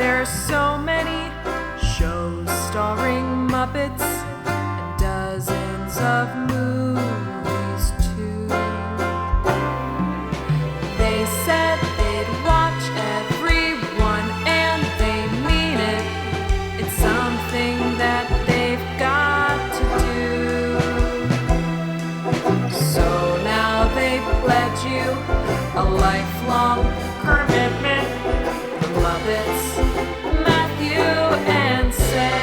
There's so many shows starring Muppets and dozens of movies too. They said they'd watch everyone and they mean it. It's something that they've got to do. So now they've pledged you a lifelong commitment. The Muppets, Matthew and Sam.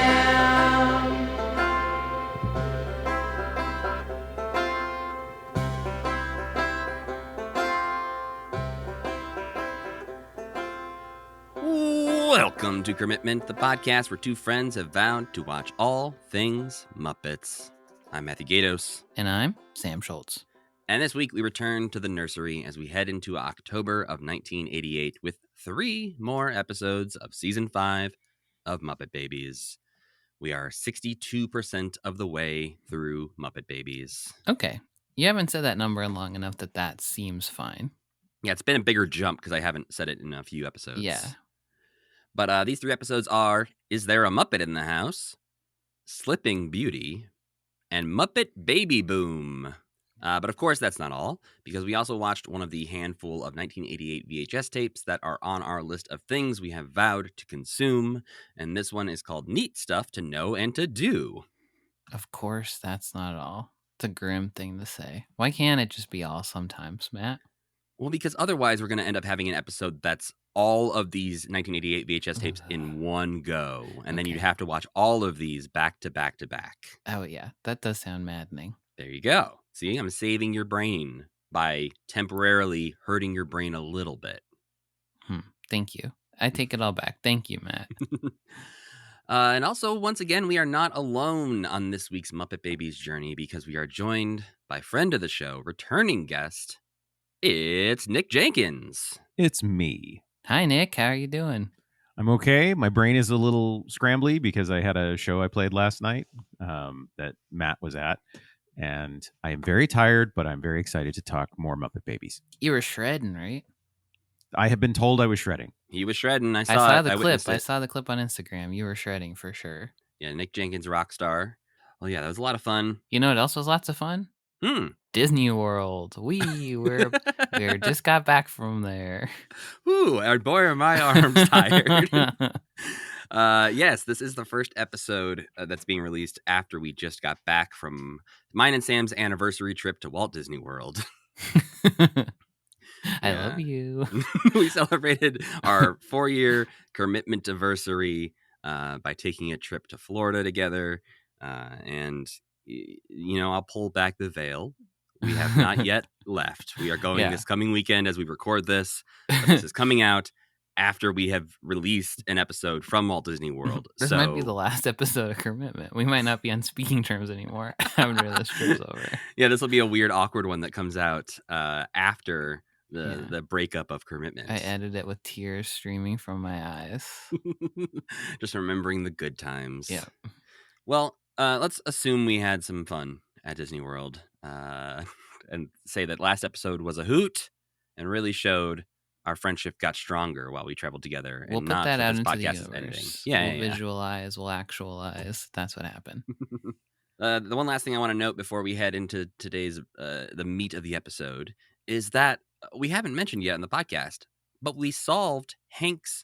Welcome to Commitment, the podcast where two friends have vowed to watch all things Muppets. I'm Matthew Gatos. And I'm Sam Schultz. And this week we return to the nursery as we head into October of 1988 with 3 more episodes of Season 5 of Muppet Babies. We are 62% of the way through Muppet Babies. Okay. You haven't said that number in long enough that seems fine. Yeah, it's been a bigger jump because I haven't said it in a few episodes. Yeah. But these 3 episodes are Is There a Muppet in the House?, Slipping Beauty, and Muppet Baby Boom. But of course, that's not all, because we also watched one of the handful of 1988 VHS tapes that are on our list of things we have vowed to consume, and this one is called Neat Stuff to Know and to Do. Of course, that's not all. It's a grim thing to say. Why can't it just be all sometimes, Matt? Well, because otherwise we're going to end up having an episode that's all of these 1988 VHS tapes in one go, and then you'd have to watch all of these back to back to back. Oh, yeah. That does sound maddening. There you go. See, I'm saving your brain by temporarily hurting your brain a little bit. Thank you. I take it all back. Thank you, Matt. And also, once again, we are not alone on this week's Muppet Babies journey because we are joined by friend of the show, returning guest. It's Nick Jenkins. It's me. Hi, Nick. How are you doing? I'm okay. My brain is a little scrambly because I had a show I played last night that Matt was at. And I am very tired, but I'm very excited to talk more Muppet Babies. You were shredding, right? I have been told I was shredding. He was shredding. I saw it. the I clip. witnessed it. I saw the clip on Instagram. You were shredding for sure. Yeah, Nick Jenkins, rock star. Well, yeah, that was a lot of fun. You know what else was lots of fun? Disney World. We're just got back from there. Ooh, boy, are my arms tired. Yes, this is the first episode that's being released after we just got back from mine and Sam's anniversary trip to Walt Disney World. I love you. We celebrated our 4-year commitment anniversary by taking a trip to Florida together. And, you know, I'll pull back the veil. We have not yet left. We are going this coming weekend as we record this. But this is coming out after we have released an episode from Walt Disney World. This might be the last episode of Commitment. We might not be on speaking terms anymore after this trip's over. Yeah, this will be a weird, awkward one that comes out after the breakup of Commitment. I edited it with tears streaming from my eyes. Just remembering the good times. Yeah. Well, let's assume we had some fun at Disney World and say that last episode was a hoot and really showed our friendship got stronger while we traveled together. We'll and put not that out this into the podcast universe. editing. We'll visualize, we'll actualize. That's what happened. The one last thing I want to note before we head into today's the meat of the episode is that we haven't mentioned yet in the podcast, but we solved Hank's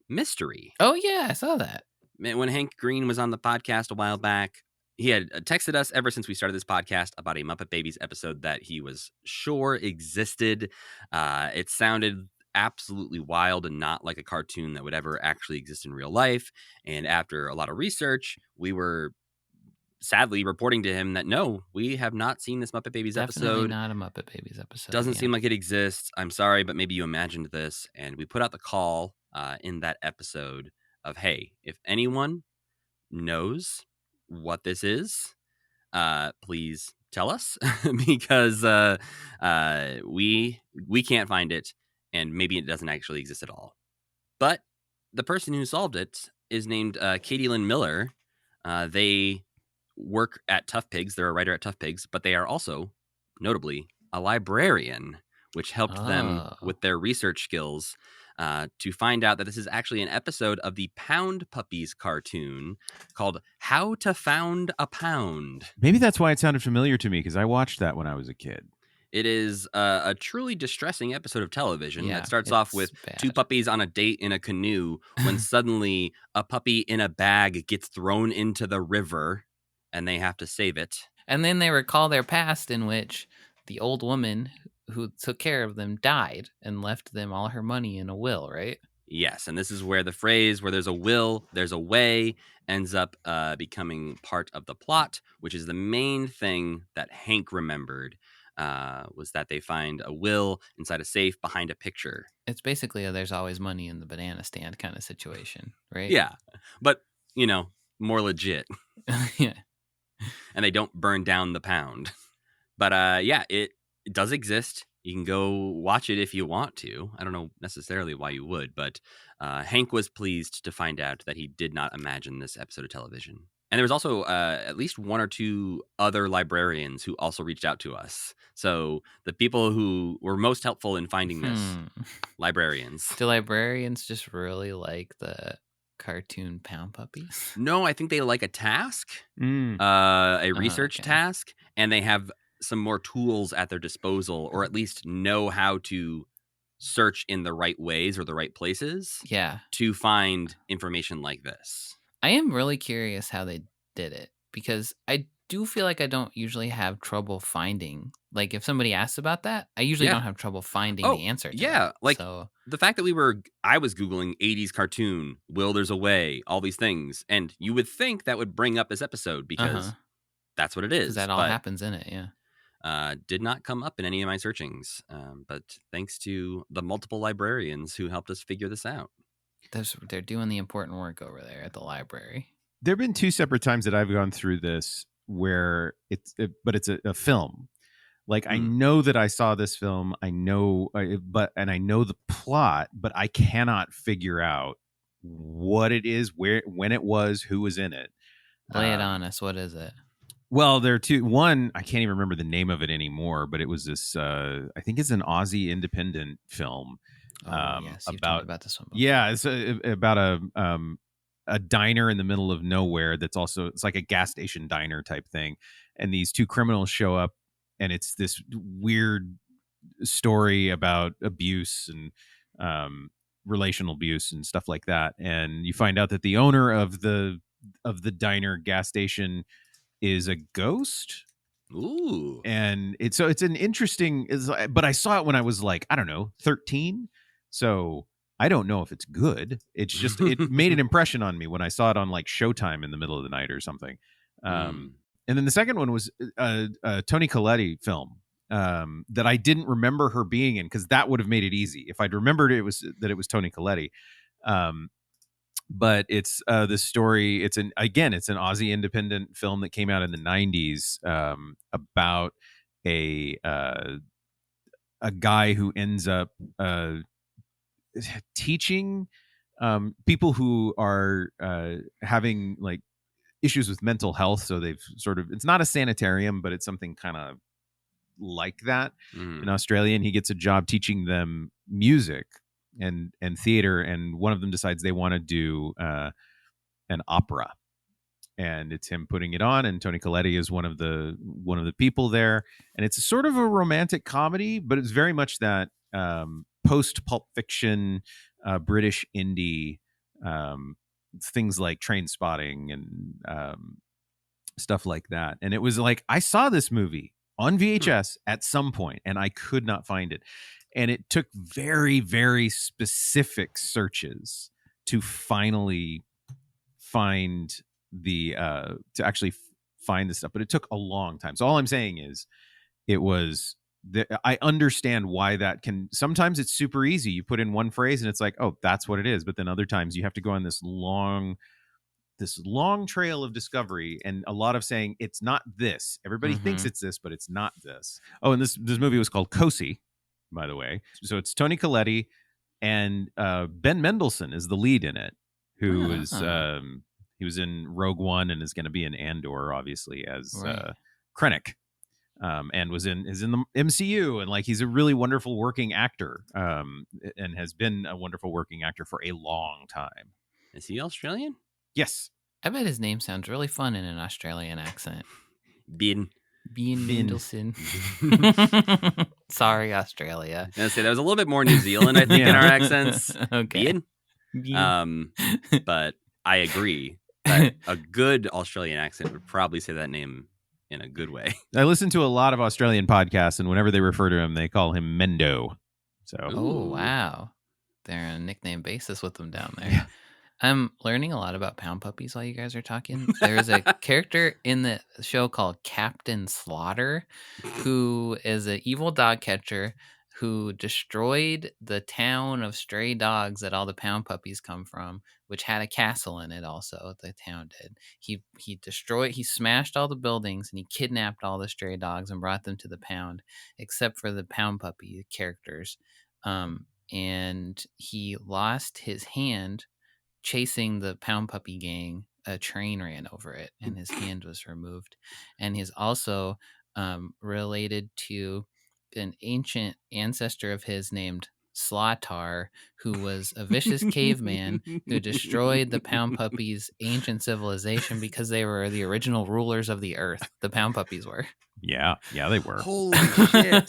mystery. Oh, yeah, I saw that. When Hank Green was on the podcast a while back, he had texted us ever since we started this podcast about a Muppet Babies episode that he was sure existed. It sounded absolutely wild and not like a cartoon that would ever actually exist in real life. And after a lot of research, we were sadly reporting to him that no, we have not seen this Muppet Babies Definitely episode. not a Muppet Babies episode. Doesn't seem like it exists. I'm sorry, but maybe you imagined this. And we put out the call in that episode of, hey, if anyone knows what this is, please tell us because we can't find it, and maybe it doesn't actually exist at all. But the person who solved it is named Katie Lynn Miller. They work at Tough Pigs. They're a writer at Tough Pigs, but they are also, notably, a librarian, which helped them with their research skills to find out that this is actually an episode of the Pound Puppies cartoon called How to Found a Pound. Maybe that's why it sounded familiar to me, because I watched that when I was a kid. It is a truly distressing episode of television that starts it's off with bad. 2 puppies on a date in a canoe when suddenly a puppy in a bag gets thrown into the river and they have to save it. And then they recall their past in which the old woman who took care of them died and left them all her money in a will, right? Yes, and this is where the phrase, where there's a will, there's a way, ends up becoming part of the plot, which is the main thing that Hank remembered, was that they find a will inside a safe behind a picture. It's basically a there's always money in the banana stand kind of situation, right? Yeah, but, more legit. Yeah. And they don't burn down the pound. But it does exist. You can go watch it if you want to. I don't know necessarily why you would, but Hank was pleased to find out that he did not imagine this episode of television. And there was also at least 1 or 2 other librarians who also reached out to us. So the people who were most helpful in finding this, librarians. Do librarians just really like the cartoon Pound Puppies? No, I think they like a task, a research task, and they have some more tools at their disposal, or at least know how to search in the right ways or the right places to find information like this. I am really curious how they did it, because I do feel like I don't usually have trouble finding, like if somebody asks about that, I usually don't have trouble finding the answer to that. Like the fact that I was Googling 80s cartoon, Will There's a Way, all these things, and you would think that would bring up this episode because that's what it is. Because that all happens in it, did not come up in any of my searchings, but thanks to the multiple librarians who helped us figure this out. They're doing the important work over there at the library. There have been 2 separate times that I've gone through this where it's a film. Like I know that I saw this film, I know the plot, but I cannot figure out what it is, when it was, who was in it. Lay it on us. What is it? Well, there are 2. One, I can't even remember the name of it anymore, but it was this. I think it's an Aussie independent film. Yes, you've told me about this one before. Yeah, it's about a diner in the middle of nowhere. It's like a gas station diner type thing, and these 2 criminals show up, and it's this weird story about abuse and relational abuse and stuff like that. And you find out that the owner of the diner gas station is a ghost. Ooh. And it's an interesting, but I saw it when I was like, I don't know, 13. So I don't know if it's good. It's just, it made an impression on me when I saw it on like Showtime in the middle of the night or something. And then the second one was a Toni Collette film that I didn't remember her being in, because that would have made it easy if I'd remembered it was Toni Collette. But it's this story. It's an Aussie independent film that came out in the 90s about a guy who ends up teaching people who are having like issues with mental health. So they've it's not a sanitarium, but it's something kind of like that in Australia. And he gets a job teaching them music and theater, and one of them decides they want to do an opera, and it's him putting it on, and Toni Collette is one of the people there, and it's sort of a romantic comedy, but it's very much that post Pulp Fiction British indie things like Train Spotting and stuff like that. And it was like, I saw this movie on VHS at some point and I could not find it. And it took very, very specific searches to finally find to actually find the stuff. But it took a long time. So all I'm saying is I understand why that can, sometimes it's super easy. You put in one phrase and it's like, oh, that's what it is. But then other times you have to go on this long trail of discovery, and a lot of saying it's not this. Everybody thinks it's this, but it's not this. Oh, and this movie was called Cosi, by the way. So it's Toni Collette and Ben Mendelsohn is the lead in it, who is he was in Rogue One and is going to be in Andor, obviously, as Krennic. and is in the MCU, and like he's a really wonderful working actor, and has been a wonderful working actor for a long time. Is he Australian? Yes. I bet his name sounds really fun in an Australian accent. Bean Mendelssohn. Sorry, Australia. I was say that was a little bit more New Zealand, I think, in our accents. Okay. Bean. But I agree that a good Australian accent would probably say that name in a good way. I listen to a lot of Australian podcasts, and whenever they refer to him, they call him Mendo. So. Oh, wow. They're on a nickname basis with them down there. Yeah. I'm learning a lot about pound puppies while you guys are talking. There's a character in the show called Captain Slaughter, who is an evil dog catcher who destroyed the town of stray dogs that all the pound puppies come from, which had a castle in it also, the town did. He smashed all the buildings, and he kidnapped all the stray dogs and brought them to the pound, except for the pound puppy characters. And he lost his hand chasing the pound puppy gang. A train ran over it and his hand was removed. And he's also related to an ancient ancestor of his named Slaughter, who was a vicious caveman who destroyed the pound puppies' ancient civilization because they were the original rulers of the earth. The pound puppies were. Yeah, they were. Holy shit.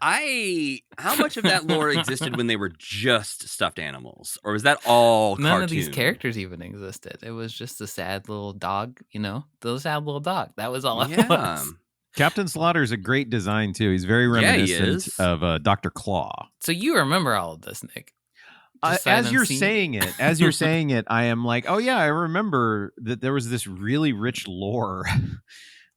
How much of that lore existed when they were just stuffed animals? Or was that all None cartoon? of these characters even existed. It was just a sad little dog, the sad little dog. That was all it was. Captain Slaughter's a great design, too. He's very reminiscent of Dr. Claw. So you remember all of this, Nick? As you're saying it, I am like, oh, yeah, I remember that there was this really rich lore.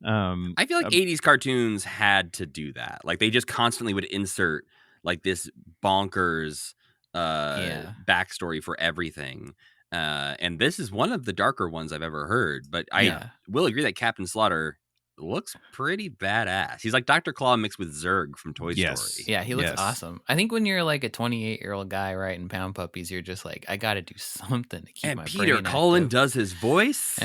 I feel like 80s cartoons had to do that. Like they just constantly would insert like this bonkers backstory for everything. And this is one of the darker ones I've ever heard. But I will agree that Captain Slaughter looks pretty badass. He's like Dr. Claw mixed with Zurg from Toy Story. Yeah, he looks awesome. I think when you're like a 28-year-old guy writing pound puppies, you're just like, I got to do something to keep my brain active. And Peter Cullen does his voice.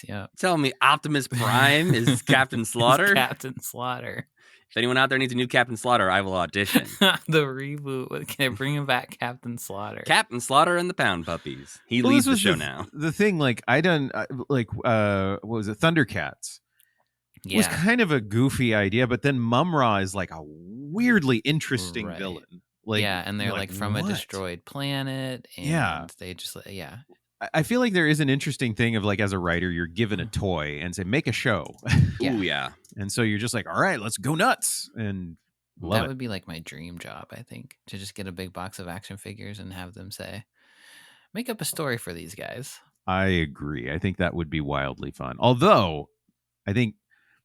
Yeah. Tell me Optimus Prime is Captain Slaughter? Captain Slaughter. If anyone out there needs a new Captain Slaughter, I will audition. The reboot. Can I bring him back, Captain Slaughter? Captain Slaughter and the Pound Puppies. He leads the show now. The thing, like, what was it? Thundercats. Yeah. Was kind of a goofy idea, but then Mum-Ra is like a weirdly interesting villain. Like, and they're like from a destroyed planet. And they just, I feel like there is an interesting thing of like, as a writer, you're given a toy and say, make a show. Ooh, yeah. And so you're just like, all right, let's go nuts. And that would be like my dream job, I think, to just get a big box of action figures and have them say, make up a story for these guys. I agree. I think that would be wildly fun. Although I think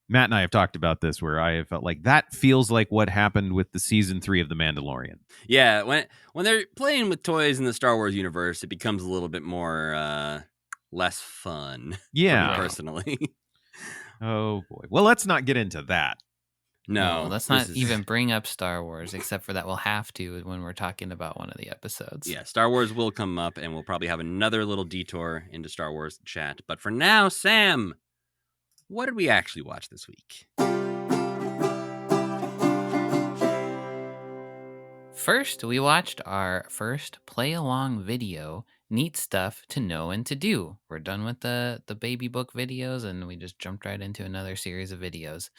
Matt and I have talked about this where I have felt like that feels like what happened with the season 3 of The Mandalorian. Yeah, when they're playing with toys in the Star Wars universe, it becomes a little bit more less fun. Yeah, for me personally. Oh boy. Well, let's not get into that. No, let's not even bring up Star Wars, except for that we'll have to when we're talking about one of the episodes. Yeah, Star Wars will come up, and we'll probably have another little detour into Star Wars chat. But for now, Sam, what did we actually watch this week? First, we watched our first play-along video, Neat Stuff to Know and to Do. We're done with the baby book videos, and we just jumped right into another series of videos.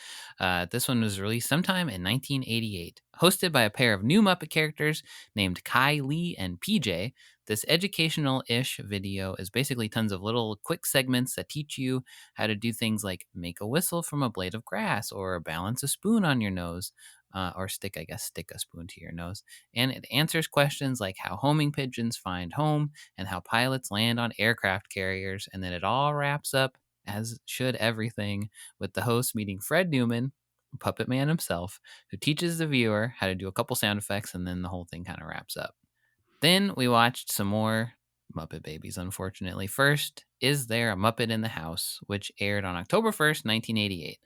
This one was released sometime in 1988. Hosted by a pair of new Muppet characters named Kai Lee and PJ, this educational-ish video is basically tons of little quick segments that teach you how to do things like make a whistle from a blade of grass or balance a spoon on your nose. Or stick a spoon to your nose. And it answers questions like how homing pigeons find home and how pilots land on aircraft carriers. And then it all wraps up, as should everything, with the host meeting Fred Newman, Puppet Man himself, who teaches the viewer how to do a couple sound effects, and then the whole thing kind of wraps up. Then we watched some more Muppet Babies, unfortunately. First, Is There a Muppet in the House?, which aired on October 1st, 1988.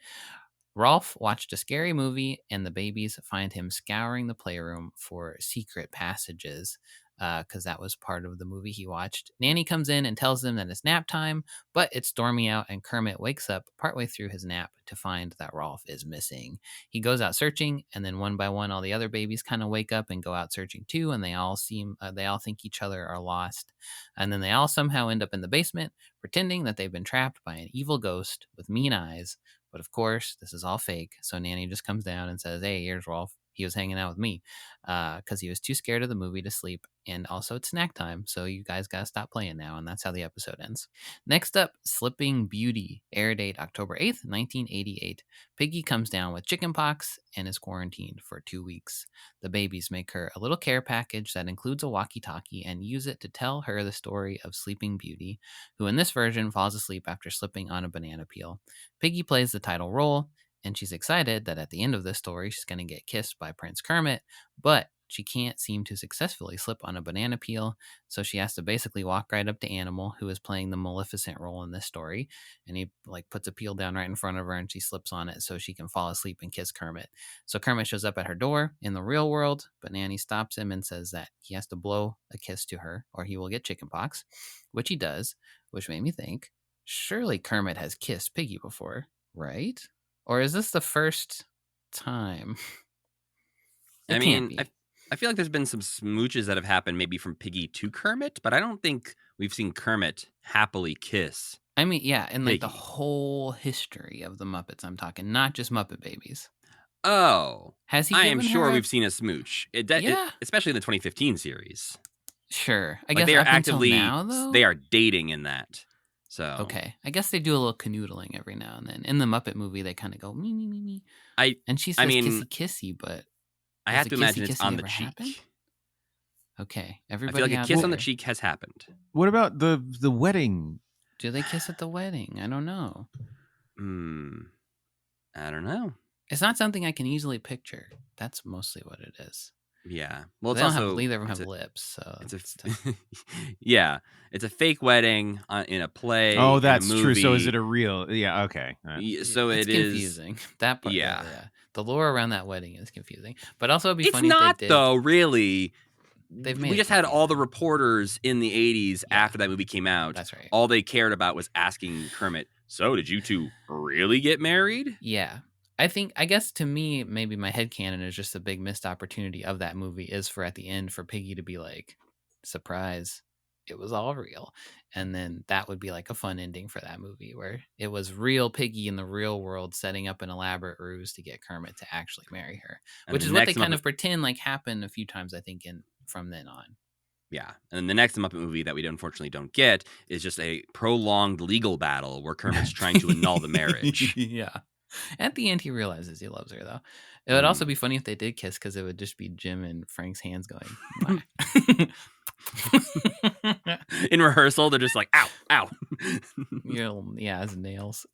Rolf watched a scary movie, and the babies find him scouring the playroom for secret passages. because that was part of the movie he watched. Nanny comes in and tells them that it's nap time, but it's stormy out, and Kermit wakes up partway through his nap to find that Rolf is missing. He goes out searching, and then one by one, all the other babies kind of wake up and go out searching too, and they all think each other are lost, and then they all somehow end up in the basement, pretending that they've been trapped by an evil ghost with mean eyes. But of course, this is all fake. So Nanny just comes down and says, "Hey, here's Rolf. He was hanging out with me because he was too scared of the movie to sleep. And also, it's snack time. So you guys got to stop playing now." And that's how the episode ends. Next up, Slipping Beauty. Air date October 8th, 1988. Piggy comes down with chickenpox and is quarantined for 2 weeks. The babies make her a little care package that includes a walkie-talkie and use it to tell her the story of Sleeping Beauty, who in this version falls asleep after slipping on a banana peel. Piggy plays the title role, and she's excited that at the end of this story, she's going to get kissed by Prince Kermit, but she can't seem to successfully slip on a banana peel, so she has to basically walk right up to Animal, who is playing the Maleficent role in this story, and he puts a peel down right in front of her, and she slips on it so she can fall asleep and kiss Kermit. So Kermit shows up at her door in the real world, but Nanny stops him and says that he has to blow a kiss to her or he will get chickenpox, which he does, which made me think, surely Kermit has kissed Piggy before, right? Or is this the first time? I mean, I feel like there's been some smooches that have happened maybe from Piggy to Kermit, but I don't think we've seen Kermit happily kiss. I mean, yeah, in the Piggy. whole history of the Muppets, I'm talking, not just Muppet Babies. Oh. Has he I am given sure her we've seen a smooch. Yeah. Especially in the 2015 series. Sure. I Like, guess they are up until actively now, though? they are dating in that. So Okay. I guess they do a little canoodling every now and then. In the Muppet movie, they kind of go, me, me, me, me. And she says kissy, kissy, but I does have the to imagine kissy, it's kissy on the ever cheek. happen? Okay. I Everybody feel like a out kiss on the there, cheek has happened. What about the wedding? do they kiss at the wedding? I don't know. I don't know. It's not something I can easily picture. That's mostly what it is. Yeah. Well, They it's don't also either of them have lips, so it's yeah. It's a fake wedding in a play. Oh, in a that's true. So is movie. it a real? Yeah. Okay. So it's it is confusing. That part, Yeah. The lore around that wedding is confusing. But also, it'd be It's funny not if they did. though. Really, They've made we it just had all the confusing. reporters in the 80s Yeah. after that movie came out. That's right. All they cared about was asking Kermit, "So did you two really get married?" Yeah. I guess to me, maybe my headcanon is just a big missed opportunity of that movie is for at the end for Piggy to be like, surprise, it was all real. And then that would be like a fun ending for that movie where it was real Piggy in the real world setting up an elaborate ruse to get Kermit to actually marry her, And which the is what they next kind Muppet- of pretend like happened a few times, I think, from then on. Yeah, and then the next Muppet movie that we unfortunately don't get is just a prolonged legal battle where Kermit's trying to annul the marriage. Yeah. At the end, he realizes he loves her, though. It would also be funny if they did kiss because it would just be Jim and Frank's hands going. In rehearsal, they're just like, ow, ow. Yeah, his nails.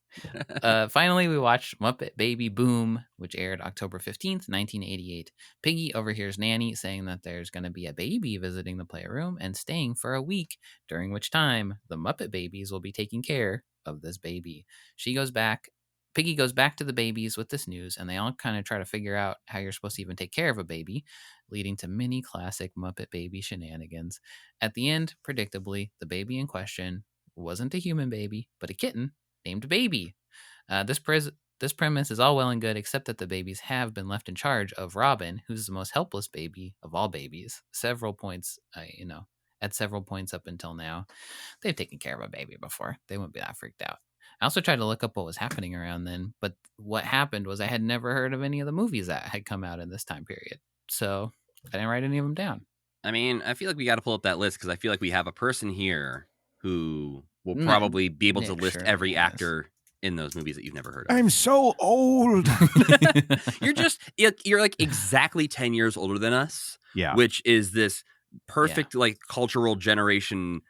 Finally, we watched Muppet Baby Boom, which aired October 15th, 1988. Piggy overhears Nanny saying that there's going to be a baby visiting the playroom and staying for a week, during which time the Muppet Babies will be taking care of this baby. Piggy goes back to the babies with this news, and they all kind of try to figure out how you're supposed to even take care of a baby, leading to many classic Muppet Baby shenanigans. At the end, predictably, the baby in question wasn't a human baby, but a kitten named Baby. This premise is all well and good, except that the babies have been left in charge of Robin, who's the most helpless baby of all babies. At several points up until now, they've taken care of a baby before. They wouldn't be that freaked out. I also tried to look up what was happening around then, but what happened was I had never heard of any of the movies that had come out in this time period. So I didn't write any of them down. I mean, I feel like we got to pull up that list because I feel like we have a person here who will probably be able to Nick list surely every is. actor in those movies that you've never heard of. I'm so old. You're like exactly 10 years older than us. Yeah. Which is this perfect like cultural generation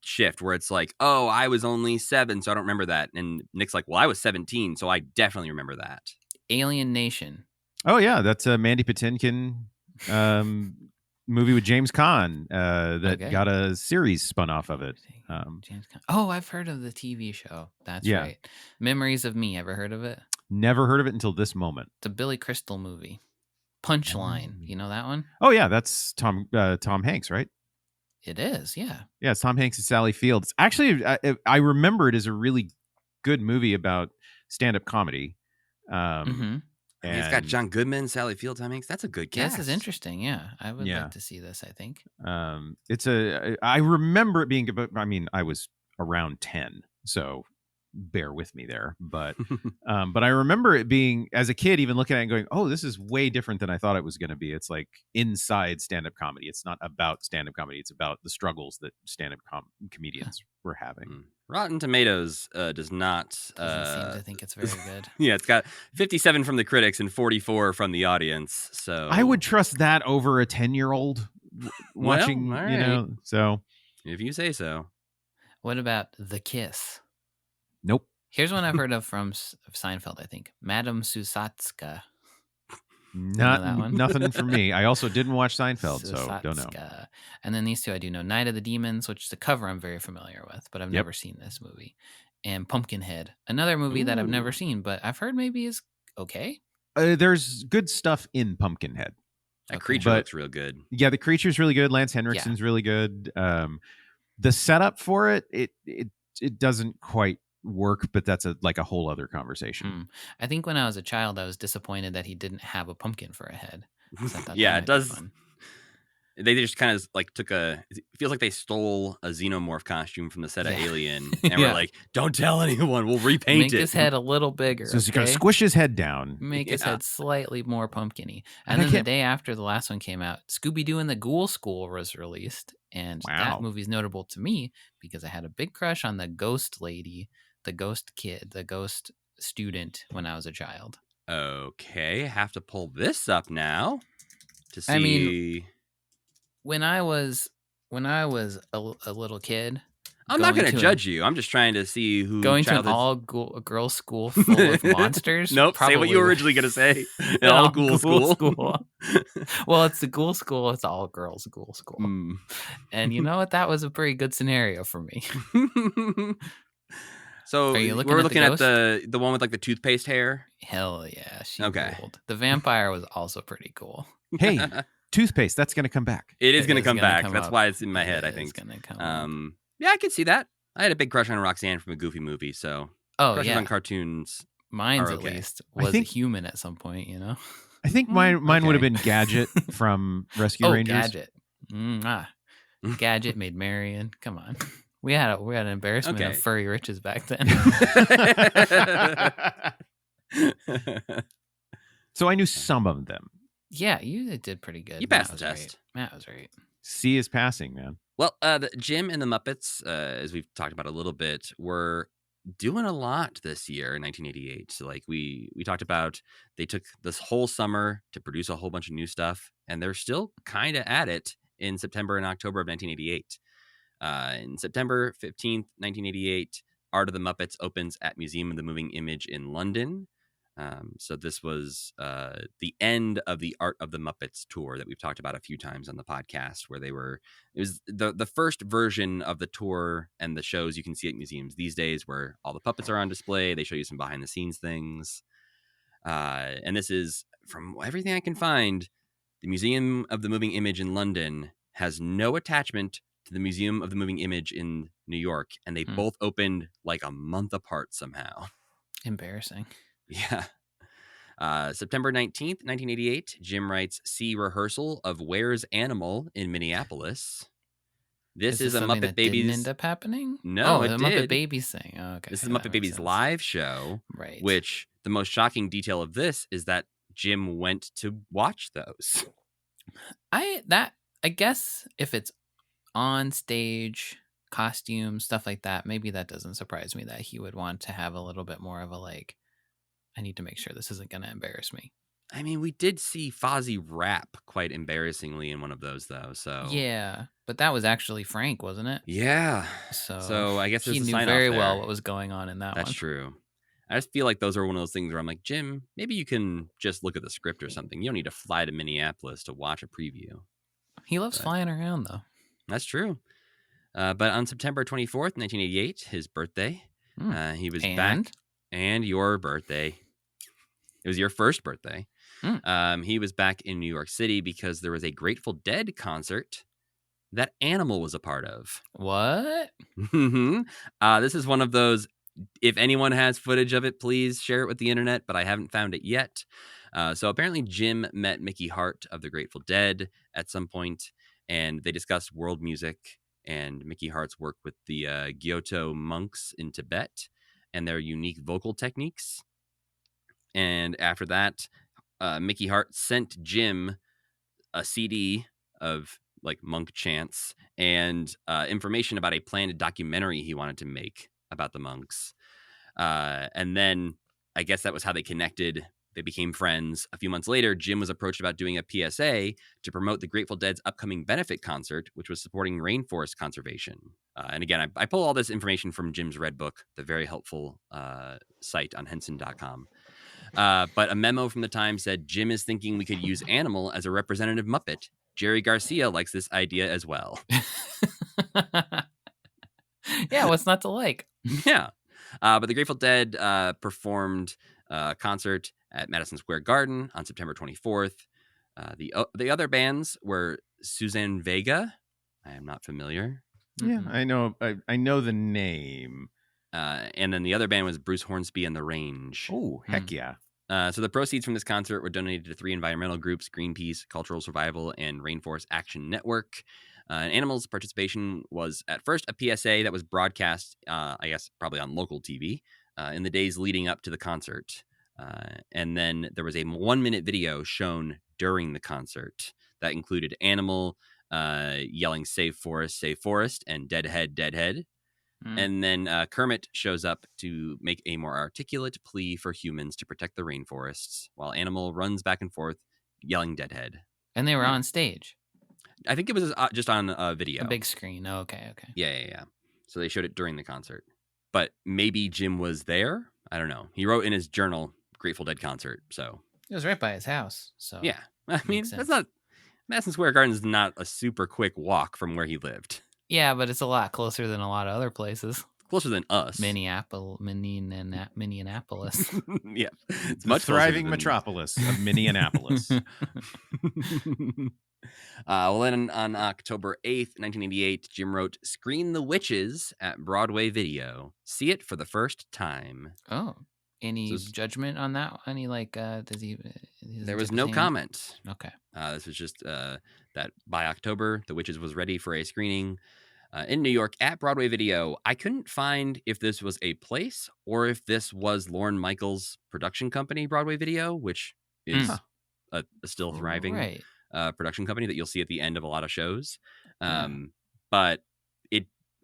shift where it's like, oh, I was only 7, so I don't remember that. And Nick's like, well, I was 17, so I definitely remember that. Alien Nation. Oh yeah, that's a Mandy Patinkin movie with James Caan that got a series spun off of it. James Caan. Oh, I've heard of the TV show. That's Yeah. right. Memories of Me. Ever heard of it? Never heard of it until this moment. It's a Billy Crystal movie. Punchline. You know that one? Oh yeah, that's Tom Hanks, right? It is, yeah. Yeah, it's Tom Hanks and Sally Field. It's actually, I remember it as a really good movie about stand-up comedy. Mm-hmm. I mean, it's got And John Goodman, Sally Field, Tom Hanks. That's a good Yeah, cast. this is interesting. Yeah, I would Yeah. like to see this. I think. I remember it being, I mean, I was around 10, so bear with me there. But I remember it being, as a kid, even looking at it and going, oh, this is way different than I thought it was going to be. It's like inside stand-up comedy. It's not about stand-up comedy. It's about the struggles that stand-up comedians were having. Rotten Tomatoes does not Doesn't seem to think it's very good. Yeah, it's got 57 from the critics and 44 from the audience. So I would trust that over a 10-year-old watching, all you know. So if you say so. What about The Kiss? nope. Here's one I've heard of from Seinfeld, I think. Madame Susatska. Not that one? nothing for me. I also didn't watch Seinfeld, so don't know. Susatska. And then these two I do know. Night of the Demons, which the cover I'm very familiar with, but I've never seen this movie. And Pumpkinhead, another movie that I've never seen, but I've heard maybe is okay. There's good stuff in Pumpkinhead. That creature looks real good. Yeah, the creature's really good. Lance Henriksen's really good. The setup for it doesn't quite work, but that's like a whole other conversation. I think when I was a child, I was disappointed that he didn't have a pumpkin for a head. Yeah, it does. They just kind of like it feels like they stole a xenomorph costume from the set of Alien and were like, don't tell anyone, we'll repaint Make his head a little bigger. So he's going to squish his head down. Make his head slightly more pumpkin-y. And then the day after the last one came out, Scooby-Doo and the Ghoul School was released. And that movie's notable to me because I had a big crush on the ghost lady, the ghost kid, the ghost student when I was a child. Okay, have to pull this up now to see. I mean, when I was a little kid, I'm not going to judge you. I'm just trying to see who going to an all-girls school full of monsters. Nope, say what you were originally going to say. An all-ghoul school. Well, it's the ghoul school. It's all-girls ghoul school. And you know what? That was a pretty good scenario for me. So we're looking at the one with like the toothpaste hair. Hell yeah, she okay. ruled. The vampire was also pretty cool. Hey, toothpaste, that's going to come back. It is going to come back. That's why it's in my head, I think. It's going to come yeah, I could see that. I had a big crush on Roxanne from a Goofy movie, so crushes on cartoons. Mine's at least was a human at some point, you know. I think mine would have been Gadget from Rescue Rangers. Gadget. Gadget made Marion. Come on. We had an embarrassment of furry riches back then. So I knew some of them. Yeah, you did pretty good. You passed the test. Matt was right. C is passing, man. Well, Jim and the Muppets, as we've talked about a little bit, were doing a lot this year in 1988. So like we talked about, they took this whole summer to produce a whole bunch of new stuff, and they're still kind of at it in September and October of 1988. In September 15th, 1988, Art of the Muppets opens at Museum of the Moving Image in London. So this was the end of the Art of the Muppets tour that we've talked about a few times on the podcast, where it was the first version of the tour and the shows you can see at museums these days, where all the puppets are on display. They show you some behind the scenes things. And this is, from everything I can find, the Museum of the Moving Image in London has no attachment to the Museum of the Moving Image in New York, and they both opened like a month apart somehow. Embarrassing. Yeah. September 19th, 1988, Jim writes "See rehearsal of Where's Animal in Minneapolis." This is a Muppet Babies. Didn't end up happening? No, it the did. Muppet Babies thing. Oh, okay. This is a Muppet Babies live show. Right. Which the most shocking detail of this is that Jim went to watch those. I guess if it's on stage, costumes, stuff like that, maybe that doesn't surprise me that he would want to have a little bit more of a like, I need to make sure this isn't going to embarrass me. I mean, we did see Fozzie rap quite embarrassingly in one of those, though. So yeah, but that was actually Frank, wasn't it? Yeah. So I guess he knew very well what was going on in that one. That's true. I just feel like those are one of those things where I'm like, Jim, maybe you can just look at the script or something. You don't need to fly to Minneapolis to watch a preview. He loves flying around, though. That's true. But on September 24th, 1988, his birthday, he was back. And your birthday. It was your first birthday. He was back in New York City because there was a Grateful Dead concert that Animal was a part of. What? This is one of those, if anyone has footage of it, please share it with the internet, but I haven't found it yet. So apparently Jim met Mickey Hart of the Grateful Dead at some point, and they discussed world music and Mickey Hart's work with the Gyoto monks in Tibet and their unique vocal techniques. And after that, Mickey Hart sent Jim a CD of like monk chants and information about a planned documentary he wanted to make about the monks. And then I guess that was how they connected. They became friends. A few months later, Jim was approached about doing a PSA to promote the Grateful Dead's upcoming benefit concert, which was supporting rainforest conservation. And again, I pull all this information from Jim's Red Book, the very helpful site on Henson.com. But a memo from the time said, Jim is thinking we could use Animal as a representative Muppet. Jerry Garcia likes this idea as well. Yeah, what's not to like? Yeah. But the Grateful Dead performed a concert at Madison Square Garden on September 24th. The other bands were Suzanne Vega. I am not familiar. Yeah, I know. I know the name. And then the other band was Bruce Hornsby and the Range. Oh, heck yeah. So the proceeds from this concert were donated to 3 environmental groups: Greenpeace, Cultural Survival, and Rainforest Action Network. And Animal's participation was at first a PSA that was broadcast, I guess, probably on local TV in the days leading up to the concert. And then there was a 1-minute video shown during the concert that included Animal yelling "Save Forest," and "Deadhead, Deadhead." And then Kermit shows up to make a more articulate plea for humans to protect the rainforests, while Animal runs back and forth yelling "Deadhead." And they were on stage. I think it was just on a video. A big screen. Oh, okay. Yeah. So they showed it during the concert. But maybe Jim was there? I don't know. He wrote in his journal, Grateful Dead concert, so. It was right by his house, so. Yeah. I mean, sense. that's not... Madison Square Garden is not a super quick walk from where he lived. Yeah, but it's a lot closer than a lot of other places. Closer than us. Minneapolis. Yeah. It's The much thriving closer than... metropolis of Minneapolis. Well, then on October 8th, 1988, Jim wrote "Screen the Witches" at Broadway Video. See it for the first time. Oh. Any So judgment on that? Any does he? There was no comment. Okay. This was just that by October, The Witches was ready for a screening in New York at Broadway Video. I couldn't find if this was a place or if this was Lorne Michaels' production company, Broadway Video, which is a still thriving production company that you'll see at the end of a lot of shows. But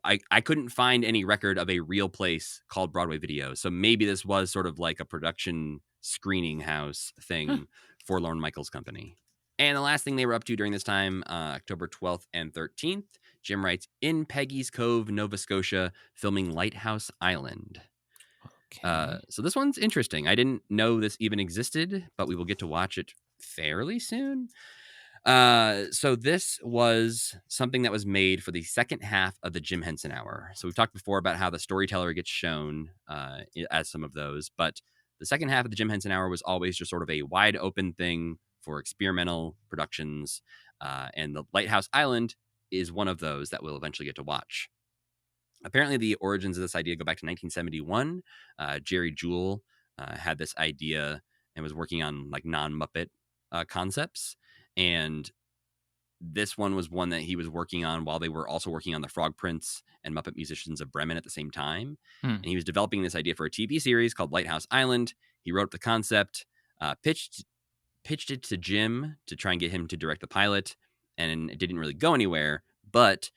I couldn't find any record of a real place called Broadway Video. So maybe this was sort of like a production screening house thing for Lorne Michaels' company. And the last thing they were up to during this time, October 12th and 13th, Jim writes, in Peggy's Cove, Nova Scotia, filming Lighthouse Island. Okay. So this one's interesting. I didn't know this even existed, but we will get to watch it fairly soon. So this was something that was made for the second half of the Jim Henson Hour. So we've talked before about how the storyteller gets shown as some of those, but the second half of the Jim Henson Hour was always just sort of a wide open thing for experimental productions. And the Lighthouse Island is one of those that we'll eventually get to watch. Apparently the origins of this idea go back to 1971. Jerry Jewell had this idea and was working on like non-Muppet concepts. And this one was one that he was working on while they were also working on the Frog Prince and Muppet Musicians of Bremen at the same time. And he was developing this idea for a TV series called Lighthouse Island. He wrote the concept, pitched it to Jim to try and get him to direct the pilot, and it didn't really go anywhere. But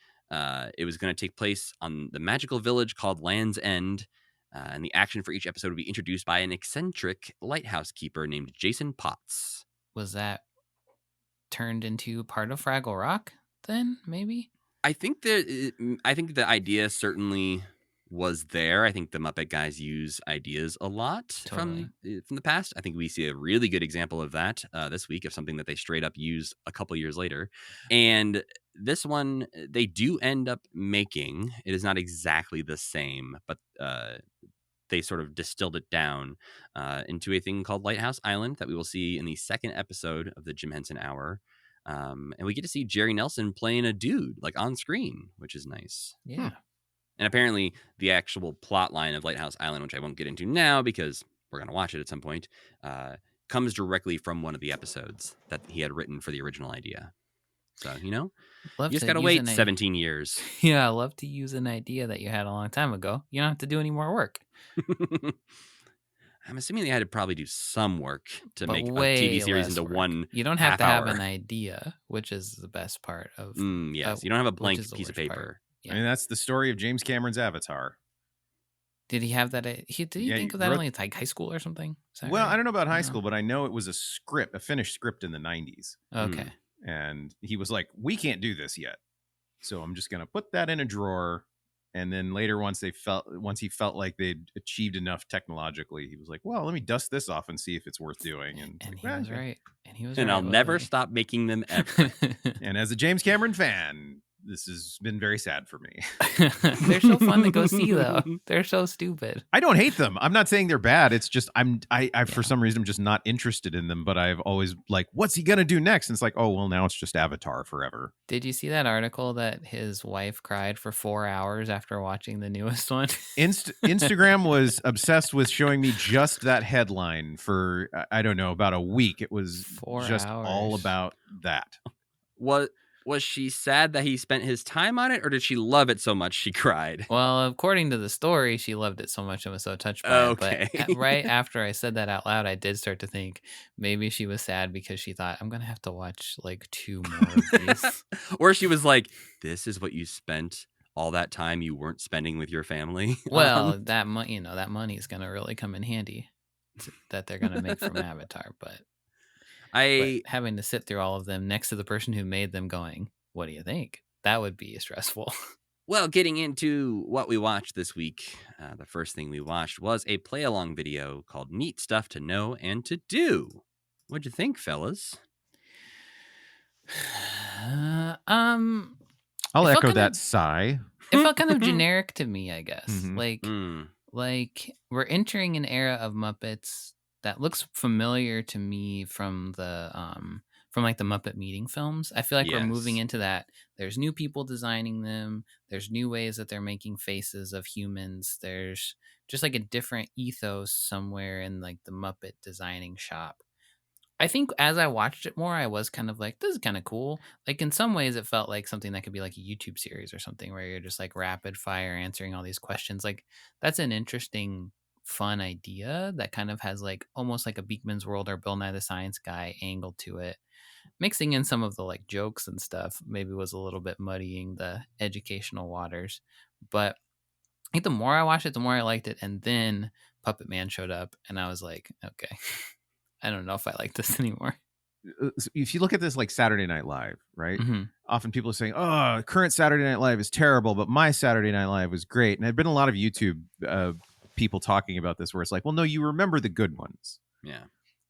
it was going to take place on the magical village called Land's End, and the action for each episode would be introduced by an eccentric lighthouse keeper named Jason Potts. Was that turned into part of Fraggle Rock then, maybe? I think the idea certainly was there. I think the Muppet guys use ideas a lot from the past. I think we see a really good example of that this week, of something that they straight up use a couple years later. And this one, they do end up making. It is not exactly the same, but they sort of distilled it down into a thing called Lighthouse Island that we will see in the second episode of the Jim Henson Hour. And we get to see Jerry Nelson playing a dude like on screen, which is nice. Yeah. And apparently the actual plot line of Lighthouse Island, which I won't get into now because we're going to watch it at some point, comes directly from one of the episodes that he had written for the original idea. So, you Love just to got to use wait an 17 years. Yeah, I love to use an idea that you had a long time ago. You don't have to do any more work. I'm assuming they had to probably do some work to But make a way TV series less into work. one. You don't have half to have hour. an idea, which is the best part of. Yes, you don't have a which blank is the piece of worst part. paper. Yeah. I mean, that's the story of James Cameron's Avatar. Did he have that? Did he Yeah, think he of that wrote- only at like high school or something? Is that Well, right? I don't know about high No. school, but I know it was a finished script in the 90s. Okay. And he was like, we can't do this yet. So I'm just going to put that in a drawer. And then later, once he felt like they'd achieved enough technologically, he was like, well, let me dust this off and see if it's worth doing. And, And like, he was right. And he was And right. I'll never stop making them ever. And as a James Cameron fan, this has been very sad for me. They're so fun to go see, though. They're so stupid. I don't hate them. I'm not saying they're bad. It's just I for Yeah. some reason I'm just not interested in them. But I've always like, what's he gonna do next? And it's like, oh well, now it's just Avatar forever. Did you see that article that his wife cried for 4 hours after watching the newest one? Instagram was obsessed with showing me just that headline for I don't know, about a week. It was 4 just all hours. about that. Was she sad that he spent his time on it, or did she love it so much she cried? Well, according to the story, she loved it so much and was so touched by Okay. it. But right after I said that out loud, I did start to think maybe she was sad because she thought, I'm going to have to watch like 2 more of these. Or she was like, this is what you spent all that time you weren't spending with your family? Well, that money, that money is going to really come in handy that they're going to make from Avatar. But having to sit through all of them next to the person who made them going, what do you think? That would be stressful. Well, getting into what we watched this week, the first thing we watched was a play-along video called Neat Stuff to Know and to Do. What'd you think, fellas? I'll It felt echo kind that of- sigh. It felt kind of generic to me, I guess. Mhm. Like we're entering an era of Muppets that looks familiar to me from the like the Muppet Meeting films. I feel like we're moving Yes. into that. There's new people designing them. There's new ways that they're making faces of humans. There's just like a different ethos somewhere in like the Muppet designing shop. I think as I watched it more, I was kind of like, this is kind of cool. Like in some ways, it felt like something that could be like a YouTube series or something where you're just like rapid fire answering all these questions. Like that's an interesting, fun idea that kind of has like almost like a Beakman's World or Bill Nye the Science Guy angle to it. Mixing in some of the like jokes and stuff maybe was a little bit muddying the educational waters. But I think the more I watched it, the more I liked it. And then Puppet Man showed up and I was like, okay. I don't know if I like this anymore. If you look at this like Saturday Night Live, right? Mhm. Often people are saying, oh, current Saturday Night Live is terrible, but my Saturday Night Live was great. And there've been a lot of YouTube people talking about this where it's like, well, no, you remember the good ones. Yeah.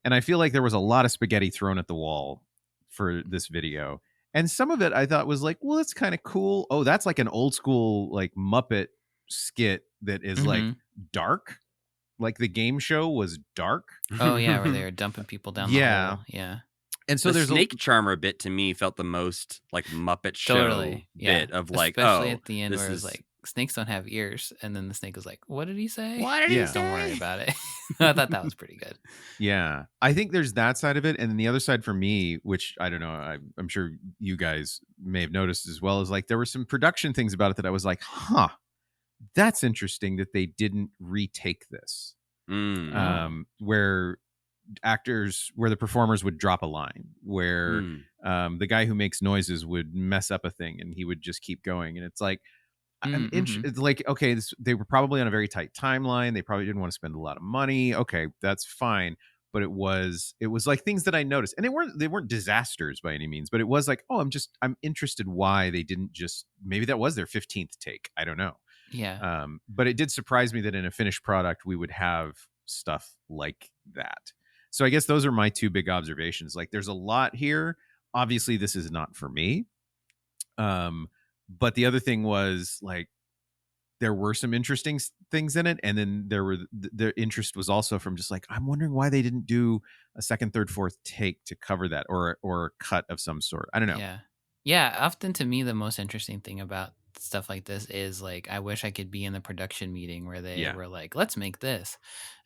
And I feel like there was a lot of spaghetti thrown at the wall for this video. And some of it I thought was like, well, that's kind of cool. Oh, that's like an old school like Muppet skit that is like dark. Like the game show was dark. Oh yeah, where they were dumping people down the hole. Yeah. And so the there's snake charmer bit to me felt the most like Muppet show Totally. Yeah. bit of like, especially oh, at the end this where it was is- like snakes don't have ears, and then the snake was like, "What did he say? What did he Yeah. Don't worry about it." I thought that was pretty good. Yeah, I think there's that side of it, and then the other side for me, which I don't know, I'm sure you guys may have noticed as well, is like there were some production things about it that I was like, huh, that's interesting that they didn't retake this. Where the performers would drop a line, where the guy who makes noises would mess up a thing and he would just keep going, and it's like it's like, okay, they were probably on a very tight timeline, they probably didn't want to spend a lot of money, okay, that's fine, but it was like things that I noticed, and they weren't disasters by any means, but it was like, oh, I'm interested why they didn't just, maybe that was their 15th take, I don't know. Yeah. But it did surprise me that in a finished product we would have stuff like that. So I guess those are my two big observations. Like there's a lot here. Obviously this is not for me. But the other thing was like, there were some interesting things in it, and then there were the interest was also from just like, I'm wondering why they didn't do a second, third, fourth take to cover that, or a cut of some sort. I don't know. Yeah. Yeah, often to me the most interesting thing about stuff like this is like I wish I could be in the production meeting where they Yeah. were like, "Let's make this."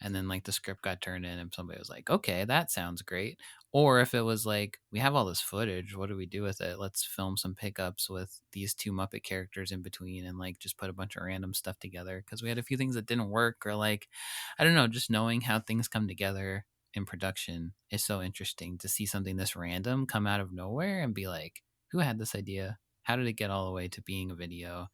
And then like the script got turned in and somebody was like, "Okay, that sounds great." Or if it was like, "We have all this footage, what do we do with it? Let's film some pickups with these two Muppet characters in between and like just put a bunch of random stuff together because we had a few things that didn't work or like I don't know, just knowing how things come together in production is so interesting to see something this random come out of nowhere and be like, who had this idea? How did it get all the way to being a video?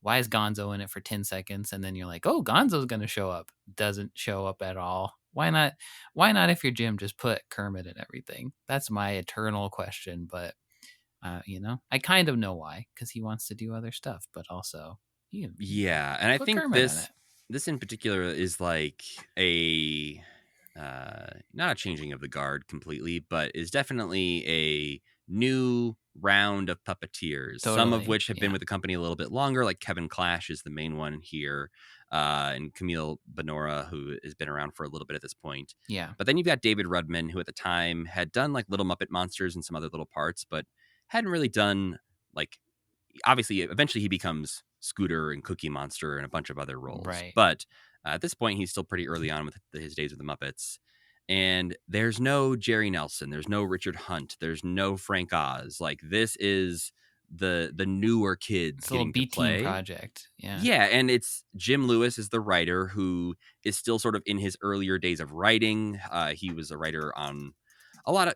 Why is Gonzo in it for 10 seconds? And then you're like, oh, Gonzo's going to show up. Doesn't show up at all. Why not? Why not, if you're Jim, just put Kermit in everything? That's my eternal question. But, I kind of know why, because he wants to do other stuff, but also, Yeah, and I put think Kermit in it. this in particular is like a not a changing of the guard completely, but is definitely a new round of puppeteers. Some of Totally. which have been with the company a little bit longer, like Kevin Clash is the main one here, and Camille Benora, who has been around for a little bit at this point. Yeah. But then you've got David Rudman, who at the time had done like Little Muppet Monsters and some other little parts, but hadn't really done like, obviously eventually he becomes Scooter and Cookie Monster and a bunch of other roles. Right. But at this point, he's still pretty early on with his days with the Muppets. And there's no Jerry Nelson, there's no Richard Hunt, there's no Frank Oz. Like, this is the newer kids It's a little getting to B-team play. project. Yeah. Yeah, and it's Jim Lewis is the writer, who is still sort of in his earlier days of writing. He was a writer on a lot of.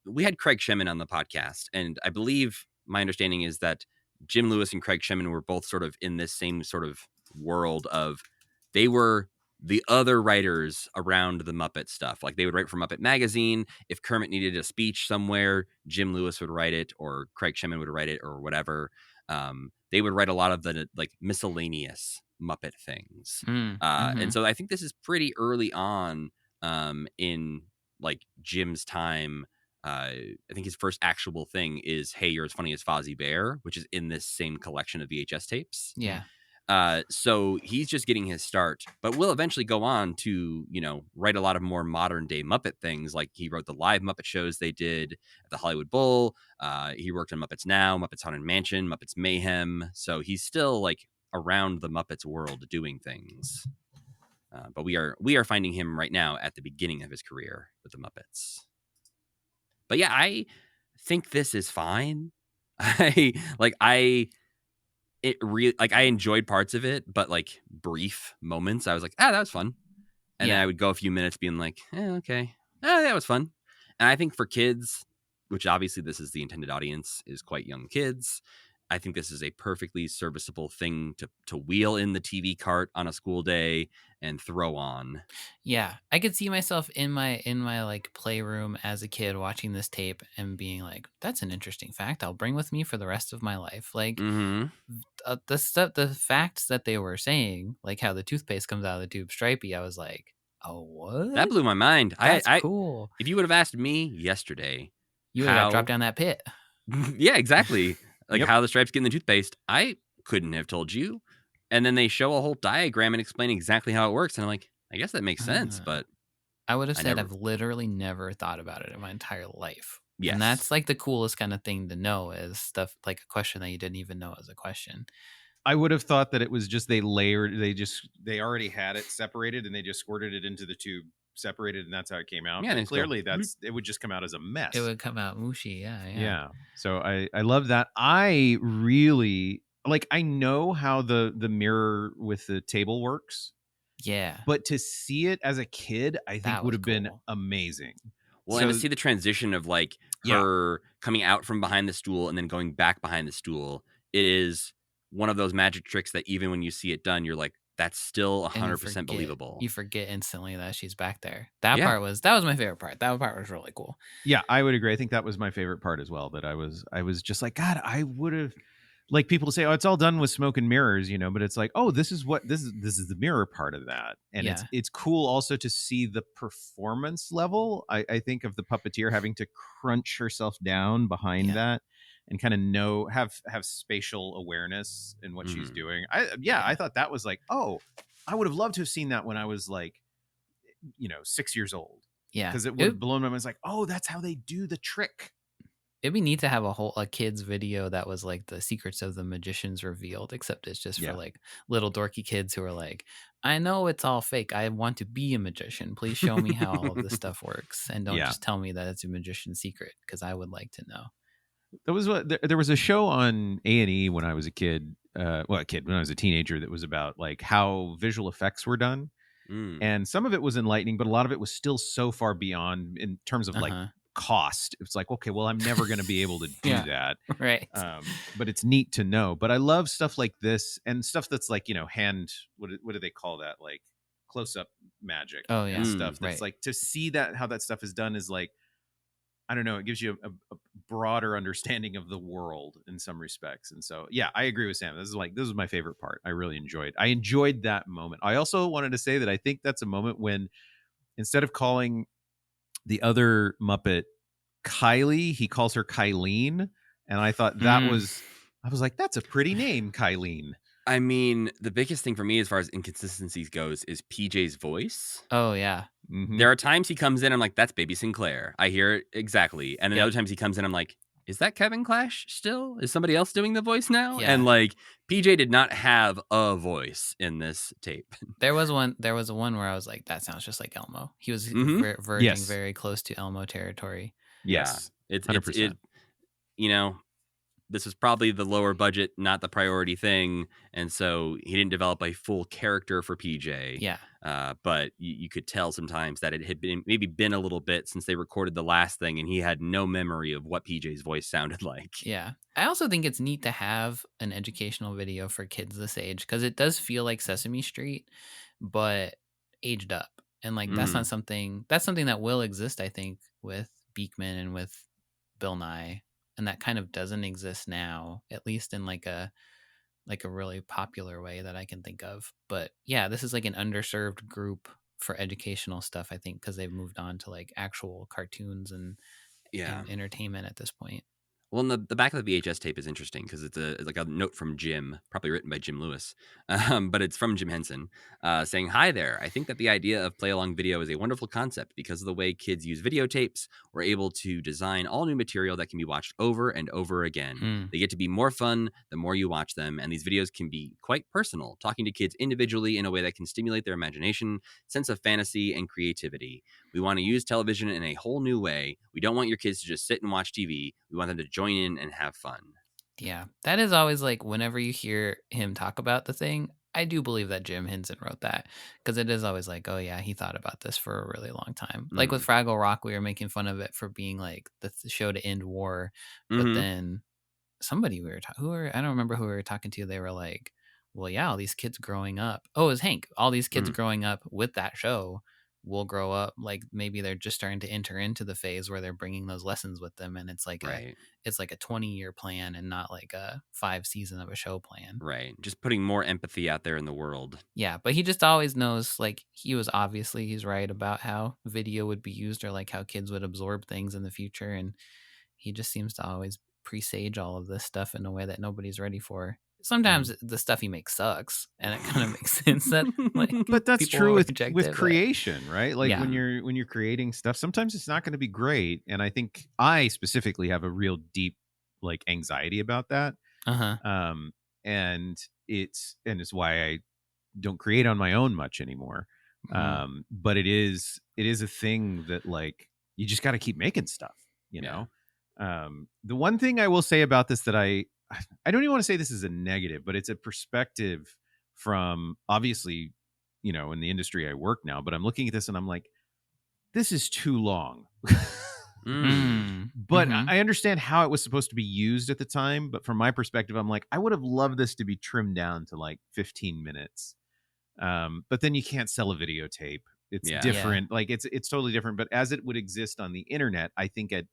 We had Craig Shemin on the podcast, and I believe my understanding is that Jim Lewis and Craig Shemin were both sort of in this same sort of world of, they were the other writers around the Muppet stuff. Like, they would write for Muppet Magazine. If Kermit needed a speech somewhere, Jim Lewis would write it, or Craig Shemin would write it, or whatever. They would write a lot of the like miscellaneous Muppet things. And so I think this is pretty early on in like Jim's time. I think his first actual thing is Hey, You're as Funny as Fozzie Bear, which is in this same collection of VHS tapes. Yeah. So he's just getting his start, but will eventually go on to, write a lot of more modern day Muppet things. Like, he wrote the live Muppet shows they did at the Hollywood Bowl. He worked on Muppets Now, Muppets Haunted Mansion, Muppets Mayhem. So he's still like around the Muppets world doing things. But we are finding him right now at the beginning of his career with the Muppets. But yeah, I think this is fine. It really, like, I enjoyed parts of it, but like brief moments, I was like, that was fun. And then I would go a few minutes being like, okay, that was fun. And I think for kids, which obviously this is the intended audience, is quite young kids, I think this is a perfectly serviceable thing to wheel in the TV cart on a school day and throw on. Yeah, I could see myself in my like playroom as a kid watching this tape and being like, "That's an interesting fact. I'll bring with me for the rest of my life." Like the facts that they were saying, like how the toothpaste comes out of the tube stripey. I was like, "Oh, what?" That blew my mind. That's cool. If you would have asked me yesterday, you would have got dropped down that pit. Yeah, exactly. Like how the stripes get in the toothpaste, I couldn't have told you. And then they show a whole diagram and explain exactly how it works. And I'm like, I guess that makes sense. But I would have said I've literally never thought about it in my entire life. Yes. And that's like the coolest kind of thing to know, is stuff like a question that you didn't even know was a question. I would have thought that it was just they already had it separated and they just squirted it into the tube separated, and that's how it came out. Yeah, but clearly it would just come out as a mess. It would come out mushy. Yeah. So I love that. I really like, I know how the mirror with the table works. Yeah. But to see it as a kid, I think would have been amazing. Well, and to see the transition of like her coming out from behind the stool and then going back behind the stool, it is one of those magic tricks that even when you see it done, you're like, that's still 100% believable. You forget instantly that she's back there. That was my favorite part. That part was really cool. Yeah, I would agree. I think that was my favorite part as well. That I was just like, God, I would have, like, people say, oh, it's all done with smoke and mirrors, but it's like, oh, this is the mirror part of that. And it's cool also to see the performance level. I think of the puppeteer having to crunch herself down behind that. and kind of have spatial awareness in what she's Mhm. doing. I thought that was like, oh, I would have loved to have seen that when I was like, 6 years old, Yeah. because it would have blown my mind. It's like, oh, that's how they do the trick. It'd be neat to have a kids video that was like the secrets of the magicians revealed, except it's just for like little dorky kids who are like, I know it's all fake. I want to be a magician. Please show me how all of this stuff works. And don't just tell me that it's a magician's secret, because I would like to know. That was what there was a show on A&E when I was a kid. When I was a teenager, that was about like how visual effects were done. And some of it was enlightening, but a lot of it was still so far beyond in terms of like cost. It's like, okay, well, I'm never going to be able to do that. Right. But it's neat to know. But I love stuff like this and stuff that's like, what do they call that? Like close-up magic and stuff. That's like, to see that, how that stuff is done is like, I don't know, it gives you a broader understanding of the world in some respects. And so, yeah, I agree with Sam. This is my favorite part. I really enjoyed that moment. I also wanted to say that I think that's a moment when, instead of calling the other Muppet Kylie, he calls her Kylene. And I thought I was like, that's a pretty name, Kylene. I mean, the biggest thing for me as far as inconsistencies goes is PJ's voice. Oh, yeah. Mm-hmm. There are times he comes in, I'm like, that's Baby Sinclair. I hear it exactly. And then other times he comes in, I'm like, is that Kevin Clash still? Is somebody else doing the voice now? Yeah. And like, PJ did not have a voice in this tape. There was one where I was like, that sounds just like Elmo. He was verging very close to Elmo territory. Yes. Yeah. It's 100%. This was probably the lower budget, not the priority thing. And so he didn't develop a full character for PJ. Yeah. But you could tell sometimes that it had been a little bit since they recorded the last thing, and he had no memory of what PJ's voice sounded like. Yeah. I also think it's neat to have an educational video for kids this age, because it does feel like Sesame Street, but aged up. And like, that's not something that will exist, I think, with Beekman and with Bill Nye. And that kind of doesn't exist now, at least in like a really popular way that I can think of. But yeah, this is like an underserved group for educational stuff, I think, because they've moved on to like actual cartoons and entertainment at this point. Well, and the back of the VHS tape is interesting because it's like a note from Jim, probably written by Jim Lewis, but it's from Jim Henson, saying, "Hi there. I think that the idea of play-along video is a wonderful concept because of the way kids use videotapes. We're able to design all new material that can be watched over and over again. They get to be more fun the more you watch them, and these videos can be quite personal, talking to kids individually in a way that can stimulate their imagination, sense of fantasy, and creativity. We want to use television in a whole new way. We don't want your kids to just sit and watch TV. We want them to join in and have fun." Yeah, that is always like, whenever you hear him talk about the thing, I do believe that Jim Henson wrote that, because it is always like, oh yeah, he thought about this for a really long time. Like with Fraggle Rock, we were making fun of it for being like the show to end war, but then somebody I don't remember who we were talking to. They were like, well, yeah, all these kids growing up. Oh, it was Hank. All these kids growing up with that show will grow up, like maybe they're just starting to enter into the phase where they're bringing those lessons with them, and it's like it's like a 20-year plan and not like a 5-season of a show plan. Right. Just putting more empathy out there in the world. Yeah, but he just always knows, like, he's right about how video would be used, or like how kids would absorb things in the future, and he just seems to always presage all of this stuff in a way that nobody's ready for. Sometimes the stuff he makes sucks, and it kind of makes sense that, like, but that's true with creation, right? Like, yeah. when you're creating stuff, sometimes it's not going to be great. And I think I specifically have a real deep like anxiety about that. And it's why I don't create on my own much anymore. But it is a thing that, like, you just got to keep making stuff, you know? The one thing I will say about this that I don't even want to say this is a negative, but it's a perspective from, obviously, in the industry I work now, but I'm looking at this and I'm like, this is too long. But I understand how it was supposed to be used at the time. But from my perspective, I'm like, I would have loved this to be trimmed down to like 15 minutes. But then you can't sell a videotape. It's different. Like, it's totally different. But as it would exist on the internet, I think a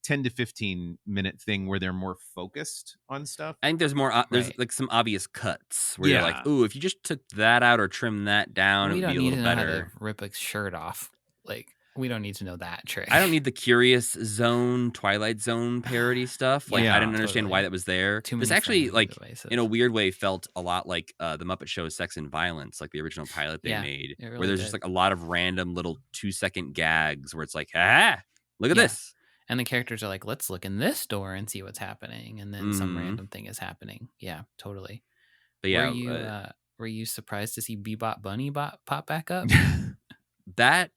10 to 15 minute thing where they're more focused on stuff. I think there's more, there's like some obvious cuts where you're like, ooh, if you just took that out or trimmed that down, it would be a little better. How to rip a shirt off. Like, We don't need to know that trick. I don't need the Curious Zone, Twilight Zone parody stuff. Like, Yeah, I didn't understand totally. why that was there. Too This many actually, framing like, devices. in a weird way, felt a lot like the Muppet Show Sex and Violence, like the original pilot they Yeah, made, it really where there's did. just like a lot of random little 2-second gags where it's like, ah, look at Yeah. this. And the characters are like, let's look in this door and see what's happening, and then some Mhm. random thing is happening. Yeah, totally. But yeah, Were you surprised to see Bebop Bunny pop back up? that,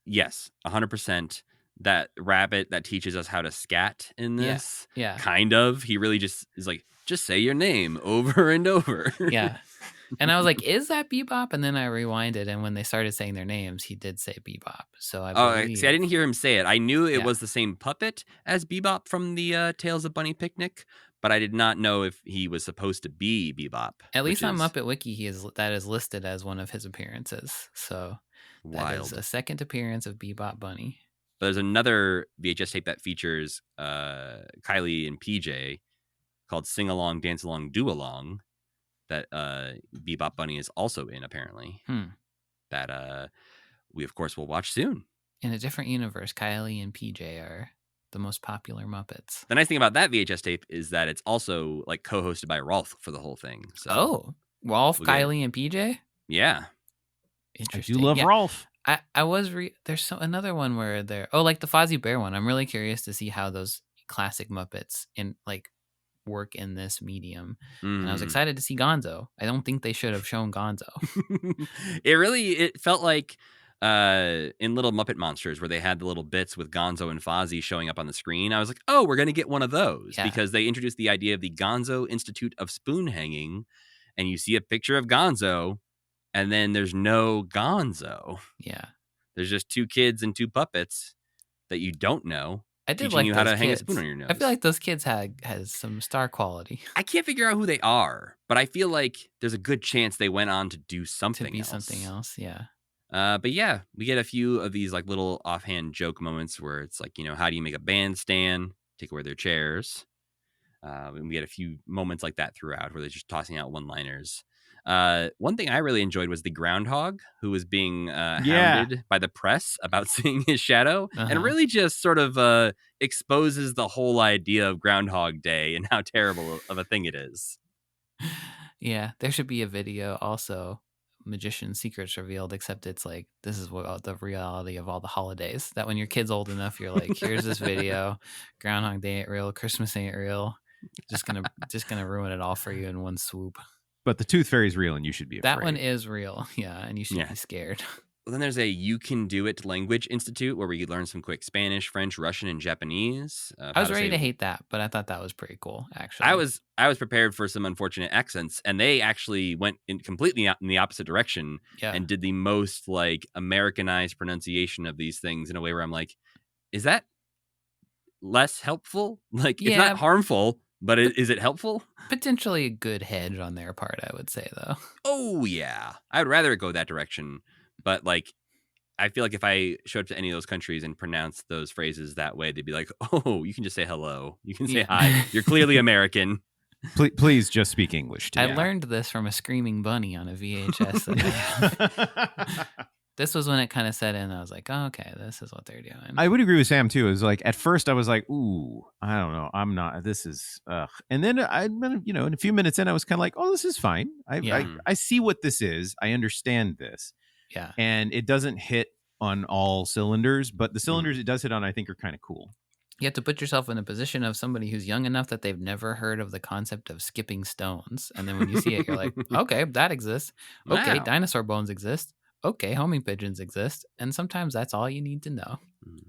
yes, 100%. That rabbit that teaches us how to scat in this, Yeah. kind of. He really just is like, just say your name over and over. Yeah. And I was like, is that Bebop? And then I rewinded, and when they started saying their names, he did say Bebop. So I believe... see, I didn't hear him say it. I knew it Yeah. was the same puppet as Bebop from the Tales of Bunny Picnic, but I did not know if he was supposed to be Bebop. At least on is Muppet Wiki, that is listed as one of his appearances. So that is wild. a second appearance of Bebop Bunny. But there's another VHS tape that features Kylie and PJ called Sing Along, Dance Along, Do Along that Bebop Bunny is also in, apparently. That we, of course, will watch soon. In a different universe, Kylie and PJ are the most popular Muppets. The nice thing about that VHS tape is that it's also like co-hosted by Rolf for the whole thing. So, Rolf, we'll get- Kylie, and PJ? Yeah. I Interesting. do love Rolf. I was there's another one where they're like the Fozzie Bear one. I'm really curious to see how those classic Muppets work in this medium. And I was excited to see Gonzo. I don't think they should have shown Gonzo. It felt like in Little Muppet Monsters, where they had the little bits with Gonzo and Fozzie showing up on the screen. I was like, oh, we're going to get one of those, because they introduced the idea of the Gonzo Institute of Spoon Hanging, and you see a picture of Gonzo, and then there's no Gonzo. Yeah. There's just 2 kids and 2 puppets that you don't know. I did teaching like you how those to hang a kids. spoon on your nose. I feel like those kids has some star quality. I can't figure out who they are, but I feel like there's a good chance they went on to do something else. Something else, yeah. But yeah, we get a few of these like little offhand joke moments where it's like, how do you make a bandstand? Take away their chairs. And we get a few moments like that throughout where they're just tossing out one-liners. One thing I really enjoyed was the groundhog who was being hounded by the press about seeing his shadow, and really just sort of exposes the whole idea of Groundhog Day and how terrible of a thing it is. Yeah, there should be a video also, Magician Secrets Revealed, except it's like, this is what the reality of all the holidays, that when your kid's old enough, you're like, here's this video, Groundhog Day ain't real, Christmas ain't real, just gonna ruin it all for you in one swoop. But the Tooth Fairy's real, and you should be afraid. That one is real, yeah, and you should be scared. Well, then there's a You Can Do It Language Institute where we could learn some quick Spanish, French, Russian, and Japanese. I was ready to hate that, but I thought that was pretty cool, actually. I was prepared for some unfortunate accents, and they actually went completely in the opposite direction and did the most like Americanized pronunciation of these things in a way where I'm like, is that less helpful? Like, it's not harmful, but is it helpful? Potentially a good hedge on their part, I would say, though. Oh, yeah. I would rather go that direction. But, like, I feel like if I showed up to any of those countries and pronounced those phrases that way, they'd be like, oh, you can just say hello. You can say hi. You're clearly American. Please just speak English to me. I learned this from a screaming bunny on a VHS. This was when it kind of set in. I was like, oh, okay, this is what they're doing. I would agree with Sam, too. It was like, at first I was like, ooh, I don't know. I'm not, this is, ugh. And then in a few minutes in, I was kind of like, oh, this is fine. I see what this is. I understand this. Yeah. And it doesn't hit on all cylinders, but the cylinders it does hit on, I think, are kind of cool. You have to put yourself in a position of somebody who's young enough that they've never heard of the concept of skipping stones. And then when you see it, you're like, okay, that exists. Okay, dinosaur bones exist. Okay, homing pigeons exist. And sometimes that's all you need to know.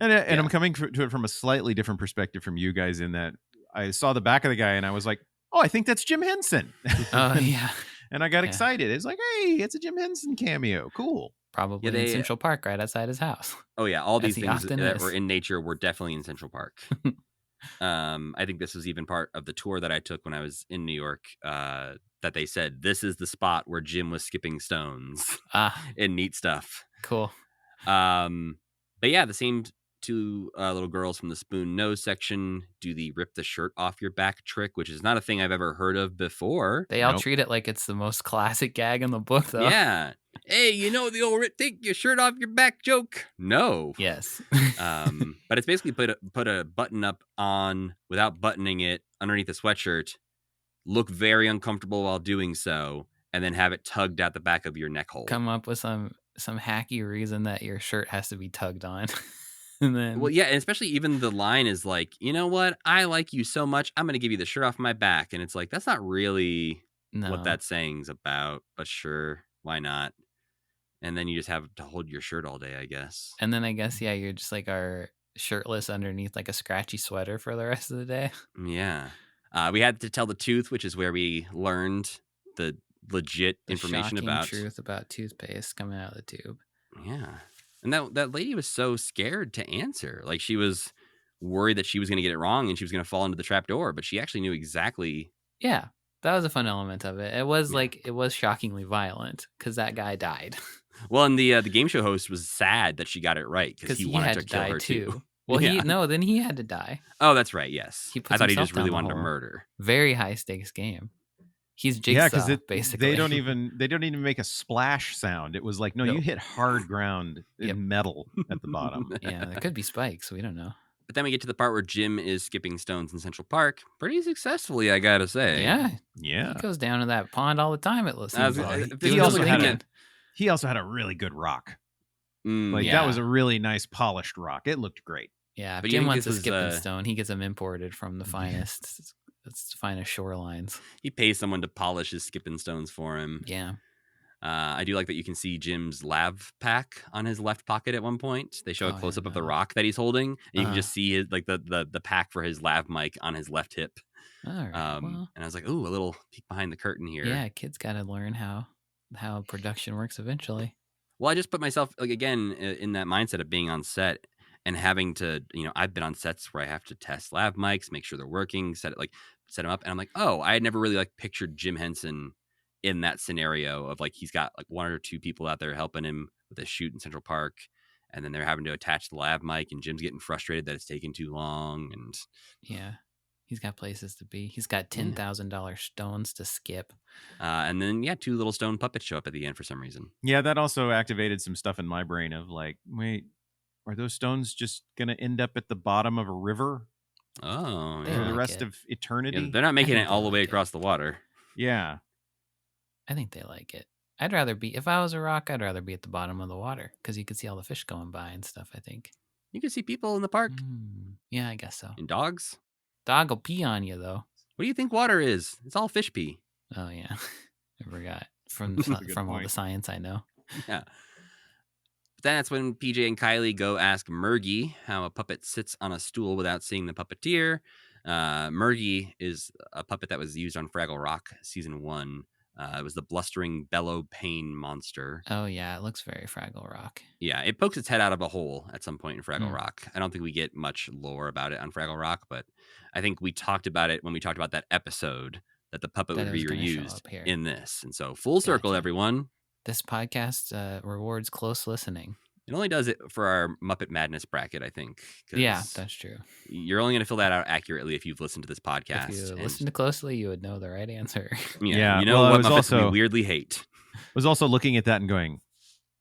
And I'm coming to it from a slightly different perspective from you guys, in that I saw the back of the guy and I was like, oh, I think that's Jim Henson. Oh, yeah. And I got excited. It's like, hey, it's a Jim Henson cameo. Cool. Probably in Central Park right outside his house. Oh, yeah. All these things that were in nature were definitely in Central Park. I think this was even part of the tour that I took when I was in New York, that they said, this is the spot where Jim was skipping stones and neat stuff. Cool. But yeah, the same two little girls from the Spoon Nose section do the rip the shirt off your back trick, which is not a thing I've ever heard of before. They all Nope. treat it like it's the most classic gag in the book, though. Yeah. Hey, you know the old take your shirt off your back joke? No. Yes. But it's basically put a button up on without buttoning it underneath the sweatshirt, look very uncomfortable while doing so, and then have it tugged at the back of your neck hole. Come up with some hacky reason that your shirt has to be tugged on. And then Well, yeah, and especially even the line is like, you know what? I like you so much, I'm going to give you the shirt off my back. And it's like, that's not really no. what that saying's about, but sure, why not? And then you just have to hold your shirt all day, I guess. And then I guess, yeah, you're just like are shirtless underneath like a scratchy sweater for the rest of the day. Yeah. We had to tell the tooth, which is where we learned the legit The information shocking about truth about toothpaste coming out of the tube. Yeah. And that lady was so scared to answer. Like she was worried that she was going to get it wrong and she was going to fall into the trap door, but she actually knew exactly. Yeah, that was a fun element of it. It was Yeah. like it was shockingly violent because that guy died. Well, and the game show host was sad that she got it right because he wanted had to kill die her too. Well, Yeah. then he had to die. Oh, that's right. Yes. He puts I thought he himself just really down the wanted to hole. murder. Very high stakes game. He's Jigsaw, Yeah, because basically. they don't even make a splash sound. It was like, no, No. you hit hard ground in Yep. metal at the bottom. Yeah, there could be spikes. We don't know. But then we get to the part where Jim is skipping stones in Central Park pretty successfully, I gotta say. Yeah, Yeah. he goes down to that pond all the time. It seems like. This Doing is also his had thing. He also had a really good rock. Like Yeah. that was a really nice polished rock. It looked great. Yeah, But if you Jim think wants this a was, skipping stone. He gets them imported from the finest shorelines. He pays someone to polish his skipping stones for him. Yeah. I do like that you can see Jim's lav pack on his left pocket at one point. They show a Oh, close up yeah, of the no. rock that he's holding, and you can Uh-huh. just see his like the pack for his lav mic on his left hip. All right. Well, And I was like, ooh, a little peek behind the curtain here. yeah, kids got to learn how production works eventually. Well, I just put myself like again in that mindset of being on set and having to, I've been on sets where I have to test lav mics, make sure they're working, set them up, and I'm like, oh, I had never really like pictured Jim Henson in that scenario of like he's got like one or two people out there helping him with a shoot in Central Park, and then they're having to attach the lav mic, and Jim's getting frustrated that it's taking too long, and Yeah. He's got places to be. He's got $10,000 stones to skip. and then two little stone puppets show up at the end for some reason. Yeah, that also activated some stuff in my brain of like, wait, are those stones just going to end up at the bottom of a river Oh, They for like the rest it. of eternity? yeah, they're not making think it they all the way like it. across the water. Yeah. I think they like it. I'd rather be, if I was a rock, I'd rather be at the bottom of the water because you could see all the fish going by and stuff, I think. You can see people in the park Yeah, I guess so. and dogs. Dog will pee on you, though. What do you think water is? It's all fish pee. Oh, yeah. I forgot. From That's a good all the point. science I know. Yeah. But then that's when PJ and Kylie go ask Murgy how a puppet sits on a stool without seeing the puppeteer. Murgy is a puppet that was used on Fraggle Rock season 1. It was the blustering bellow pain monster. Oh, yeah. It looks very Fraggle Rock. Yeah, it pokes its head out of a hole at some point in Fraggle Hmm. Rock. I don't think we get much lore about it on Fraggle Rock, but I think we talked about it when we talked about that episode that the puppet That would it be was gonna show reused up here. in this. And so full circle, Gotcha. everyone. This podcast rewards close listening. It only does it for our Muppet Madness bracket, I think. 'cause Yeah, that's true. you're only going to fill that out accurately if you've listened to this podcast. If you and- listened closely, you would know the right answer. Yeah, you know well, I what was Muppets also- we weirdly hate. Was also looking at that and going,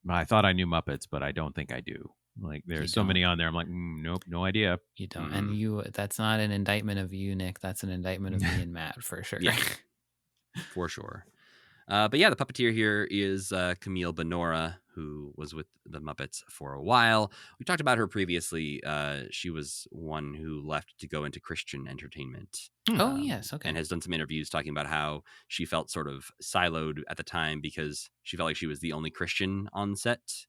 I thought I knew Muppets, but I don't think I do. Like there's so don't. many on there. I'm like, nope, no idea. You don't. And that's not an indictment of you, Nick. That's an indictment of me and Matt for sure. Yeah. For sure. But yeah, the puppeteer here is Camille Benora, who was with the Muppets for a while. We talked about her previously. She was one who left to go into Christian entertainment. Oh, yes. Okay. And has done some interviews talking about how she felt sort of siloed at the time because she felt like she was the only Christian on set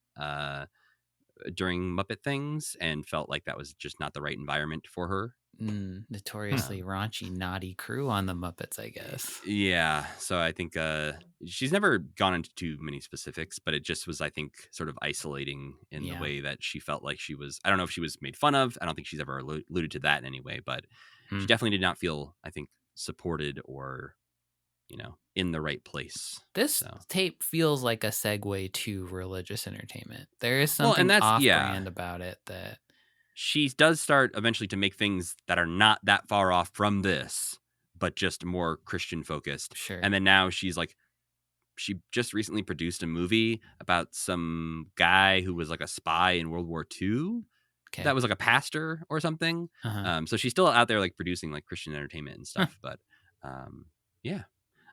during Muppet things and felt like that was just not the right environment for her. Notoriously raunchy, naughty crew on the Muppets, I guess. Yeah, so I think she's never gone into too many specifics, but it just was, I think, sort of isolating in the way that she felt like she was. I don't know if she was made fun of. I don't think she's ever alluded to that in any way, but she definitely did not feel, I think, supported or, in the right place. This tape feels like a segue to religious entertainment. There is Well, and something that's- off yeah. brand about it that she does start eventually to make things that are not that far off from this, but just more Christian focused. Sure. And then now she's like, she just recently produced a movie about some guy who was like a spy in World War II. Okay. That was like a pastor or something. Uh-huh. So she's still out there like producing like Christian entertainment and stuff. But yeah.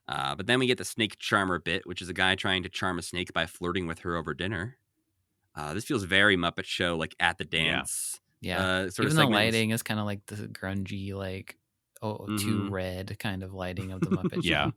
But then we get the snake charmer bit, which is a guy trying to charm a snake by flirting with her over dinner. This feels very Muppet Show, like at the dance. Yeah. Sort Even of the segment. lighting is kind of like the grungy, like too red kind of lighting of the Muppet Yeah. Show.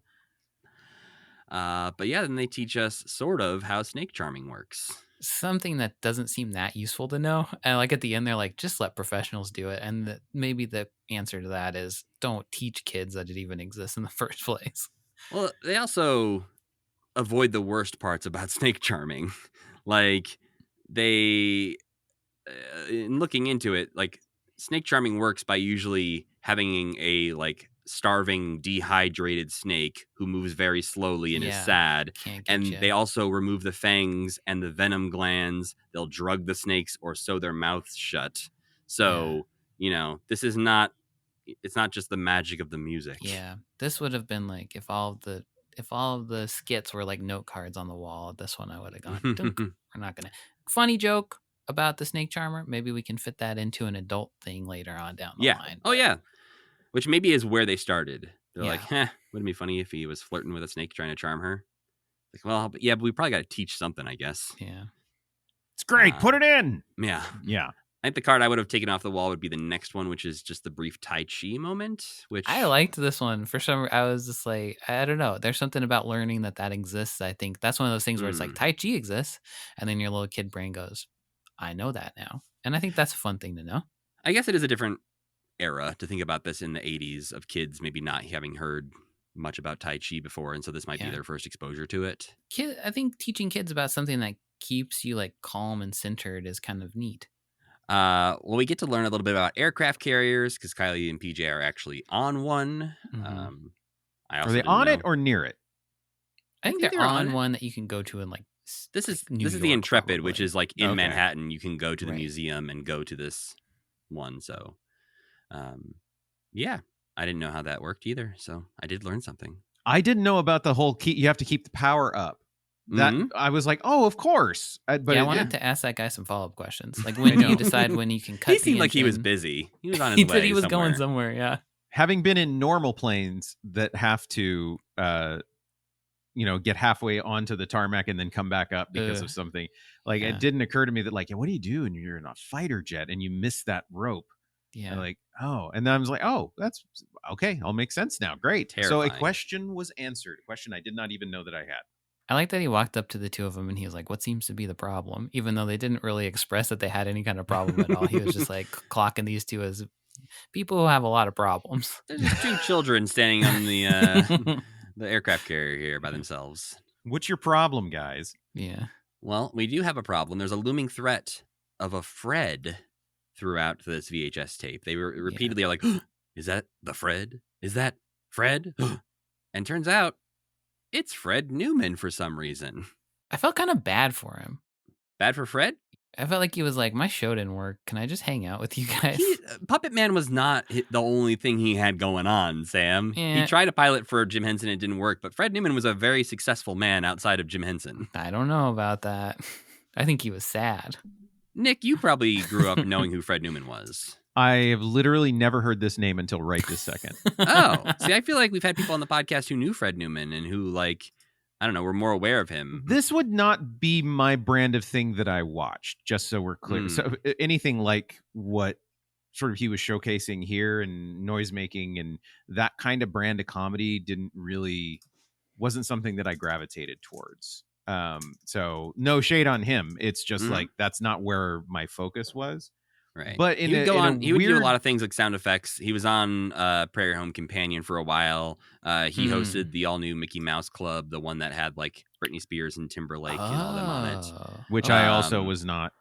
But yeah, then they teach us sort of how snake charming works. Something that doesn't seem that useful to know. And like at the end, they're like, just let professionals do it. And maybe the answer to that is don't teach kids that it even exists in the first place. Well, they also avoid the worst parts about snake charming. Like they, in looking into it, like snake charming works by usually having a like starving, dehydrated snake who moves very slowly and is sad. And they also remove the fangs and the venom glands. They'll drug the snakes or sew their mouths shut. So, you know, this is not, it's not just the magic of the music. Yeah. This would have been like if all of the skits were like note cards on the wall, this one I would have gone, dunk. We're not gonna. Funny joke about the snake charmer. Maybe we can fit that into an adult thing later on down the line. Oh yeah. Which maybe is where they started. They're like, wouldn't it be funny if he was flirting with a snake trying to charm her? Like, well, but we probably got to teach something, I guess. Yeah. It's great. Put it in. Yeah. Yeah. I think the card I would have taken off the wall would be the next one, which is just the brief Tai Chi moment, which I liked this one. For some, I was just like, I don't know. There's something about learning that exists. I think that's one of those things where it's like Tai Chi exists. And then your little kid brain goes, I know that now. And I think that's a fun thing to know. I guess it is a different era to think about this in the 80s of kids maybe not having heard much about Tai Chi before. And so this might be their first exposure to it. I think teaching kids about something that keeps you like calm and centered is kind of neat. Well, we get to learn a little bit about aircraft carriers because Kylie and PJ are actually on one. Are they on it or near it? I think they're on one that you can go to in like this is New York, the Intrepid, probably. which is like in Manhattan. You can go to the museum and go to this one. So, yeah, I didn't know how that worked either. So I did learn something. I didn't know about the whole key. You have to keep the power up. That I was like, oh, of course. But I wanted to ask that guy some follow-up questions. Like, when do you decide when you can cut? He seemed like he was busy. He was on his way. He said he was going somewhere. Yeah. Having been in normal planes that have to, get halfway onto the tarmac and then come back up because of something, like it didn't occur to me that like, what do you do when you're in a fighter jet and you miss that rope? Yeah. And like, oh, and then I was like, oh, that's okay. All makes sense now. Great. Terrifying. So a question was answered. A question I did not even know that I had. I like that he walked up to the two of them and he was like, what seems to be the problem? Even though they didn't really express that they had any kind of problem at all. He was just like clocking these two as people who have a lot of problems. There's just two children standing on the aircraft carrier here by themselves. What's your problem, guys? Yeah. Well, we do have a problem. There's a looming threat of a Fred throughout this VHS tape. They were repeatedly are like, is that the Fred? Is that Fred? And turns out, it's Fred Newman for some reason. I felt kind of bad for him. Bad for Fred? I felt like he was like, my show didn't work. Can I just hang out with you guys? Puppet Man was not the only thing he had going on, Sam. Yeah. He tried to pilot for Jim Henson. It didn't work. But Fred Newman was a very successful man outside of Jim Henson. I don't know about that. I think he was sad. Nick, you probably grew up knowing who Fred Newman was. I have literally never heard this name until right this second. Oh, see, I feel like we've had people on the podcast who knew Fred Newman and who, like, I don't know, were more aware of him. This would not be my brand of thing that I watched, just so we're clear. So anything like what sort of he was showcasing here and noisemaking and that kind of brand of comedy wasn't something that I gravitated towards. So no shade on him. It's just like, that's not where my focus was. Right. But he would do a lot of things like sound effects. He was on Prairie Home Companion for a while. He hosted the all new Mickey Mouse Club, the one that had like Britney Spears and Timberlake and all them on it. Which I also was not.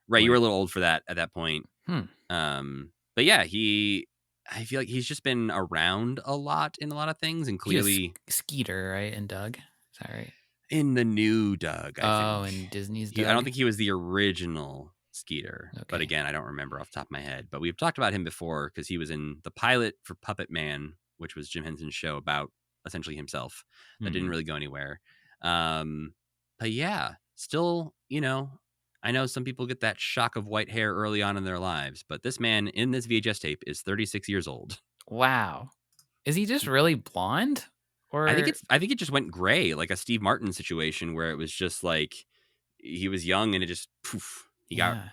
Right, you were a little old for that at that point. But yeah, I feel like he's just been around a lot in a lot of things, and clearly Skeeter, right, and Doug. Is that right? In the new Doug, I think. In Disney's Doug. I don't think he was the original Skeeter. Okay. But again, I don't remember off the top of my head. But we've talked about him before because he was in the pilot for Puppet Man, which was Jim Henson's show about essentially himself. That didn't really go anywhere. But yeah, still, I know some people get that shock of white hair early on in their lives, but this man in this VHS tape is 36 years old. Wow. Is he just really blonde? Or I think it just went gray, like a Steve Martin situation where it was just like he was young and it just poof. I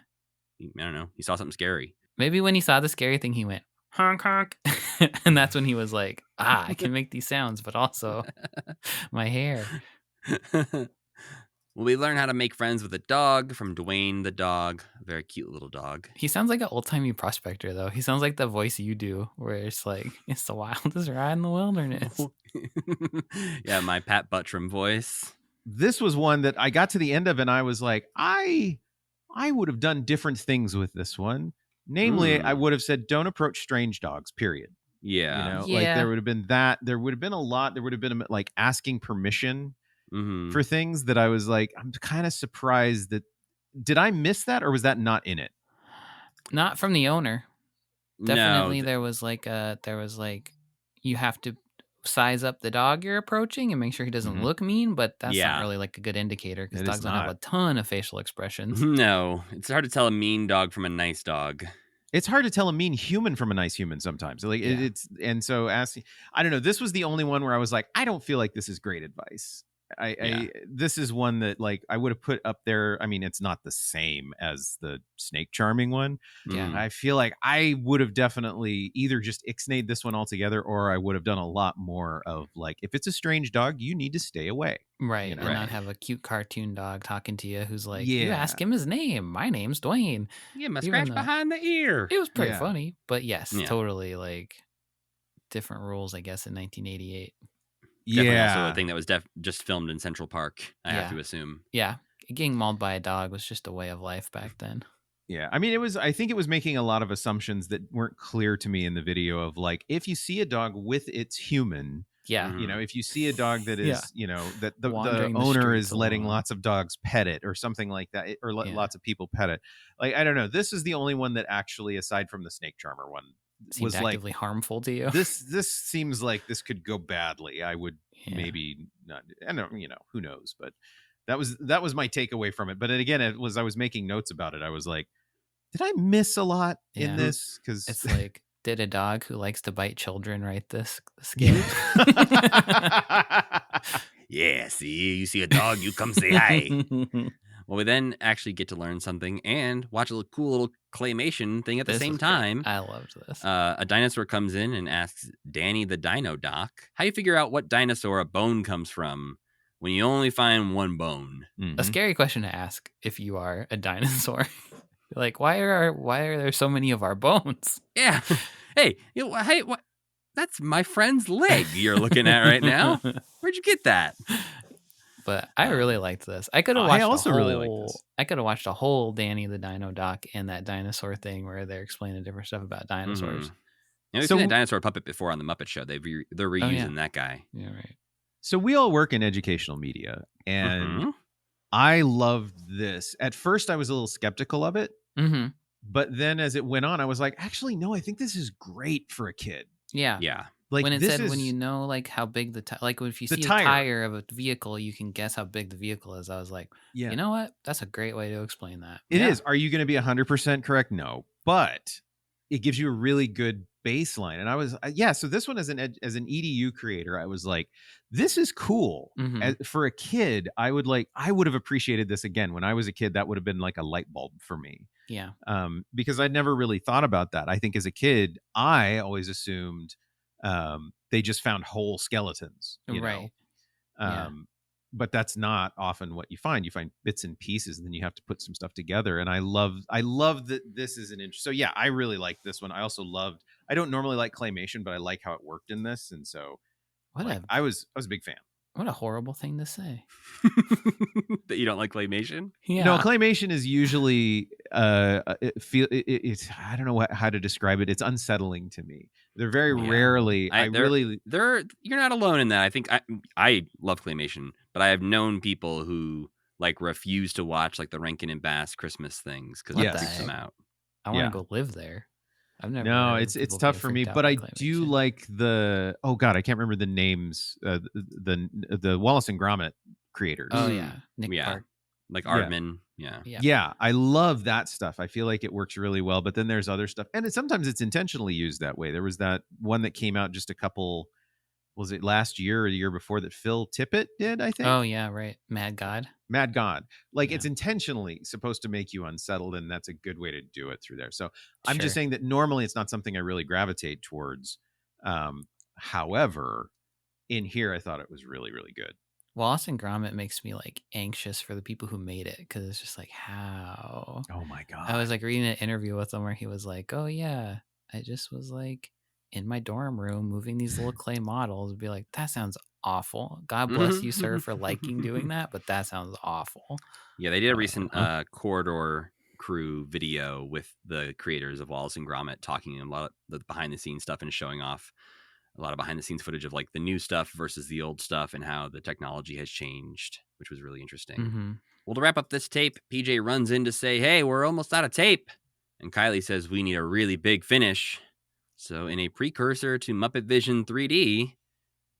don't know. He saw something scary. Maybe when he saw the scary thing, he went honk honk, and that's when he was like, I can make these sounds, but also my hair. Well, we learn how to make friends with a dog from Dwayne the dog, a very cute little dog. He sounds like an old-timey prospector, though. He sounds like the voice you do, where it's like, it's the wildest ride in the wilderness. Yeah, my Pat Buttram voice. This was one that I got to the end of and I was like, I would have done different things with this one. Namely, I would have said, don't approach strange dogs, period. Yeah. Like there would have been that. There would have been a lot. There would have been like asking permission for things that I was like, I'm kind of surprised that. Did I miss that or was that not in it? Not from the owner. Definitely No, there was like you have to size up the dog you're approaching and make sure he doesn't look mean, but that's not really like a good indicator because dogs don't have a ton of facial expressions. No, it's hard to tell a mean dog from a nice dog. It's hard to tell a mean human from a nice human sometimes. Like it's, and so asking, I don't know. This was the only one where I was like, I don't feel like this is great advice. This is one that like I would have put up there. I mean, it's not the same as the snake charming one. Yeah. I feel like I would have definitely either just ixnayed this one altogether, or I would have done a lot more of like, if it's a strange dog, you need to stay away. Right. And not have a cute cartoon dog talking to you who's like, you ask him his name. My name's Dwayne. Yeah, my scratch behind the ear. It was pretty funny, but yes, totally like different rules, I guess, in 1988. Definitely also a thing that was just filmed in Central Park, I have to assume. Yeah. Getting mauled by a dog was just a way of life back then. Yeah. I mean, I think it was making a lot of assumptions that weren't clear to me in the video of like, if you see a dog with its human, if you see a dog that is, that the owner is letting lots of dogs pet it or something like that, or lots of people pet it. Like, I don't know. This is the only one that actually, aside from the snake charmer one, was actively harmful to you. This seems like this could go badly. I would maybe not. I don't, who knows? But that was my takeaway from it. But again, I was making notes about it. I was like, did I miss a lot in this? Because it's like, did a dog who likes to bite children write this skit? Yeah. See, you see a dog, you come say hi. Well, we then actually get to learn something and watch a cool little claymation thing at the same time. I loved this. A dinosaur comes in and asks Danny the Dino Doc, how you figure out what dinosaur a bone comes from when you only find one bone? A scary question to ask if you are a dinosaur. Like, why are there so many of our bones? Yeah. Hey, what? That's my friend's leg you're looking at right now. Where'd you get that? But I really liked this. I could have watched. I also really liked this. I could have watched a whole Danny the Dino Doc and that dinosaur thing where they're explaining different stuff about dinosaurs. We've seen that dinosaur puppet before on the Muppet Show. They're reusing that guy. Yeah, right. So we all work in educational media, and I loved this. At first, I was a little skeptical of it, but then as it went on, I was like, actually, no, I think this is great for a kid. Yeah. Yeah. Like when it said, when you know, like how big like if you see a tire of a vehicle, you can guess how big the vehicle is. I was like, you know what? That's a great way to explain that. It is. Are you going to be 100% correct? No, but it gives you a really good baseline. And I was, so this one as an EDU creator, I was like, this is cool. For a kid, I would have appreciated this again. When I was a kid, that would have been like a light bulb for me. Yeah. Because I'd never really thought about that. I think as a kid, I always assumed they just found whole skeletons, you know? But that's not often what you find. You find bits and pieces, and then you have to put some stuff together. And I love that this is an interest. So yeah, I really like this one. I also loved, I don't normally like claymation, but I like how it worked in this. And so I was a big fan. What a horrible thing to say. That you don't like claymation? Yeah. No, claymation is usually it's I don't know how to describe it. It's unsettling to me. They're very rarely. You're not alone in that. I think I love claymation, but I have known people who like refuse to watch like the Rankin and Bass Christmas things because What it the freaks them heck? out. I want Yeah. to go live there. I've never No, heard of it's people tough being for me, freaked out but by I climate do change. like the I can't remember the names. The Wallace and Gromit creators. Oh yeah, Nick Yeah. Park. Like Yeah. Aardman. Yeah. Yeah. Yeah, I love that stuff. I feel like it works really well. But then there's other stuff, and sometimes it's intentionally used that way. There was that one that came out just a couple. Was it last year or the year before that Phil Tippett did? I think. Oh yeah, right. Mad God. Mad God. Like Yeah. it's intentionally supposed to make you unsettled, and that's a good way to do it through there. So I'm just Sure. saying that normally it's not something I really gravitate towards. However, in here I thought it was really, really good. Wallace and Gromit makes me like anxious for the people who made it because it's just like how. Oh my God. I was like reading an interview with him where he was like, "Oh yeah, I just was like in my dorm room moving these little clay models." And be like, "That sounds awful. God bless you, sir, for liking doing that, but that sounds awful." Yeah, they did a recent Corridor Crew video with the creators of Wallace and Gromit talking a lot of the behind the scenes stuff and showing off a lot of behind the scenes footage of like the new stuff versus the old stuff and how the technology has changed, which was really interesting. Mm-hmm. Well, to wrap up this tape, PJ runs in to say, "Hey, we're almost out of tape." And Kylie says, "We need a really big finish." So in a precursor to Muppet Vision 3D,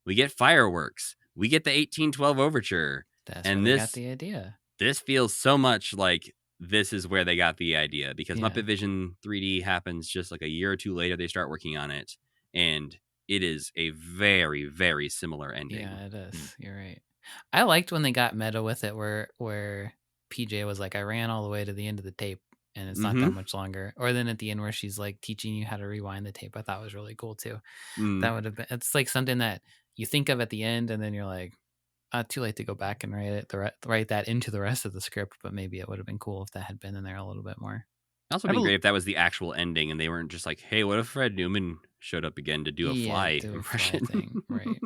we get fireworks. We get the 1812 overture. That's And where they got the idea. This feels so much like this is where they got the idea because Yeah. Muppet Vision 3D happens just like a year or two later. They start working on it, and it is a very, very similar ending. Yeah, it is. You're right. I liked when they got meta with it where PJ was like, "I ran all the way to the end of the tape and it's not that much longer." Or then at the end where she's like teaching you how to rewind the tape, I thought was really cool too. That would have been, it's like something that you think of at the end and then you're like, too late to go back and write that into the rest of the script, but maybe it would have been cool if that had been in there a little bit more. It also would be great if that was the actual ending and they weren't just like, "Hey, what if Fred Newman showed up again to do a fly impression?" Thing, right?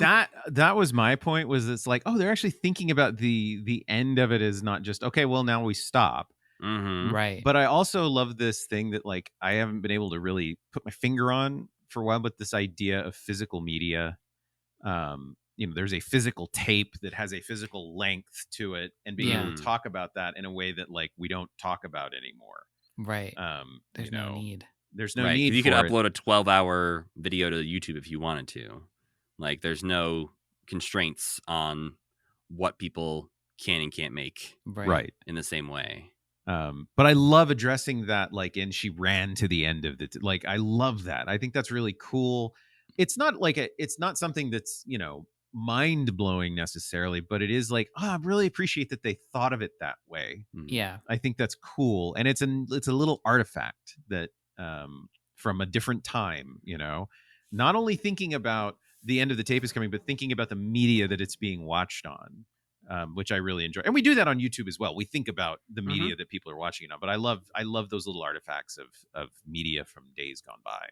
That was my point. Was it's like, oh, they're actually thinking about the end of it is not just okay. Well, now we stop. Right. But I also love this thing that like I haven't been able to really put my finger on for a while, but this idea of physical media. There's a physical tape that has a physical length to it, and being able to talk about that in a way that like we don't talk about anymore. Right. There's no need. There's no need. You could for upload a 12-hour video to YouTube if you wanted to. Like, there's no constraints on what people can and can't make. Right. In the same way. But I love addressing that, like, and she ran to the end of it. Like, I love that. I think that's really cool. It's not like it's not something that's, mind blowing necessarily, but it is like, I really appreciate that they thought of it that way. Yeah. I think that's cool. And it's a little artifact that, from a different time, not only thinking about the end of the tape is coming, but thinking about the media that it's being watched on. Which I really enjoy, and we do that on YouTube as well. We think about the media that people are watching it on, but I love those little artifacts of media from days gone by.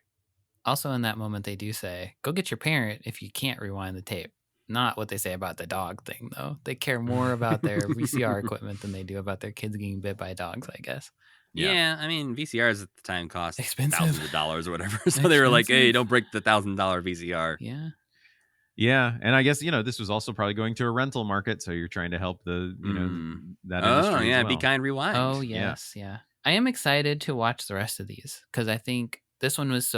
Also, in that moment, they do say, "Go get your parent if you can't rewind the tape." Not what they say about the dog thing, though. They care more about their VCR equipment than they do about their kids getting bit by dogs, I guess. Yeah, I mean, VCRs at the time cost expensive. thousands of dollars or whatever, so they were like, "Hey, don't break the $1,000 VCR." Yeah. Yeah, and I guess this was also probably going to a rental market, so you're trying to help the that industry. Oh yeah, as well. Be Kind Rewind. Oh yes, yeah. I am excited to watch the rest of these because I think this one was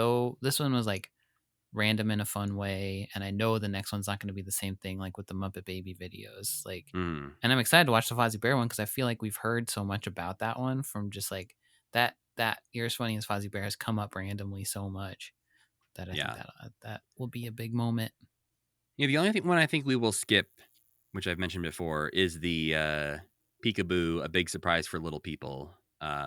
like random in a fun way, and I know the next one's not going to be the same thing like with the Muppet Baby videos. Like, and I'm excited to watch the Fozzie Bear one because I feel like we've heard so much about that one from just like that Ears Funny as Fozzie Bear has come up randomly so much that I think that will be a big moment. Yeah, the only one I think we will skip, which I've mentioned before, is the Peekaboo, A Big Surprise for Little People,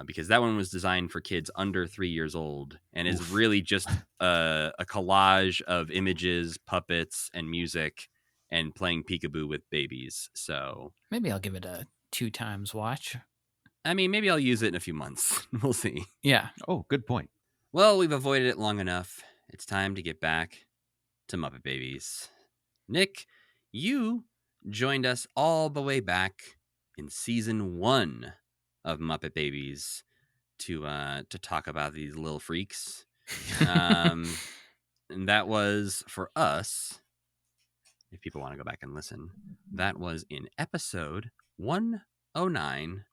because that one was designed for kids under 3 years old and is really just a collage of images, puppets, and music, and playing peekaboo with babies. So maybe I'll give it a 2 times watch. I mean, maybe I'll use it in a few months. We'll see. Yeah. Oh, good point. Well, we've avoided it long enough. It's time to get back to Muppet Babies. Nick, you joined us all the way back in season 1 of Muppet Babies to talk about these little freaks. And that was for us, if people want to go back and listen, that was in episode 101. 09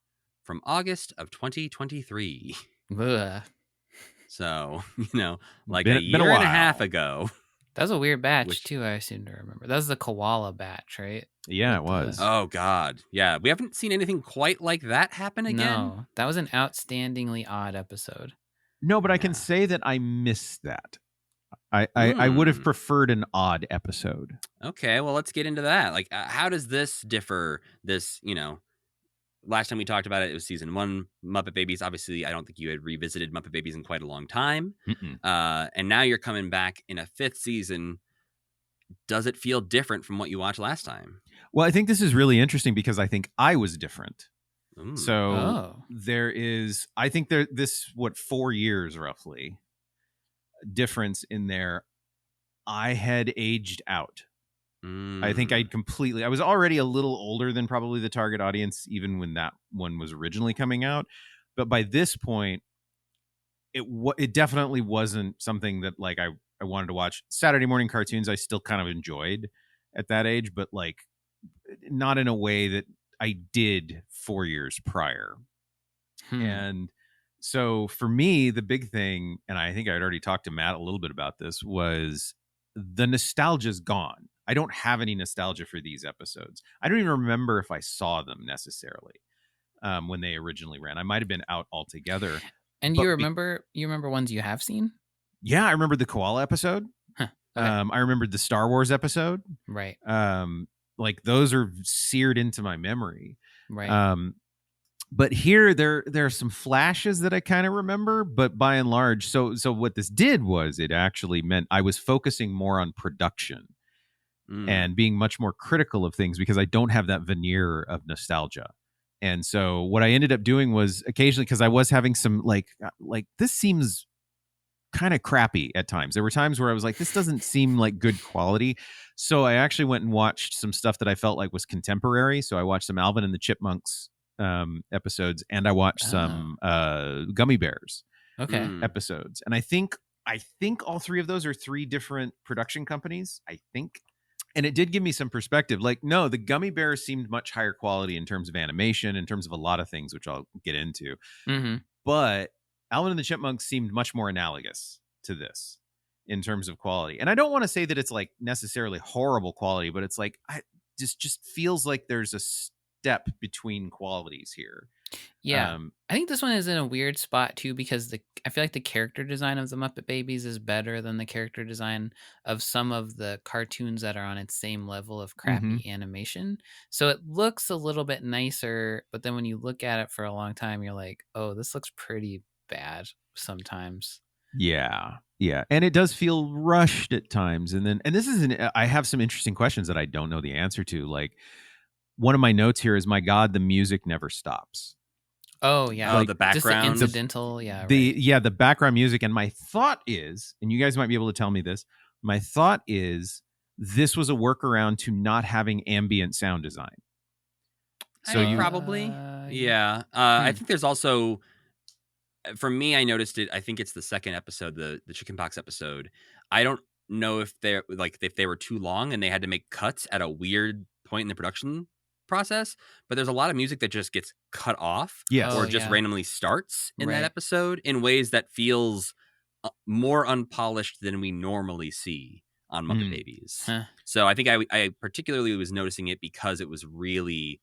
from August of 2023. Ugh. So, like Been a a year and a half while. ago. That was a weird batch Which- too. I seem to remember. That was the koala batch, right? Yeah, it With the- was. Oh, God. Yeah, we haven't seen anything quite like that happen again. No, that was an outstandingly odd episode. No, but I can Yeah. say that I missed that. I would have preferred an odd episode. Okay, well, let's get into that. Like, how does this differ? This, last time we talked about it, it was season 1, Muppet Babies. Obviously, I don't think you had revisited Muppet Babies in quite a long time. And now you're coming back in a 5th season. Does it feel different from what you watched last time? Well, I think this is really interesting because I think I was different. Ooh. So there is, I think this, 4 years roughly difference in there. I had aged out. I think I was already a little older than probably the target audience, even when that one was originally coming out. But by this point, it definitely wasn't something that like I wanted to watch. Saturday morning cartoons I still kind of enjoyed at that age, but like not in a way that I did 4 years prior. And so for me, the big thing, and I think I'd already talked to Matt a little bit about this, was the nostalgia's gone. I don't have any nostalgia for these episodes. I don't even remember if I saw them necessarily when they originally ran. I might have been out altogether. And you remember ones you have seen? Yeah, I remember the koala episode. Okay. I remembered the Star Wars episode. Right. Like those are seared into my memory. Right. But here there are some flashes that I kind of remember, but by and large, so what this did was it actually meant I was focusing more on production and being much more critical of things because I don't have that veneer of nostalgia. And so what I ended up doing was occasionally, because I was having some like this seems kind of crappy at times. There were times where I was like, this doesn't seem like good quality. So I actually went and watched some stuff that I felt like was contemporary. So I watched some Alvin and the Chipmunks episodes, and I watched some Gummy Bears episodes. And I think all 3 of those are 3 different production companies, I think. And it did give me some perspective. Like, no, the Gummy Bears seemed much higher quality in terms of animation, in terms of a lot of things, which I'll get into. But Alvin and the Chipmunks seemed much more analogous to this in terms of quality. And I don't want to say that it's like necessarily horrible quality, but it's like just feels like there's a step between qualities here. Yeah. I think this one is in a weird spot too, because I feel like the character design of the Muppet Babies is better than the character design of some of the cartoons that are on its same level of crappy animation. So it looks a little bit nicer, but then when you look at it for a long time, you're like, oh, this looks pretty bad sometimes. Yeah. And it does feel rushed at times. And this is I have some interesting questions that I don't know the answer to. Like, one of my notes here is, my God, the music never stops. Oh yeah, like the background, just the incidental, the background music. And my thought is, and you guys might be able to tell me this, my thought is this was a workaround to not having ambient sound design. So you probably, I think there's also, for me, I noticed it. I think it's the second episode, the chickenpox episode. I don't know if they were too long and they had to make cuts at a weird point in the production process, but there's a lot of music that just gets cut off or just randomly starts in that episode in ways that feels more unpolished than we normally see on Muppet Babies. So I think I particularly was noticing it because it was really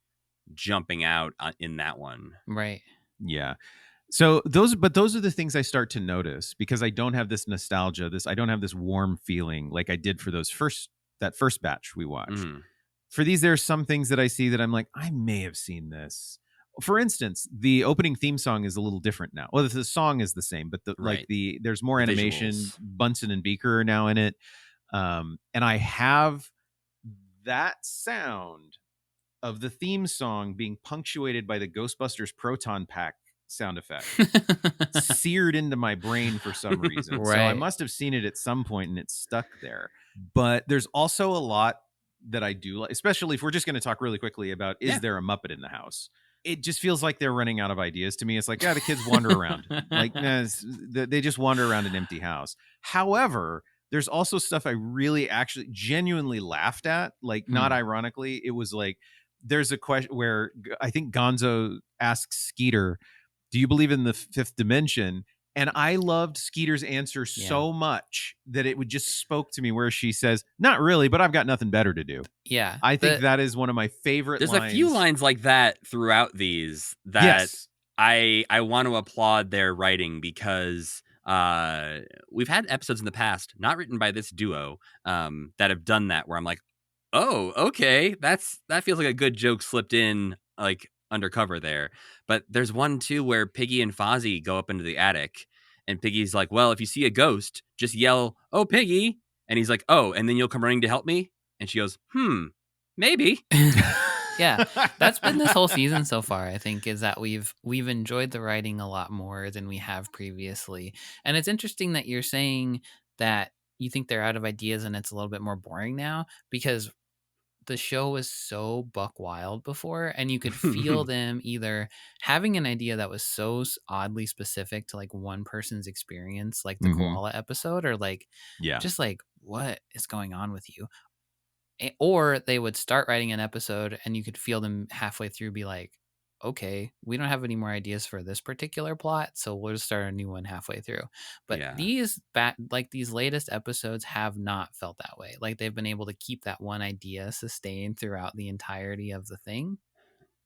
jumping out in that one. Right. Yeah. So those are the things I start to notice because I don't have this nostalgia, I don't have this warm feeling like I did for that first batch we watched. For these, there are some things that I see that I'm like, I may have seen this. For instance, the opening theme song is a little different now. Well, the song is the same, but there's more animation. Visuals. Bunsen and Beaker are now in it. And I have that sound of the theme song being punctuated by the Ghostbusters Proton Pack sound effect seared into my brain for some reason. Right. So I must have seen it at some point and it's stuck there. But there's also a lot that I do like, especially if we're just going to talk really quickly about, is there a Muppet in the house? It just feels like they're running out of ideas to me. It's like, the kids wander around. Like, they just wander around an empty house. However, there's also stuff I really actually genuinely laughed at. Like, not ironically, it was like there's a question where I think Gonzo asks Skeeter, do you believe in the fifth dimension? And I loved Skeeter's answer so much that it would just spoke to me, where she says, not really, but I've got nothing better to do. Yeah. I think that is one of my favorite There's lines. a few lines like that throughout these that Yes. I want to applaud their writing, because we've had episodes in the past, not written by this duo, that have done that, where I'm like, oh, okay, that feels like a good joke slipped in, like, undercover there. But there's one too where Piggy and Fozzie go up into the attic, and Piggy's like, well, if you see a ghost, just yell, oh, Piggy. And he's like, oh, and then you'll come running to help me? And she goes, maybe. Yeah, that's been this whole season so far, I think, is that we've enjoyed the writing a lot more than we have previously. And it's interesting that you're saying that you think they're out of ideas and it's a little bit more boring now, because the show was so buck wild before, and you could feel them either having an idea that was so oddly specific to like one person's experience, like the koala episode, or like just like, what is going on with you? Or they would start writing an episode and you could feel them halfway through be like, okay, we don't have any more ideas for this particular plot, so we'll just start a new one halfway through. But these latest episodes have not felt that way. Like they've been able to keep that one idea sustained throughout the entirety of the thing.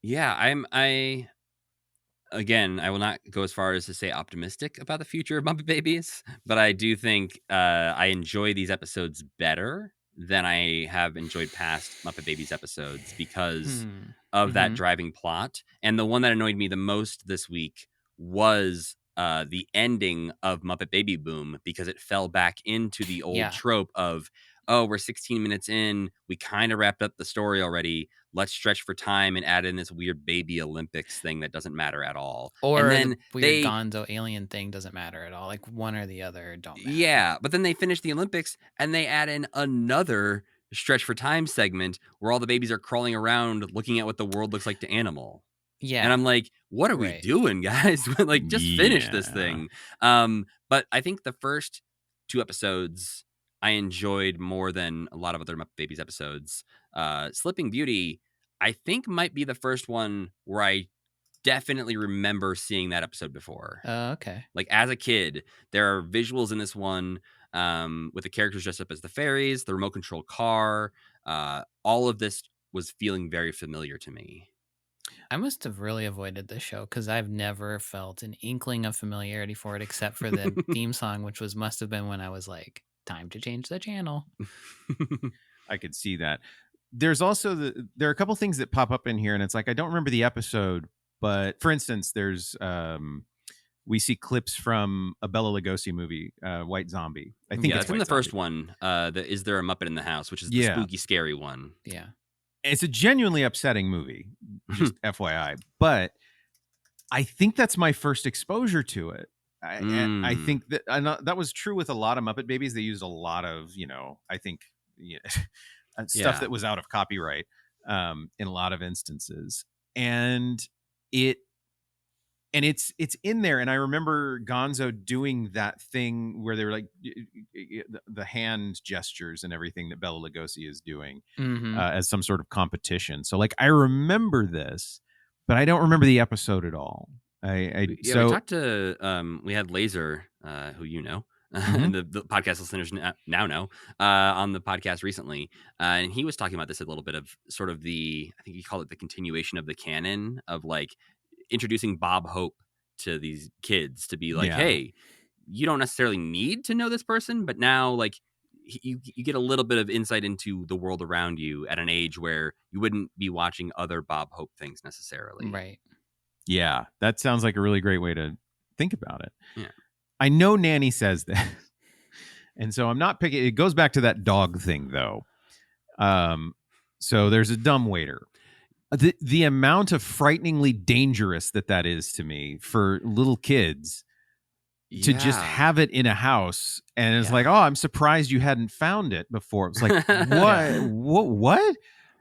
Yeah, again, I will not go as far as to say optimistic about the future of Muppet Babies, but I do think I enjoy these episodes better than I have enjoyed past Muppet Babies episodes, because of that driving plot. And the one that annoyed me the most this week was the ending of Muppet Baby Boom, because it fell back into the old trope of, oh, we're 16 minutes in, we kind of wrapped up the story already, let's stretch for time and add in this weird baby Olympics thing that doesn't matter at all. Or and then the weird Gonzo alien thing doesn't matter at all. Like one or the other don't matter. Yeah, but then they finish the Olympics and they add in another stretch for time segment where all the babies are crawling around looking at what the world looks like to Animal. Yeah. And I'm like, what are we doing, guys? Like, just finish this thing. But I think the first two episodes I enjoyed more than a lot of other Muppet Babies episodes. Slipping Beauty, I think, might be the first one where I definitely remember seeing that episode before. Okay. Like, as a kid, there are visuals in this one with the characters dressed up as the fairies, the remote control car. All of this was feeling very familiar to me. I must have really avoided this show because I've never felt an inkling of familiarity for it, except for the theme song, which must have been when I was like, time to change the channel. I could see that. There's also there are a couple things that pop up in here, and it's like, I don't remember the episode, but for instance, there's we see clips from a Bela Lugosi movie, White Zombie. I think it's in the first one. Is There a Muppet in the House, which is the spooky, scary one. Yeah. It's a genuinely upsetting movie, just FYI. But I think that's my first exposure to it. And I think that that was true with a lot of Muppet Babies. They used a lot of, I think, stuff that was out of copyright in a lot of instances. And it's in there. And I remember Gonzo doing that thing where they were like the hand gestures and everything that Bela Lugosi is doing as some sort of competition. So like, I remember this, but I don't remember the episode at all. We talked to we had Laser, who and the podcast listeners now know, on the podcast recently, and he was talking about this a little bit of sort of I think he called it the continuation of the canon of like introducing Bob Hope to these kids to be like, hey, you don't necessarily need to know this person, but now like you get a little bit of insight into the world around you at an age where you wouldn't be watching other Bob Hope things necessarily. Right. Yeah, that sounds like a really great way to think about it. Yeah. I know Nanny says that. And so I'm not picking. It goes back to that dog thing, though. So there's a dumbwaiter. The amount of frighteningly dangerous that is to me for little kids to just have it in a house. And it's like, oh, I'm surprised you hadn't found it before. It's like, what? What?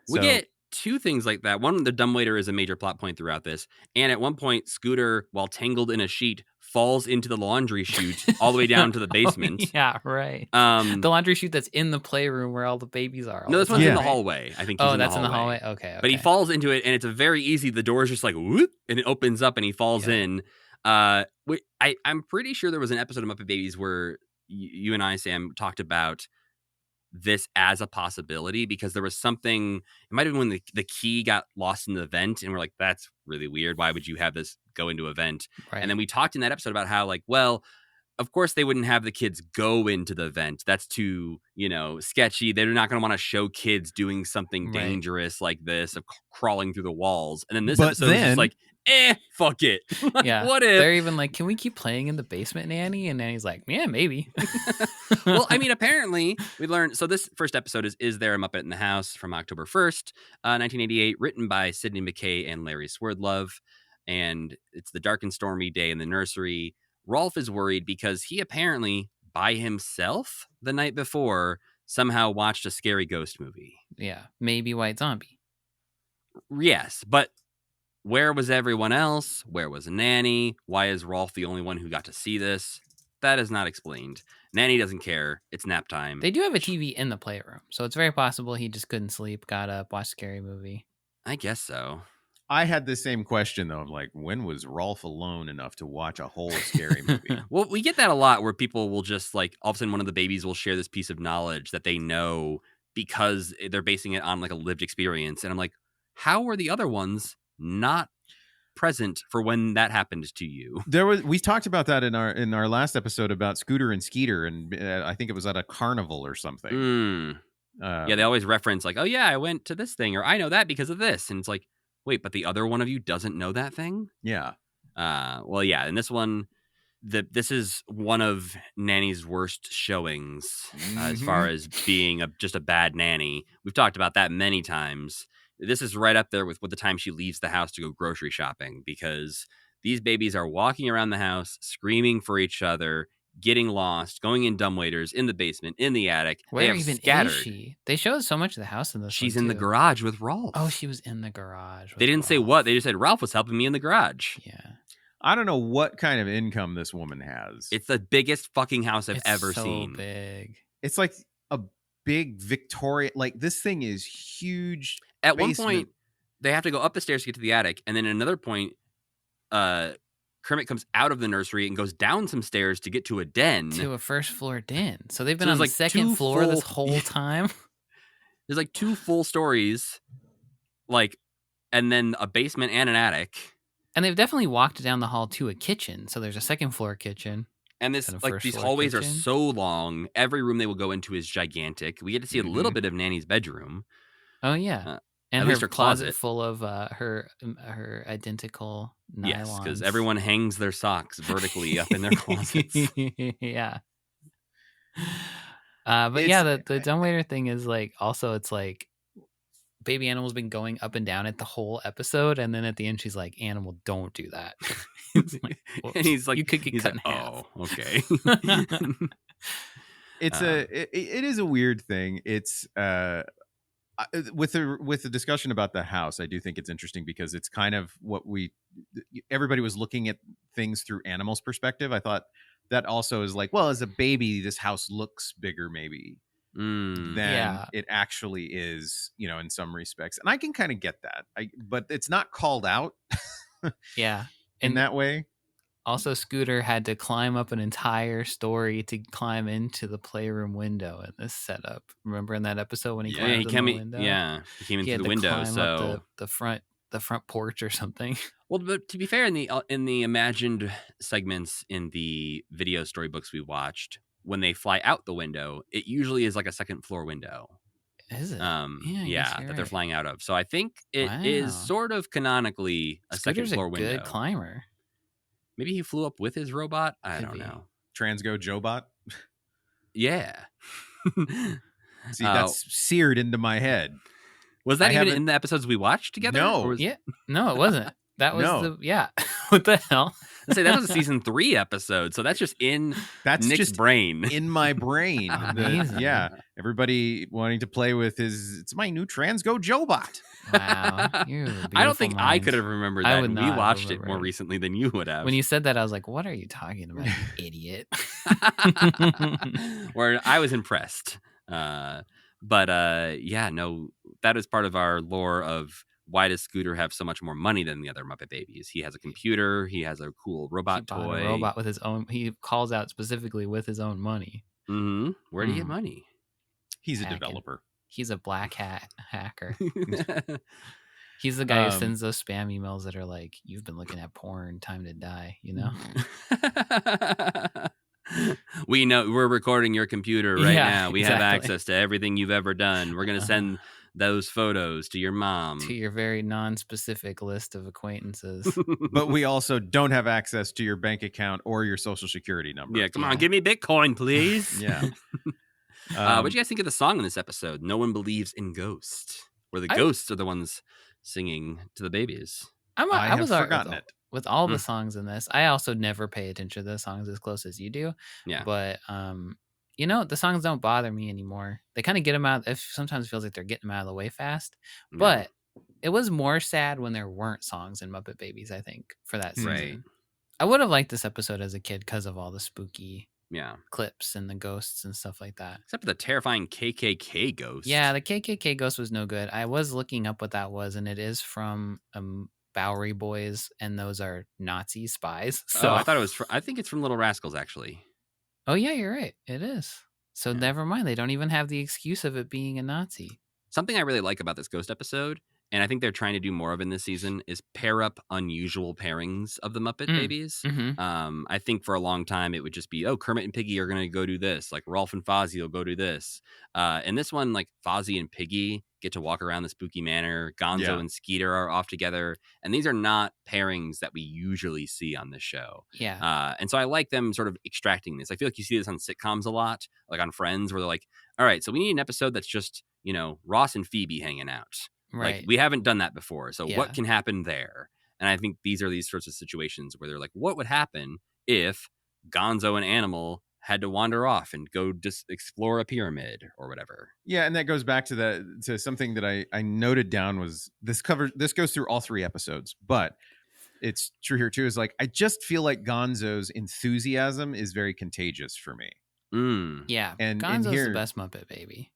We get two things like that. One, the dumbwaiter is a major plot point throughout this. And at one point, Scooter, while tangled in a sheet, falls into the laundry chute all the way down to the basement. Oh, yeah, right. The laundry chute that's in the playroom where all the babies are. No, this one's in the right? hallway. I think he's in the hallway. That's in the hallway? Okay. But he falls into it, and it's a very easy, the door's just like, whoop, and it opens up, and he falls in. I'm pretty sure there was an episode of Muppet Babies where you and I, Sam, talked about this as a possibility, because there was something, it might have been when the key got lost in the vent, and we're like, that's really weird. Why would you have this go into a vent? Right. And then we talked in that episode about how, like, well, of course they wouldn't have the kids go into the vent. That's too, sketchy. They're not going to want to show kids doing something dangerous like this, of crawling through the walls. And then this episode is just like, fuck it. Yeah. What if? They're even like, can we keep playing in the basement, Nanny? And Nanny's like, yeah, maybe. Well, I mean, apparently we learned. So this first episode is There a Muppet in the House from October 1st, 1988, written by Sidney McKay and Larry Swerdlove. And it's the dark and stormy day in the nursery. Rolf is worried because he apparently, by himself the night before, somehow watched a scary ghost movie. Yeah, maybe White Zombie. Yes, but where was everyone else? Where was Nanny? Why is Rolf the only one who got to see this? That is not explained. Nanny doesn't care. It's nap time. They do have a TV in the playroom, so it's very possible he just couldn't sleep, got up, watched a scary movie. I guess so. I had the same question, though. I'm like, when was Rolf alone enough to watch a whole scary movie? Well, we get that a lot where people will just, like, all of a sudden one of the babies will share this piece of knowledge that they know because they're basing it on, like, a lived experience. And I'm like, how were the other ones not present for when that happened to you? We talked about that in our last episode about Scooter and Skeeter, and I think it was at a carnival or something. Yeah, they always reference, like, oh, yeah, I went to this thing, or I know that because of this. And it's like, wait, but the other one of you doesn't know that thing? Yeah. Well, yeah. And this one, this is one of Nanny's worst showings as far as being just a bad nanny. We've talked about that many times. This is right up there with the time she leaves the house to go grocery shopping, because these babies are walking around the house, screaming for each other, getting lost, going in dumbwaiters, in the basement, in the attic. Where even is she? They showed so much of the house in this. She's one, in the garage with Rolf. Oh, she was in the garage. They didn't say what. They just said Ralph was helping me in the garage. Yeah. I don't know what kind of income this woman has. It's the biggest fucking house I've ever so seen. Big. It's like a big Victoria. Like, this thing is huge. At one point, they have to go up the stairs to get to the attic, and then at another point, Kermit comes out of the nursery and goes down some stairs to get to a den. To a first floor den. So they've been on the like second floor this whole time. There's like 2 full stories, like, and then a basement and an attic. And they've definitely walked down the hall to a kitchen. So there's a second floor kitchen. And this, like, these hallways are so long. Every room they will go into is gigantic. We get to see a little bit of Nanny's bedroom. Oh yeah. And her closet full of her identical nylons. Yes, because everyone hangs their socks vertically up in their closets. Yeah. But yeah, the dumbwaiter thing is like, also it's like baby animal's been going up and down it the whole episode, and then at the end she's like, "Animal, don't do that." Like, and he's like, "You could get cut in half." Oh, okay. It is a weird thing. It's with the discussion about the house, I do think it's interesting because it's kind of what everybody was looking at things through animals' perspective. I thought that also is like, well, as a baby, this house looks bigger maybe than it actually is, in some respects. And I can kind of get that. But it's not called out. Yeah. In that way. Also, Scooter had to climb up an entire story to climb into the playroom window in this setup. Remember in that episode when he climbed in the window? Yeah, he came in through the window. So the front porch or something. Well, but to be fair, in the imagined segments in the video storybooks we watched, when they fly out the window, it usually is like a second floor window. Is it? Yeah, that they're flying out of. So I think it is sort of canonically a Scooter's second floor window. Good climber. Maybe he flew up with his robot. I don't know. Transgo Jobot. Yeah. See, that's seared into my head. Was that even in the episodes we watched together? No. Yeah. No, it wasn't. That was No. yeah. What the hell? I say that was a season 3 episode, so that's just in That's Nick's just brain. in my brain. Amazing. Yeah, everybody wanting to play with it's my new Transgo Joe-bot. Wow. You have a I don't beautiful think I mind. could have remembered I that. would And we not have watched it more remembered. recently than you would have. When you said that, I was like, "What are you talking about, you idiot?" Where I was impressed. But yeah, no, that is part of our lore of why does Scooter have so much more money than the other Muppet Babies? He has a computer. He has a cool robot He bought toy. a robot with his own. He calls out specifically with his own money. Mm-hmm. Where do you get money? He's a Hacking. developer. He's a black hat hacker. He's the guy who sends those spam emails that are like, "You've been looking at porn. Time to die." You know. We know we're recording your computer right Yeah, now. We have exactly. access to everything you've ever done. We're going to send those photos to your mom. To your very non-specific list of acquaintances. But we also don't have access to your bank account or your social security number. Yeah, come on, give me Bitcoin, please. Yeah. What do you guys think of the song in this episode? No One Believes in Ghosts, where the ghosts are the ones singing to the babies. I was have alright forgotten it. with all the songs in this. I also never pay attention to the songs as close as you do. Yeah. But you know, the songs don't bother me anymore. They kind of get them out. It sometimes feels like they're getting them out of the way fast. Yeah. But it was more sad when there weren't songs in Muppet Babies, I think, for that season. Right. I would have liked this episode as a kid because of all the spooky Yeah. clips and the ghosts and stuff like that. Except for the terrifying KKK ghost. Yeah, the KKK ghost was no good. I was looking up what that was, and it is from Bowery Boys, and those are Nazi spies. So I thought it was. I think it's from Little Rascals, actually. Oh yeah, you're right. It is. So Yeah. never mind. They don't even have the excuse of it being a Nazi. Something I really like about this ghost episode, and I think they're trying to do more of in this season, is pair up unusual pairings of the Muppet Babies. Mm-hmm. I think for a long time it would just be, oh, Kermit and Piggy are going to go do this. Like Rolf and Fozzie will go do this. And this one, like Fozzie and Piggy get to walk around the spooky manor. Gonzo and Skeeter are off together. And these are not pairings that we usually see on this show. Yeah. And so I like them sort of extracting this. I feel like you see this on sitcoms a lot, like on Friends, where they're like, all right, so we need an episode that's just, you know, Ross and Phoebe hanging out. Right. Like, we haven't done that before. So Yeah. what can happen there? And I think these are these sorts of situations where they're like, what would happen if Gonzo and Animal had to wander off and go just explore a pyramid or whatever? Yeah, and that goes back to something that I noted down was this goes through all 3 episodes, but it's true here too, is like I just feel like Gonzo's enthusiasm is very contagious for me. Yeah. And Gonzo's here, the best Muppet Baby.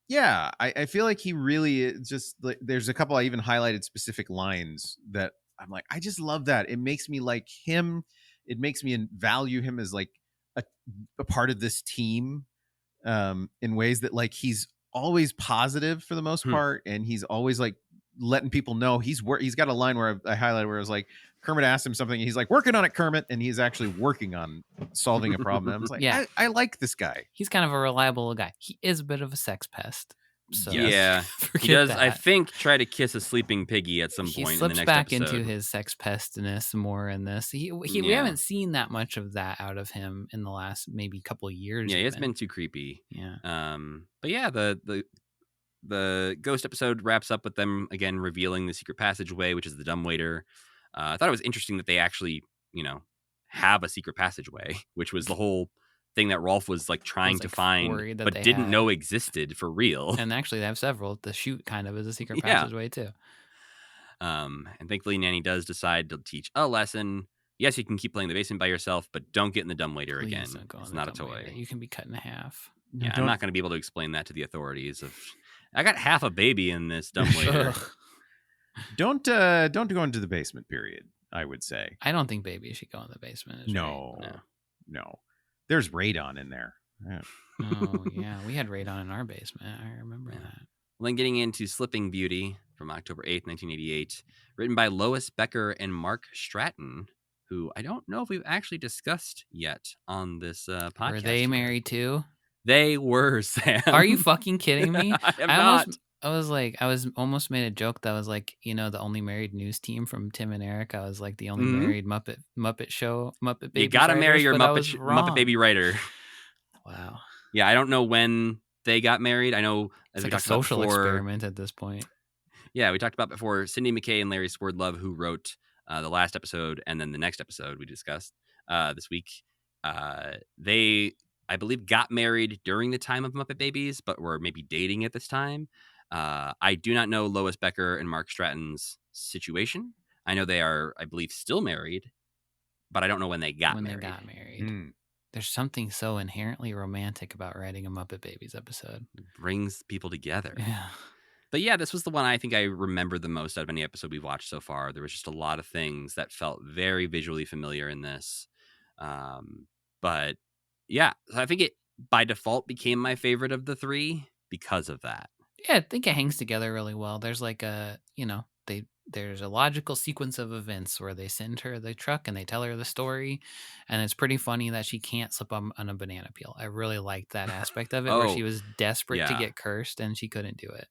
Yeah, I feel like he really just like, there's a couple I even highlighted specific lines that I'm like, I just love that. It makes me like him. It makes me value him as like a part of this team in ways that like he's always positive for the most part, and he's always like letting people know he's got a line where I highlighted where it was like Kermit asked him something and he's like, working on it, Kermit, and he's actually working on solving a problem. And I was like, Yeah. I like this guy. He's kind of a reliable guy. He is a bit of a sex pest. So Yeah, he does. I think try to kiss a sleeping piggy at some he point. slips in the next back episode. into his sex pestness more in this. We haven't seen that much of that out of him in the last maybe couple of years. Yeah, it's even. been too creepy. Yeah. But yeah, the ghost episode wraps up with them again revealing the secret passageway, which is the dumbwaiter. I thought it was interesting that they actually, you know, have a secret passageway, which was the whole thing that Rolf was like trying to find, but didn't know existed for real. And actually, they have several. The chute kind of is a secret passageway too. And thankfully, Nanny does decide to teach a lesson. Yes, you can keep playing the basement by yourself, but don't get in the dumbwaiter again. It's not a toy. You can be cut in half. Yeah, I'm not going to be able to explain that to the authorities. I got half a baby in this dumbwaiter. Don't go into the basement. Period. I would say. I don't think babies should go in the basement. No. There's radon in there. Yeah. Oh yeah, we had radon in our basement. I remember that. Well, then getting into Slipping Beauty from October 8th, 1988, written by Lois Becker and Mark Stratton, who I don't know if we've actually discussed yet on this podcast. Were they married too? They were, Sam. Are you fucking kidding me? I am not. I was almost made a joke that was like, you know, the only married news team from Tim and Eric. I was like the only married Muppet Baby. You gotta marry your Muppet Muppet Baby writer. Wow. Yeah, I don't know when they got married. I know It's as like we a talked about social before, experiment at this point. Yeah, we talked about before Cindy McKay and Larry Swerdlove, who wrote the last episode and then the next episode we discussed this week. They, I believe, got married during the time of Muppet Babies, but were maybe dating at this time. I do not know Lois Becker and Mark Stratton's situation. I know they are, I believe, still married, but I don't know when they got married. They got married. There's something so inherently romantic about writing a Muppet Babies episode. It brings people together. Yeah. But yeah, this was the one I think I remember the most out of any episode we've watched so far. There was just a lot of things that felt very visually familiar in this. But yeah, so I think it by default became my favorite of the three because of that. Yeah, I think it hangs together really well. There's like there's a logical sequence of events where they send her the truck and they tell her the story, and it's pretty funny that she can't slip on a banana peel. I really liked that aspect of it, where she was desperate to get cursed and she couldn't do it.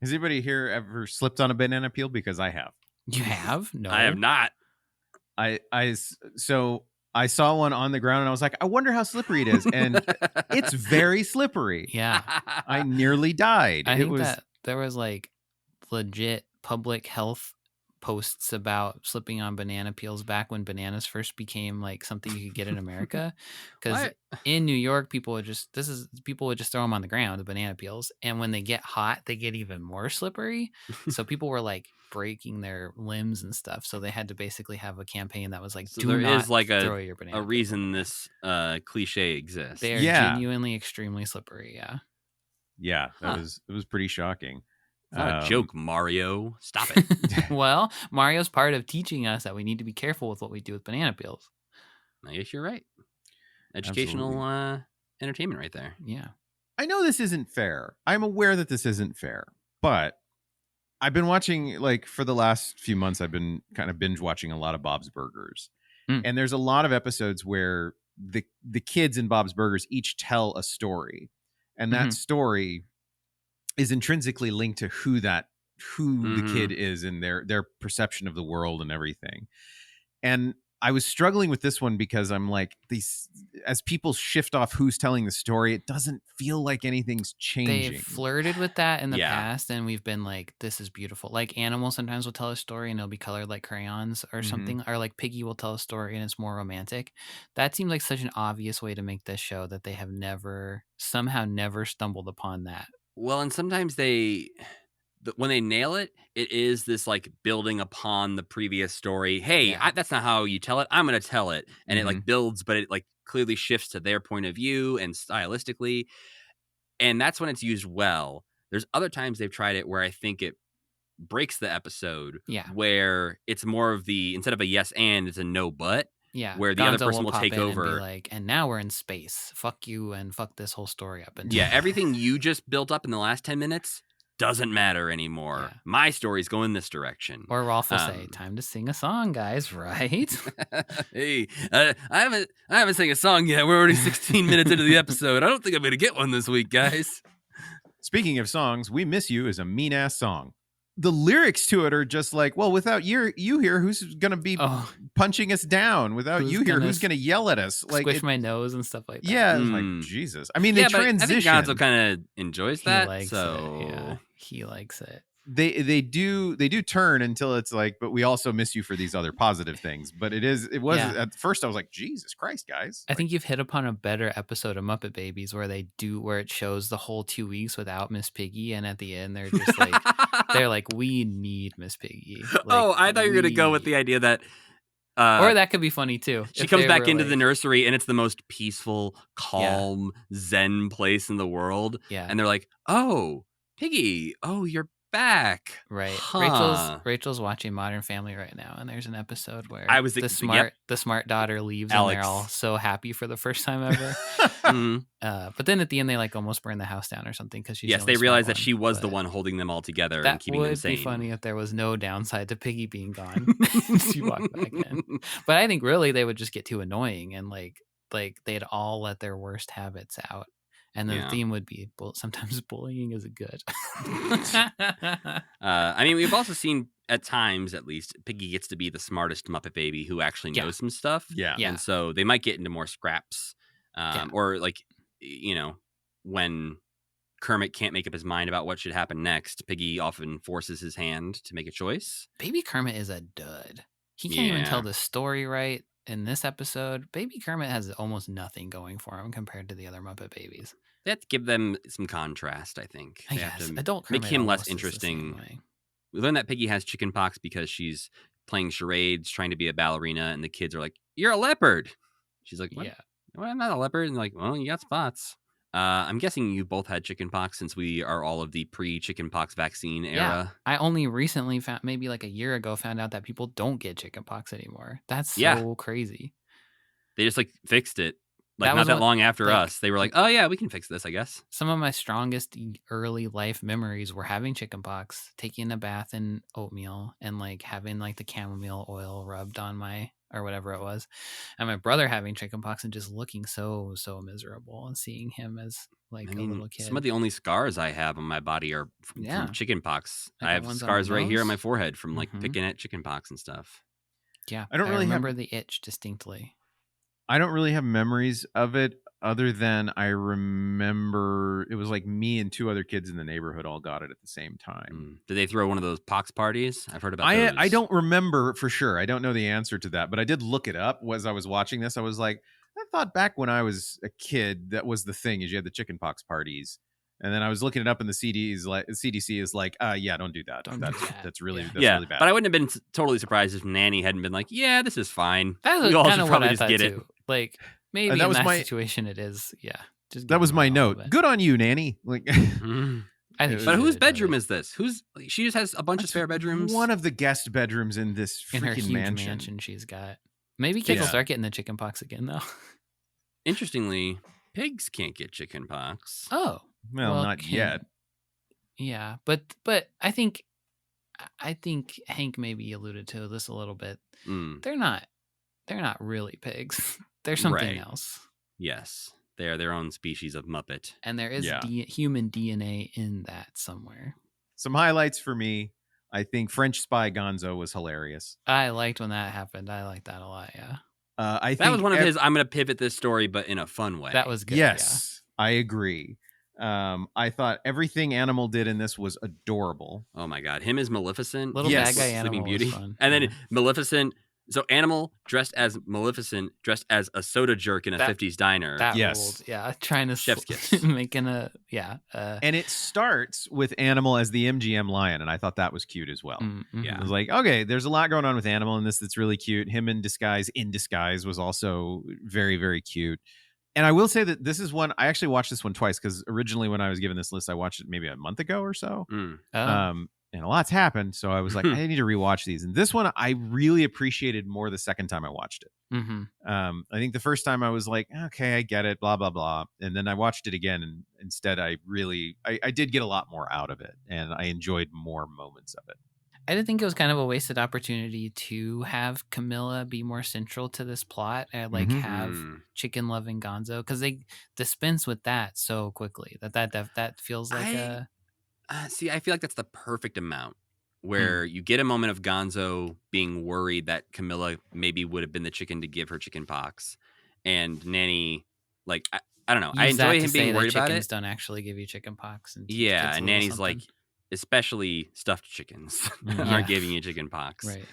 Has anybody here ever slipped on a banana peel? Because I have. You have? No, I have not. So I saw one on the ground and I was like, I wonder how slippery it is, and it's very slippery. Yeah, I nearly died. I think that there was like legit public health posts about slipping on banana peels back when bananas first became like something you could get in America, because in New York people would just throw them on the ground, the banana peels, and when they get hot they get even more slippery. So people were like breaking their limbs and stuff, so they had to basically have a campaigin that was like, so do there not is like throw your banana a reason this cliche exists. They are genuinely extremely slippery. Yeah, it was pretty shocking. It's not a joke, Mario. Stop it. Well, Mario's part of teaching us that we need to be careful with what we do with banana peels. I guess you're right. Educational entertainment right there. Yeah. I know this isn't fair. I'm aware that this isn't fair, but I've been watching, like, for the last few months, I've been kind of binge watching a lot of Bob's Burgers. And there's a lot of episodes where the kids in Bob's Burgers each tell a story. And that story is intrinsically linked to who the kid is and their perception of the world and everything. And I was struggling with this one because I'm like, as people shift off who's telling the story, it doesn't feel like anything's changing. They've flirted with that in the past, and we've been like, this is beautiful. Like Animal sometimes will tell a story and it'll be colored like crayons or something, or like Piggy will tell a story and it's more romantic. That seems like such an obvious way to make this show that they have somehow never stumbled upon that. Well, and sometimes when they nail it, it is this like building upon the previous story. Hey, that's not how you tell it. I'm going to tell it. And it like builds, but it like clearly shifts to their point of view and stylistically. And that's when it's used well. There's other times they've tried it where I think it breaks the episode. Yeah. Where it's more of instead of a yes and, it's a no but. Yeah. Where the other person will take over. And be like, and now we're in space. Fuck you and fuck this whole story up. And everything you just built up in the last 10 minutes doesn't matter anymore. Yeah. My story's going this direction. Or Rolf will say, time to sing a song, guys, right? Hey, I haven't sang a song yet. We're already 16 minutes into the episode. I don't think I'm going to get one this week, guys. Speaking of songs, We Miss You is a mean-ass song. The lyrics to it are just like, well, without you here, who's going to be punching us down? Without you here, who's going to yell at us? Like, squish my nose and stuff like that. Yeah, it's like, Jesus. I mean, they transition. I think Gonzo kind of enjoys that. He likes it. Yeah, he likes it. They do turn until it's like, but we also miss you for these other positive things. But it was at first I was like, Jesus Christ, guys. I think you've hit upon a better episode of Muppet Babies where it shows the whole 2 weeks without Miss Piggy, and at the end they're just like, we need Miss Piggy. Like, I thought you were gonna go with the idea that or that could be funny too. She comes back into the nursery and it's the most peaceful, calm, zen place in the world. Yeah. And they're like, oh, Piggy, you're back. Right. Huh. Rachel's watching Modern Family right now, and there's an episode where the smart daughter leaves Alex. and they're all so happy for the first time ever. But then at the end they like almost burn the house down or something because she's they realize that she was the one holding them all together and keeping them sane. That would be funny if there was no downside to Piggy being gone. She walked back in. But I think really they would just get too annoying and like they'd all let their worst habits out. And the theme would be sometimes bullying is good. I mean, we've also seen at times, at least, Piggy gets to be the smartest Muppet Baby who actually knows some stuff. Yeah. And so they might get into more scraps. Or like, when Kermit can't make up his mind about what should happen next, Piggy often forces his hand to make a choice. Baby Kermit is a dud. He can't even tell Yeah. the story right. In this episode, Baby Kermit has almost nothing going for him compared to the other Muppet Babies. They have to give them some contrast, I think. I They have guess to adult make Kermit him less almost is the same interesting. way. We learn that Piggy has chicken pox because she's playing charades, trying to be a ballerina, and the kids are like, "You're a leopard." She's like, "What? Yeah. Well, I'm not a leopard." And like, "Well, you got spots." I'm guessing you both had chicken pox since we are all of the pre-chicken pox vaccine era. Yeah. I only recently found, maybe like a year ago, found out that people don't get chicken pox anymore. That's so Yeah. crazy. They just like fixed it. Like That not was that what- long after like- us. They were like, "Oh yeah, we can fix this, I guess." Some of my strongest early life memories were having chicken pox, taking a bath in oatmeal, and like having like the chamomile oil rubbed on my, or whatever it was, and my brother having chicken pox and just looking so miserable, and seeing him as like I a mean, little kid. some of the only scars I have on my body are Yeah. from chicken pox. I I got have ones on scars my right here on my nose. forehead from like Mhm. picking at chicken pox and stuff. Yeah, I don't really have- remember the itch distinctly. I don't really have memories of it other than I remember it was like me and two other kids in the neighborhood all got it at the same time. Did they throw one of those pox parties? I've heard about I those. don't remember for sure. I don't know the answer to that, but I did look it up as I was watching this. I was like, I thought back when I was a kid, that was the thing, is you had the chicken pox parties. And then I was looking it up, and the CDC is like, yeah, don't do that. Don't do That's that. that's really Yeah. that's yeah, really bad. but I wouldn't have been totally surprised if Nanny hadn't been like, "Yeah, this is fine. That was We all kind should of what probably I just thought get too. it." Like maybe that in was that my- situation, it is. Yeah, just that give was them my all of note. it. Good on you, Nanny. Like, Mhm. I think, But she But did whose it bedroom right. is this? She just has a bunch of spare bedrooms. One of the guest bedrooms in this in her freaking huge mansion. she's got. Maybe kids will Yeah. start getting the chicken pox again though. Interestingly, pigs can't get chicken pox. Oh, Well, not yet. Yeah, but I think Hank maybe alluded to this a little bit. Mm, They're not really pigs. They're something Right. else. yes, they are their own species of Muppet. And there is Yeah. human DNA in that somewhere. Some highlights for me. I think French Spy Gonzo was hilarious. I liked when that happened. I liked that a lot. Yeah, I think That was one of his. I'm going to pivot this story, but in a fun way. that was good. Yes, I agree. I thought everything Animal did in this was adorable. Oh my god, him as Maleficent. Little Yes. bad guy Sleeping Animal Beauty, was fun. and then Yeah. Maleficent. So Animal dressed as Maleficent, dressed as a soda jerk in a That- 50s diner. That Yes. ruled. Yeah, trying to Chef's kiss. making a And it starts with Animal as the MGM lion, and I thought that was cute as well. Yeah. I was like, okay, there's a lot going on with Animal in this that's really cute. Him in disguise was also very, very cute. And I will say that this is one, I actually watched this one twice because originally when I was given this list, I watched it maybe a month ago or so. Mm. And a lot's happened. So I was like, I need to rewatch these. And this one, I really appreciated more the second time I watched it. I think the first time I was like, okay, I get it, blah, blah, blah. And then I watched it again. And instead, I did get a lot more out of it. And I enjoyed more moments of it. I did think it was kind of a wasted opportunity to have Camilla be more central to this plot and like Mhm. have Mm. chicken loving Gonzo because they dispense with that so quickly that feels like See, I feel like that's the perfect amount where you get a moment of Gonzo being worried that Camilla maybe would have been the chicken to give her chicken pox, and Nanny, like I don't know, I use that enjoy to him say being that worried about chickens it. don't actually give you chicken pox and teach Yeah, kids a and little Nanny's like, something. especially stuffed chickens Yeah. aren't giving you chicken pox. right.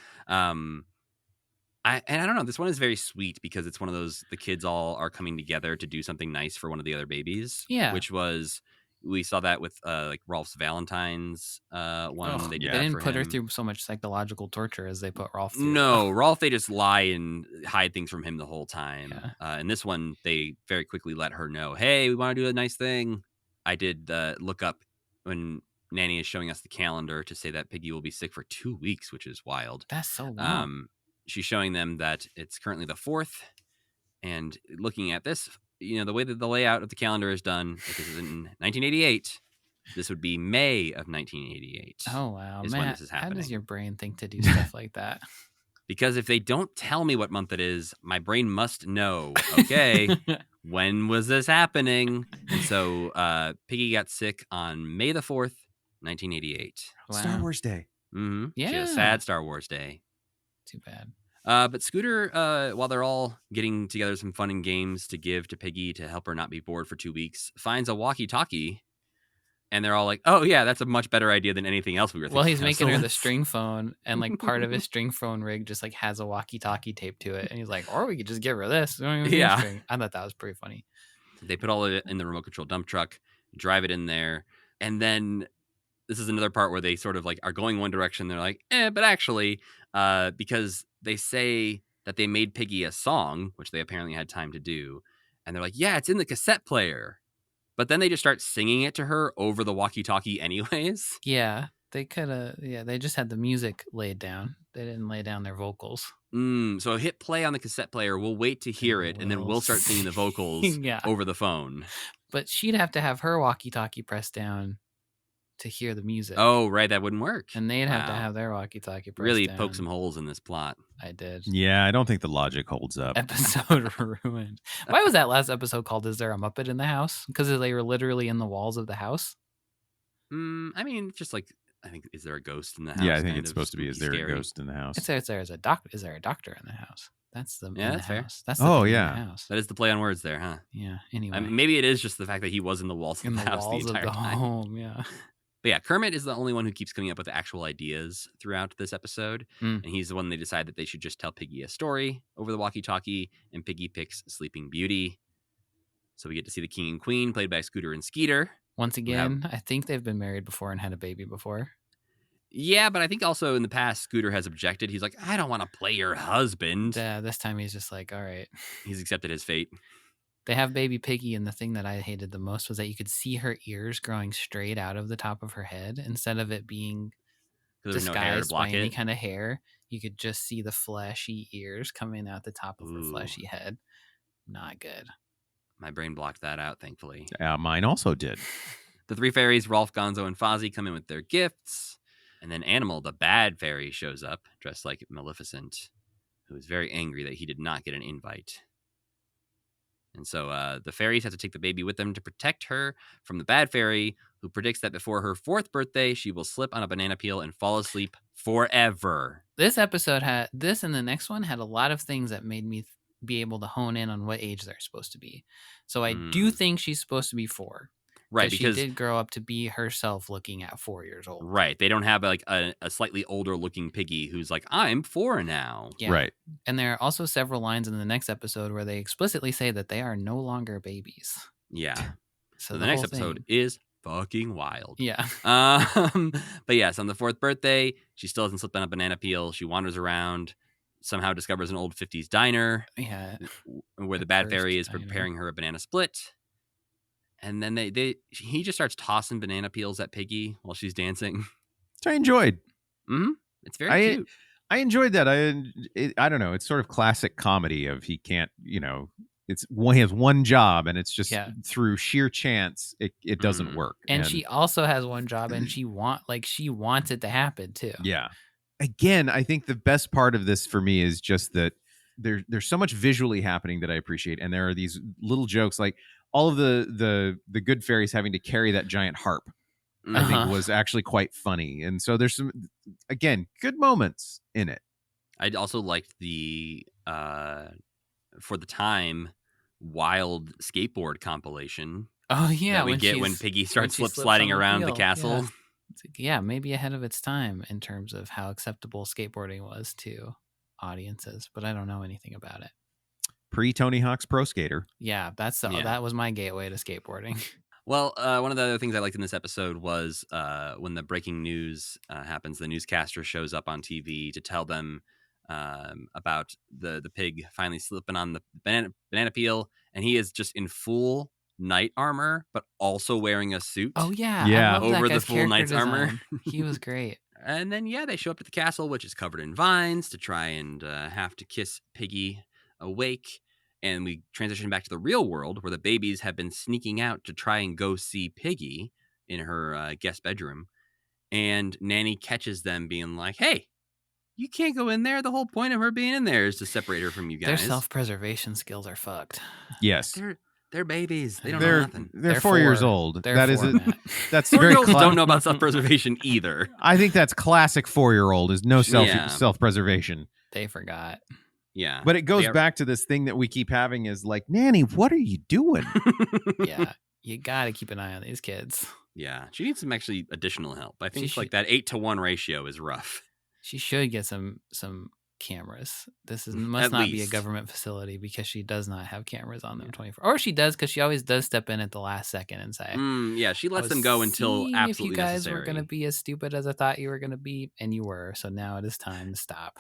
I don't know. This one is very sweet because it's one of those the kids all are coming together to do something nice for one of the other babies. Yeah. which was we saw that with like Rolf's Valentine's one. Ugh, They they did that didn't for put her him. through so much psychological torture as they put Rolf through. No, Rolf, they just lie and hide things from him the whole time. Yeah. And this one, they very quickly let her know, hey, we want to do a nice thing. I did look up when Nanny is showing us the calendar to say that Piggy will be sick for 2 weeks, which is wild. That's so long. She's showing them that it's currently the 4th. And looking at this, the way that the layout of the calendar is done, if this is in 1988, this would be May of 1988. Oh wow, is when Matt, this is how happening. does your brain think to do stuff like that? Because if they don't tell me what month it is, my brain must know, okay, when was this happening? And so Piggy got sick on May the 4th, 1988. Star Wow. Wars Day. Mm-hmm. She had a Yeah. sad Star Wars day. Too bad. But Scooter, while they're all getting together some fun and games to give to Piggy to help her not be bored for 2 weeks, finds a walkie-talkie And they're all like, "Oh yeah, that's a much better idea than anything else we were thinking." Well, he's of. making So her the let's- string phone, and like part of his string phone rig just like has a walkie-talkie taped to it, and he's like, "Or we could just get rid of this. We don't even need a Yeah. string." I thought that was pretty funny. They put all of it in the remote control dump truck, drive it in there, and then this is another part where they sort of like are going one direction. They're like, but actually, because they say that they made Piggy a song, which they apparently had time to do, and they're like, yeah, it's in the cassette player. But then they just start singing it to her over the walkie-talkie anyways. Yeah, they could have. Yeah, they just had the music laid down. They didn't lay down their vocals. So hit play on the cassette player. We'll wait to hear it, and then we'll start singing the vocals Yeah. over the phone. But she'd have to have her walkie-talkie pressed down to hear the music. Oh, right. That wouldn't work. And they'd have to Wow. have their walkie-talkie pressed Really down. poke some holes in this plot. I did. Yeah, I don't think the logic holds up. Episode ruined. Why was that last episode called "Is There a Muppet in the House"? Because they were literally in the walls of the house. I mean, just like, I think, is there a ghost in the house? Yeah, I think kind it's of supposed to be, is spooky, there scary? a ghost in the house? Is there a Is there a doctor in the house? That's the Yeah, in that's the fair. house. That's the Oh, thing in yeah. the house. That is the play on words there, huh? Yeah. Anyway, I mean, maybe it is just the fact that he was in the walls of in the the house the walls of entire the time. home. Yeah. But yeah, Kermit is the only one who keeps coming up with actual ideas throughout this episode. Mm. And he's the one they decide that they should just tell Piggy a story over the walkie-talkie, and Piggy picks Sleeping Beauty. So we get to see the king and queen, played by Scooter and Skeeter. Once again, I think they've been married before and had a baby before. Yeah, but I think also in the past, Scooter has objected. He's like, I don't want to play your husband. This time he's just like, all right. He's accepted his fate. They have baby Piggy, and the thing that I hated the most was that you could see her ears growing straight out of the top of her head instead of it being 'Cause there's no hair to disguised block by any it. kind of hair. You could just see the fleshy ears coming out the top of her Ooh. fleshy head. Not good. My brain blocked that out, thankfully. Mine also did. The three fairies, Rolf, Gonzo, and Fozzie, come in with their gifts. And then Animal, the bad fairy, shows up, dressed like Maleficent, who is very angry that he did not get an invite. And so the fairies have to take the baby with them to protect her from the bad fairy, who predicts that before her 4th birthday, she will slip on a banana peel and fall asleep forever. This episode had this, and the next one had a lot of things that made me be able to hone in on what age they're supposed to be. So I do think she's supposed to be 4. Right, because she did grow up to be herself looking at 4 years old. right, they don't have like a slightly older looking Piggy who's like, I'm 4 now. Yeah. Right. And there are also several lines in the next episode where they explicitly say that they are no longer babies. Yeah. So So the next whole episode thing- is fucking wild. Yeah. But yes, on the 4th birthday, she still hasn't slipped on a banana peel. She wanders around, somehow discovers an old 50s diner Yeah. where the A bad fairy is cursed diner. preparing her a banana split. And then he just starts tossing banana peels at Piggy while she's dancing. Which I enjoyed. It's very cute. I enjoyed that. I don't know. It's sort of classic comedy of he can't, he has one job, and it's just through sheer chance it doesn't work. And she also has one job, and she wants it to happen too. Yeah. Again, I think the best part of this for me is just that there's so much visually happening that I appreciate, and there are these little jokes like all of the good fairies having to carry that giant harp. I think was actually quite funny, and so there's some again good moments in it. I also liked the for the time wild skateboard compilation. Oh yeah, that we get when Piggy starts slip sliding around the castle. Yeah. It's like, yeah, maybe ahead of its time in terms of how acceptable skateboarding was to audiences, but I don't know anything about it. Pre Tony Hawk's Pro Skater. Yeah, that was my gateway to skateboarding. Well, one of the other things I liked in this episode was when the breaking news happens, the newscaster shows up on TV to tell them about the pig finally slipping on the banana peel, and he is just in full knight armor, but also wearing a suit. Oh yeah, yeah, I love that over the guy's full character knight's armor. design. He was great. And then they show up at the castle, which is covered in vines, to try and have to kiss Piggy awake. And we transition back to the real world, where the babies have been sneaking out to try and go see Piggy in her guest bedroom. And Nanny catches them being like, hey, you can't go in there. The whole point of her being in there is to separate her from you guys. Their self-preservation skills are fucked. Yes. They're babies. They don't know nothing. They're 4 years old. They're That is four, Matt. that's 4 very year olds don't know about self-preservation either. I think that's classic 4-year-old is no self-preservation. They forgot. Yeah. But it goes back to this thing that we keep having is like, Nanny, what are you doing? Yeah, you got to keep an eye on these kids. Yeah, she needs some actually additional help. I think She like that 8-to-1 ratio is rough. She should get some cameras. This At must not be a least. government facility because she does not have cameras on them 24. Or she does because she always does step in at the last second and say, Yeah, she "I lets was them go until seeing absolutely if you guys necessary. were going to be as stupid as I thought you were going to be, and you were. So now it is time to stop."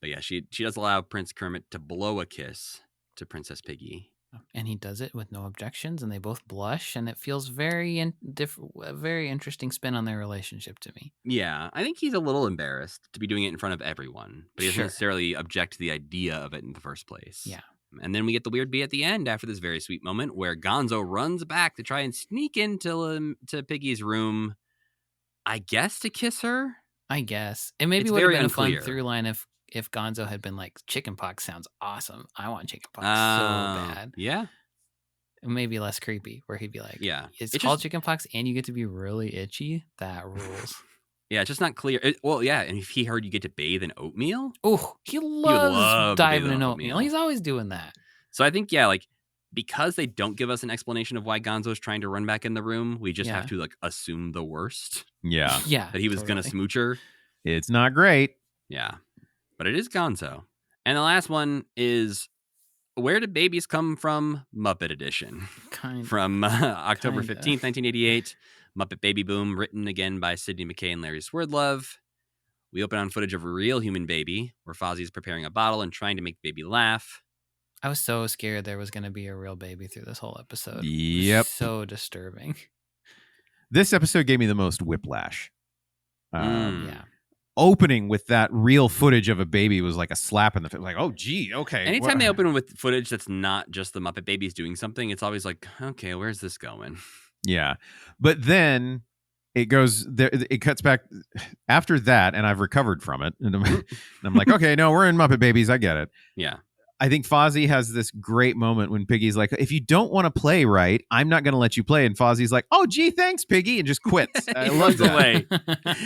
But yeah, she does allow Prince Kermit to blow a kiss to Princess Piggy. And he does it with no objections, and they both blush, and it feels a very interesting spin on their relationship to me. Yeah, I think he's a little embarrassed to be doing it in front of everyone, but he doesn't Sure. necessarily object to the idea of it in the first place. Yeah. And then we get the weird bee at the end after this very sweet moment where Gonzo runs back to try and sneak into to Piggy's room, I guess to kiss her. I guess it maybe It's would have very been unclear. a fun through line if Gonzo had been like, chickenpox sounds awesome. I want chickenpox so bad. Yeah. Maybe less creepy, where he'd be like, Yeah. it's called chickenpox and you get to be really itchy. That rules. Yeah, it's just not clear. And if he heard you get to bathe in oatmeal. Oh, he loves diving in oatmeal. He's always doing that. So I think, yeah, like, because they don't give us an explanation of why Gonzo's trying to run back in the room, we just have to like assume the worst. Yeah. Yeah. That he was going to smooch her. It's not great. Yeah. But it is Gonzo. And the last one is Where Did Babies Come From? Muppet Edition. From October 15th, 1988. Muppet Baby Boom, written again by Sidney McKay and Larry Swerdlove. We open on footage of a real human baby where Fozzie's preparing a bottle and trying to make the baby laugh. I was so scared there was going to be a real baby through this whole episode. Yep. So disturbing. This episode gave me the most whiplash. Yeah. Opening with that real footage of a baby was like a slap in the face. Like, oh, gee, okay. Anytime they open with footage that's not just the Muppet Babies doing something, it's always like, okay, where's this going? Yeah. But then it goes there. It cuts back after that, and I've recovered from it. And I'm like, okay, no, we're in Muppet Babies. I get it. Yeah. I think Fozzie has this great moment when Piggy's like, if you don't want to play right, I'm not going to let you play. And Fozzie's like, oh, gee, thanks, Piggy. And just quits. I love that. Away.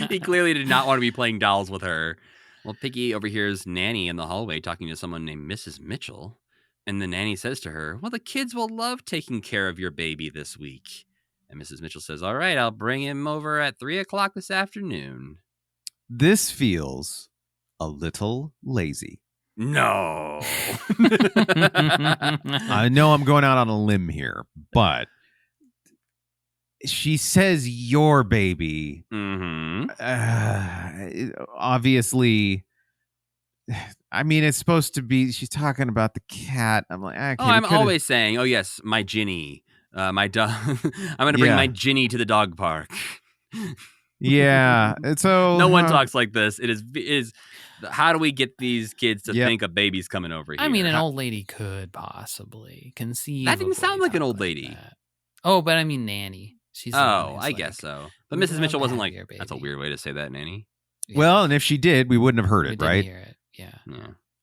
He clearly did not want to be playing dolls with her. Well, Piggy overhears Nanny in the hallway talking to someone named Mrs. Mitchell. And the nanny says to her, well, the kids will love taking care of your baby this week. And Mrs. Mitchell says, all right, I'll bring him over at 3:00 this afternoon. This feels a little lazy. No. I know I'm going out on a limb here, but she says your baby. Obviously, I mean, it's supposed to be, she's talking about the cat. I'm like, okay, I'm always saying, oh, yes, my Ginny. My dog. I'm going to bring my Ginny to the dog park. Yeah. So no one talks like this. It is. How do we get these kids to think a baby's coming over here? I mean, an old lady could possibly conceive. That didn't sound like an old lady. Oh, but I mean, Nanny. She's. I guess so. But Mrs. Mitchell wasn't like. That's a weird way to say that, Nanny. Yeah. Well, and if she did, we wouldn't have heard it, right? Hear it. Yeah.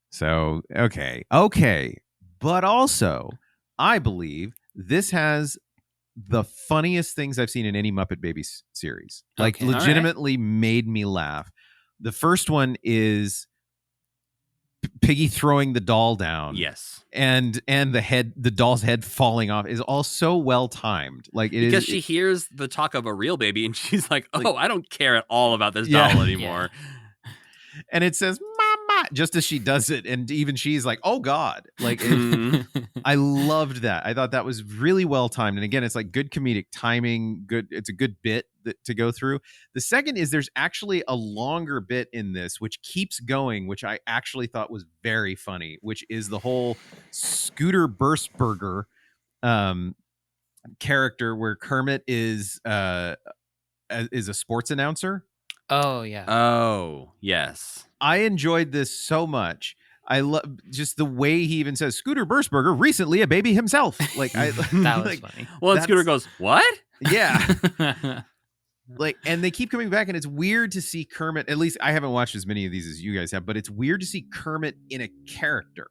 So okay, but also, I believe this has the funniest things I've seen in any Muppet Babies series. Like, legitimately made me laugh. The first one is Piggy throwing the doll down. Yes. And the doll's head falling off is all so well timed. Like, because she hears the talk of a real baby and she's like, oh, I don't care at all about this doll anymore. Yeah. And it says mama just as she does it, and even she's like, oh God. Like, I loved that. I thought that was really well timed. And again, it's like good comedic timing, it's a good bit to go through. The second is there's actually a longer bit in this which keeps going, which I actually thought was very funny, which is the whole Scooter Burstburger character where Kermit is a sports announcer. Oh yeah. Oh yes. I enjoyed this so much. I love just the way he even says Scooter Burstburger, recently a baby himself. Like, that was funny. Well, and Scooter goes, what? Yeah. Like, and they keep coming back, and it's weird to see Kermit. At least I haven't watched as many of these as you guys have, but it's weird to see Kermit in a character.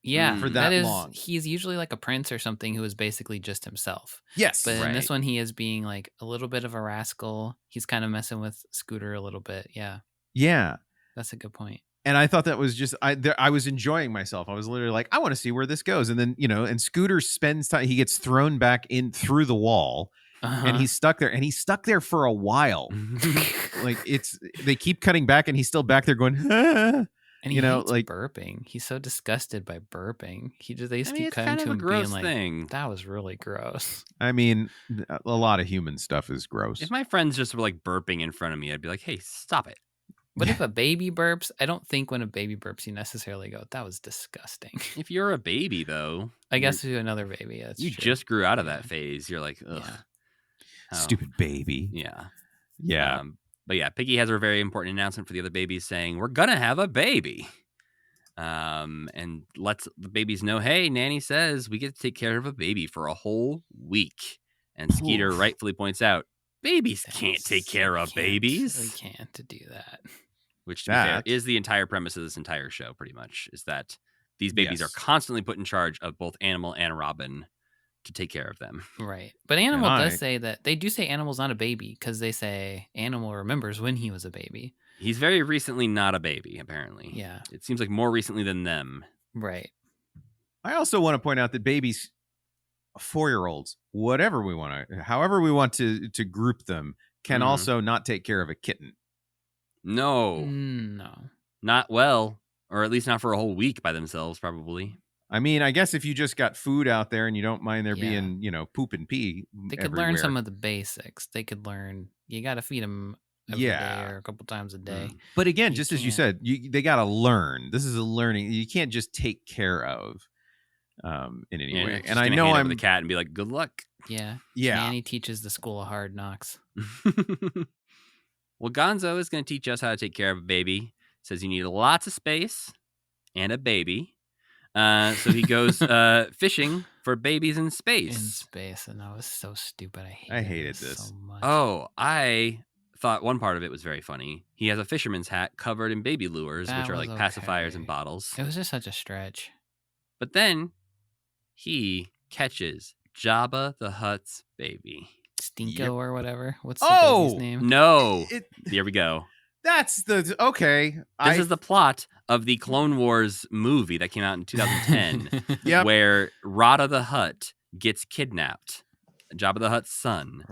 Yeah, for that long. He's usually like a prince or something who is basically just himself. Yes, but in this one, he is being like a little bit of a rascal. He's kind of messing with Scooter a little bit. Yeah, that's a good point. And I thought that was just I was enjoying myself. I was literally like, I want to see where this goes. And then and Scooter spends time. He gets thrown back in through the wall, and he's stuck there, and he's stuck there for a while. Like they keep cutting back, and he's still back there going, ah. And he hates burping. He's so disgusted by burping. They just keep it's cutting kind to of a him gross being like, thing. that was really gross. I mean, a lot of human stuff is gross. If my friends just were like burping in front of me, I'd be like, hey, stop it. But if a baby burps, I don't think when a baby burps, you necessarily go, that was disgusting. If you're a baby, though. I guess to another baby, that's you true. just grew out of that phase. You're like, ugh. Yeah. Stupid baby. Yeah. Yeah. But yeah, Piggy has her very important announcement for the other babies saying, we're going to have a baby. And lets the babies know, hey, Nanny says we get to take care of a baby for a whole week. And Skeeter rightfully points out, babies can't take care of babies. We can't do that. Which, to be fair, is the entire premise of this entire show, pretty much, is that these babies are constantly put in charge of both Animal and Robin to take care of them. Right. But Animal does say that, they do say Animal's not a baby, because they say Animal remembers when he was a baby. He's very recently not a baby, apparently. Yeah. It seems like more recently than them. Right. I also want to point out that babies, 4-year-olds, however we want to group them, can also not take care of a kitten. No. No. Not well, or at least not for a whole week by themselves, probably. I mean, I guess if you just got food out there and you don't mind there being, poop and pee they could learn some of the basics. They could learn, you got to feed them every day or a couple times a day. But again, just as you said, they got to learn. This is a learning. You can't just take care of in any way. And I know I'm the cat and be like, good luck. Yeah. Nanny teaches the school of hard knocks. Well, Gonzo is going to teach us how to take care of a baby. Says you need lots of space and a baby. So he goes fishing for babies in space. In space, and that was so stupid. I hated this so much. Oh, I thought one part of it was very funny. He has a fisherman's hat covered in baby lures, which are like pacifiers in bottles. It was just such a stretch. But then he catches Jabba the Hutt's baby. Stinko or whatever. What's the baby's name? No. Here we go. That's the okay. This is the plot of the Clone Wars movie that came out in 2010, where Rada the Hutt gets kidnapped. Jabba the Hutt's son.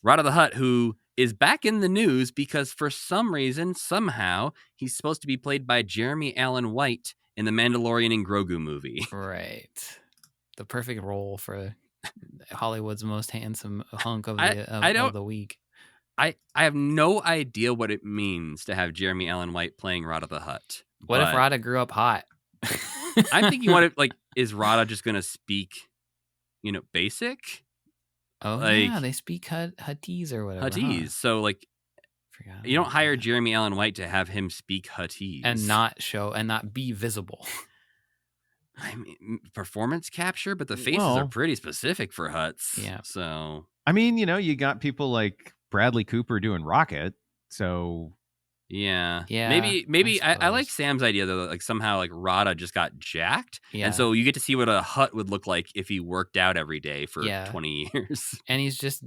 Rada the Hutt, who is back in the news because for some reason, somehow, he's supposed to be played by Jeremy Allen White in the Mandalorian and Grogu movie. Right. The perfect role for Hollywood's most handsome hunk of the week. I have no idea what it means to have Jeremy Allen White playing Rada the Hutt. What if Rada grew up hot? I'm thinking, is Rada just going to speak, basic? Oh, they speak Huttese or whatever. Huttese. Huh? So, you don't hire Jeremy Allen White to have him speak Huttese. And not be visible. I mean, performance capture, but the faces are pretty specific for Hutts. Yeah. So, I mean, you got people like Bradley Cooper doing Rocket. So, yeah. Maybe I like Sam's idea though. Like somehow, Rada just got jacked, and so you get to see what a Hutt would look like if he worked out every day for 20 years. And he's just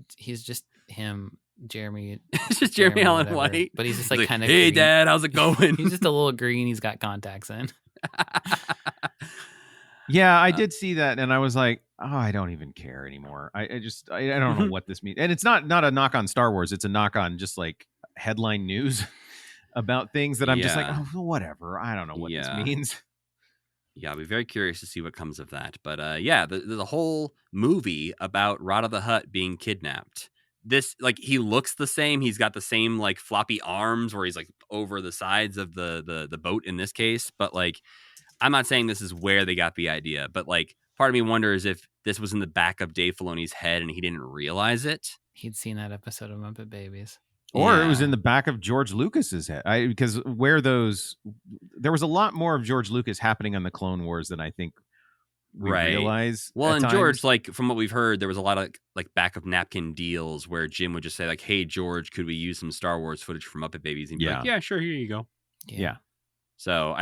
him. Jeremy. It's just Jeremy Allen White, but he's just like kind of. Hey, green. Dad, how's it going? He's just a little green. He's got contacts in. Yeah, I did see that, and I was like, "Oh, I don't even care anymore." I don't know what this means, and it's not a knock on Star Wars. It's a knock on just headline news about things that I'm just like, "Oh, whatever." I don't know what this means. Yeah, I'll be very curious to see what comes of that. But there's a whole movie about Rada the Hutt being kidnapped. This he looks the same. He's got the same floppy arms where he's over the sides of the boat in this case, but I'm not saying this is where they got the idea, but part of me wonders if this was in the back of Dave Filoni's head and he didn't realize it. He'd seen that episode of Muppet Babies. Or it was in the back of George Lucas's head. Because there was a lot more of George Lucas happening on the Clone Wars than I think we realize. Well, and George, from what we've heard, there was a lot of back of napkin deals where Jim would just say "Hey George, could we use some Star Wars footage from Muppet Babies?" And be like, "Yeah, sure, here you go." Yeah. So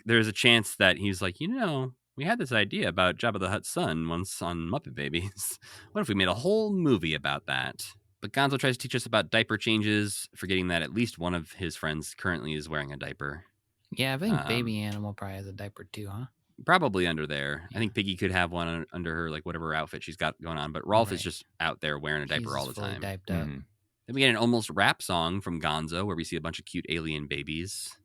there's a chance that he's we had this idea about Jabba the Hutt's son once on Muppet Babies. What if we made a whole movie about that? But Gonzo tries to teach us about diaper changes, forgetting that at least one of his friends currently is wearing a diaper. Yeah, I think Baby Animal probably has a diaper too, huh? Probably under there. Yeah. I think Piggy could have one under her, like whatever outfit she's got going on. But Rolf is Right. just out there wearing a diaper all the fully time. Diaped up. Mhm. Then we get an almost rap song from Gonzo where we see a bunch of cute alien babies.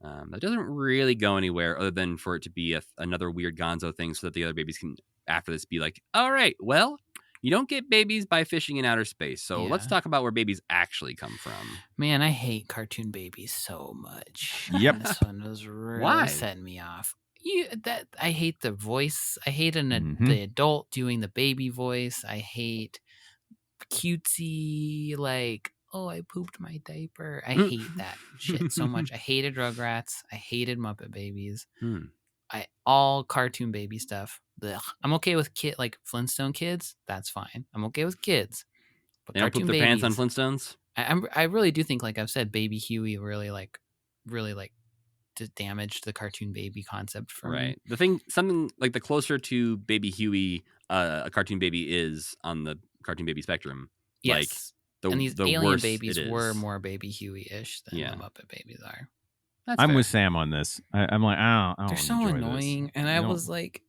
That doesn't really go anywhere other than for it to be another weird Gonzo thing so that the other babies can, after this, be like, all right, well, you don't get babies by fishing in outer space. So let's Yeah. talk about where babies actually come from. Man, I hate cartoon babies so much. Yep. This one was really Why? setting me off. I hate the voice. I hate Mhm. the adult doing the baby voice. I hate cutesy, like, oh, I pooped my diaper. I hate that shit so much. I hated Rugrats. I hated Muppet Babies. All cartoon baby stuff. Ugh. I'm okay with like Flintstone kids. That's fine. I'm okay with kids. But They don't poop cartoon their pants on babies, Flintstones? I really do think, like I've said, Baby Huey really just damaged the cartoon baby concept for me. Right. The thing, something like the closer to Baby Huey a cartoon baby is on the cartoon baby spectrum. Yes. Like And these the alien worse babies it is. were more Baby Huey-ish than Yeah. the Muppet Babies are. That's I'm fair. with Sam on this. I'm like, I don't They're so enjoy annoying. this. And I was like,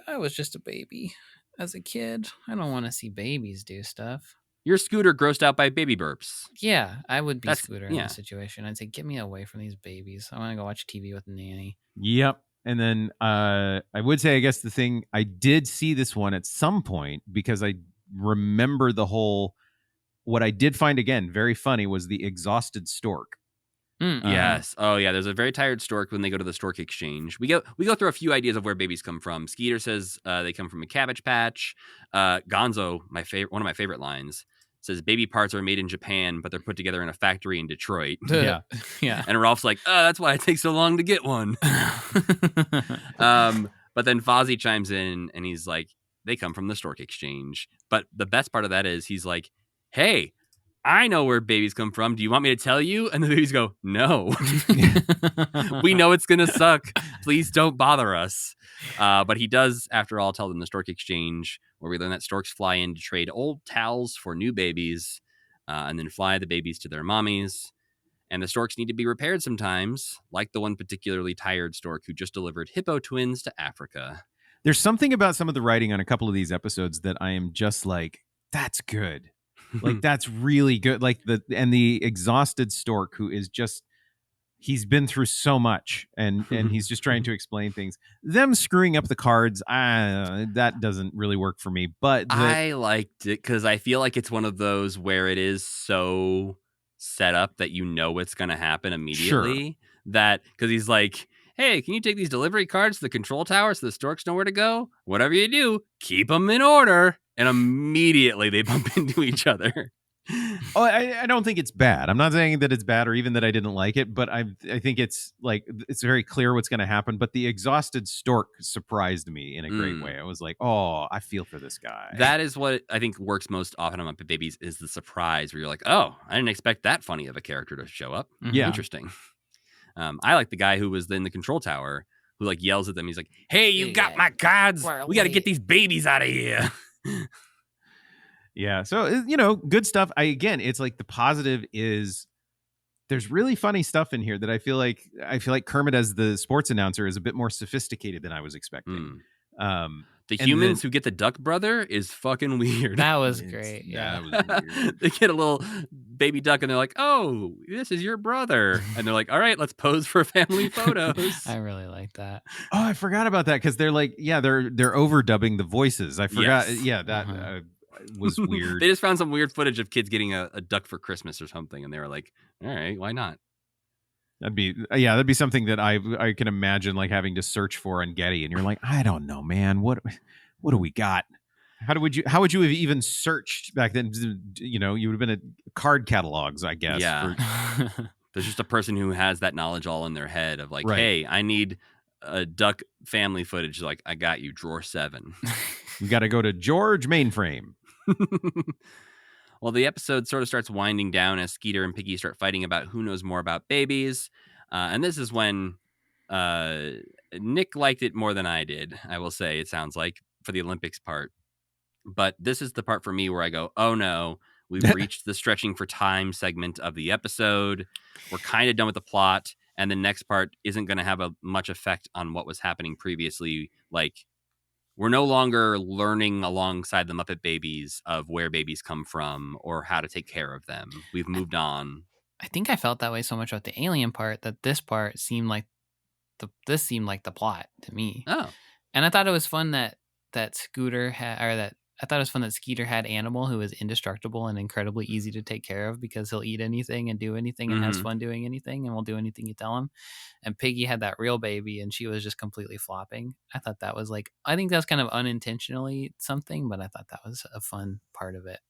I was just a baby as a kid. I don't want to see babies do stuff. You're Scooter grossed out by baby burps. Yeah, I would be That's- Scooter in yeah. this situation. I'd say, get me away from these babies. I want to go watch TV with Nanny. Yep. And then I would say, I guess the thing, I did see this one at some point because I remember what I did find, again, very funny was the exhausted stork. Yes. Oh, yeah. There's a very tired stork when they go to the stork exchange. We go through a few ideas of where babies come from. Skeeter says they come from a Cabbage Patch. Gonzo, one of my favorite lines, says baby parts are made in Japan, but they're put together in a factory in Detroit. Yeah. Yeah. And Rolf's like, oh, that's why it takes so long to get one. But then Fozzie chimes in and he's like, they come from the stork exchange. But the best part of that is he's like, hey, I know where babies come from. Do you want me to tell you? And the babies go, no. We know it's going to suck. Please don't bother us. But he does, after all, tell them the stork exchange, where we learn that storks fly in to trade old towels for new babies and then fly the babies to their mommies. And the storks need to be repaired sometimes, like the one particularly tired stork who just delivered hippo twins to Africa. There's something about some of the writing on a couple of these episodes that I am just like, that's good. Like, that's really good. Like the exhausted stork who is just, he's been through so much and he's just trying to explain things. Them screwing up the cards, that doesn't really work for me. But I liked it because I feel like it's one of those where it is so set up that you know what's going to happen immediately. That because he's like, hey, can you take these delivery cards to the control tower so the storks know where to go? Whatever you do, keep them in order. And immediately they bump into each other. Oh, I don't think it's bad. I'm not saying that it's bad or even that I didn't like it, but I think it's like, it's very clear what's going to happen. But the exhausted stork surprised me in a great way. I was like, oh, I feel for this guy. That is what I think works most often on Muppet Babies is the surprise where you're like, oh, I didn't expect that funny of a character to show up. Yeah. Interesting. I like the guy who was in the control tower who like yells at them. He's like, hey, you got my cards. We got to get these babies out of here. Yeah. So, good stuff. It's like the positive is there's really funny stuff in here that I feel like Kermit as the sports announcer is a bit more sophisticated than I was expecting. The humans who get the duck brother is fucking weird. That was great. Yeah. That was weird. They get a little baby duck and they're like, oh, this is your brother. And they're like, all right, let's pose for family photos. I really like that. Oh, I forgot about that because they're like, they're overdubbing the voices. I forgot. Yes. Yeah, that was weird. They just found some weird footage of kids getting a duck for Christmas or something. And they were like, all right, why not? That'd be something that I can imagine like having to search for on Getty, and you're like, I don't know, man. What do we got? How would you have even searched back then? You would have been at card catalogs, I guess. Yeah. There's just a person who has that knowledge all in their head of like, Right. hey, I need a duck family footage. Like, I got you, drawer 7. You got to go to George Mainframe. Well, the episode sort of starts winding down as Skeeter and Piggy start fighting about who knows more about babies. And this is when Nick liked it more than I did, I will say, it sounds like, for the Olympics part. But this is the part for me where I go, oh no, we've reached the stretching for time segment of the episode. We're kind of done with the plot. and the next part isn't going to have a much effect on what was happening previously. Like, we're no longer learning alongside the Muppet Babies of where babies come from or how to take care of them. We've moved on. I think I felt that way so much about the alien part that this part seemed like this seemed like the plot to me. Oh, And I thought it was fun that Scooter had, or that I thought it was fun that Skeeter had Animal, who is indestructible and incredibly easy to take care of because he'll eat anything and do anything and has Mhm. fun doing anything and will do anything you tell him. And Piggy had that real baby and she was just completely flopping. I thought that was like, I think that's kind of unintentionally something, but I thought that was a fun part of it.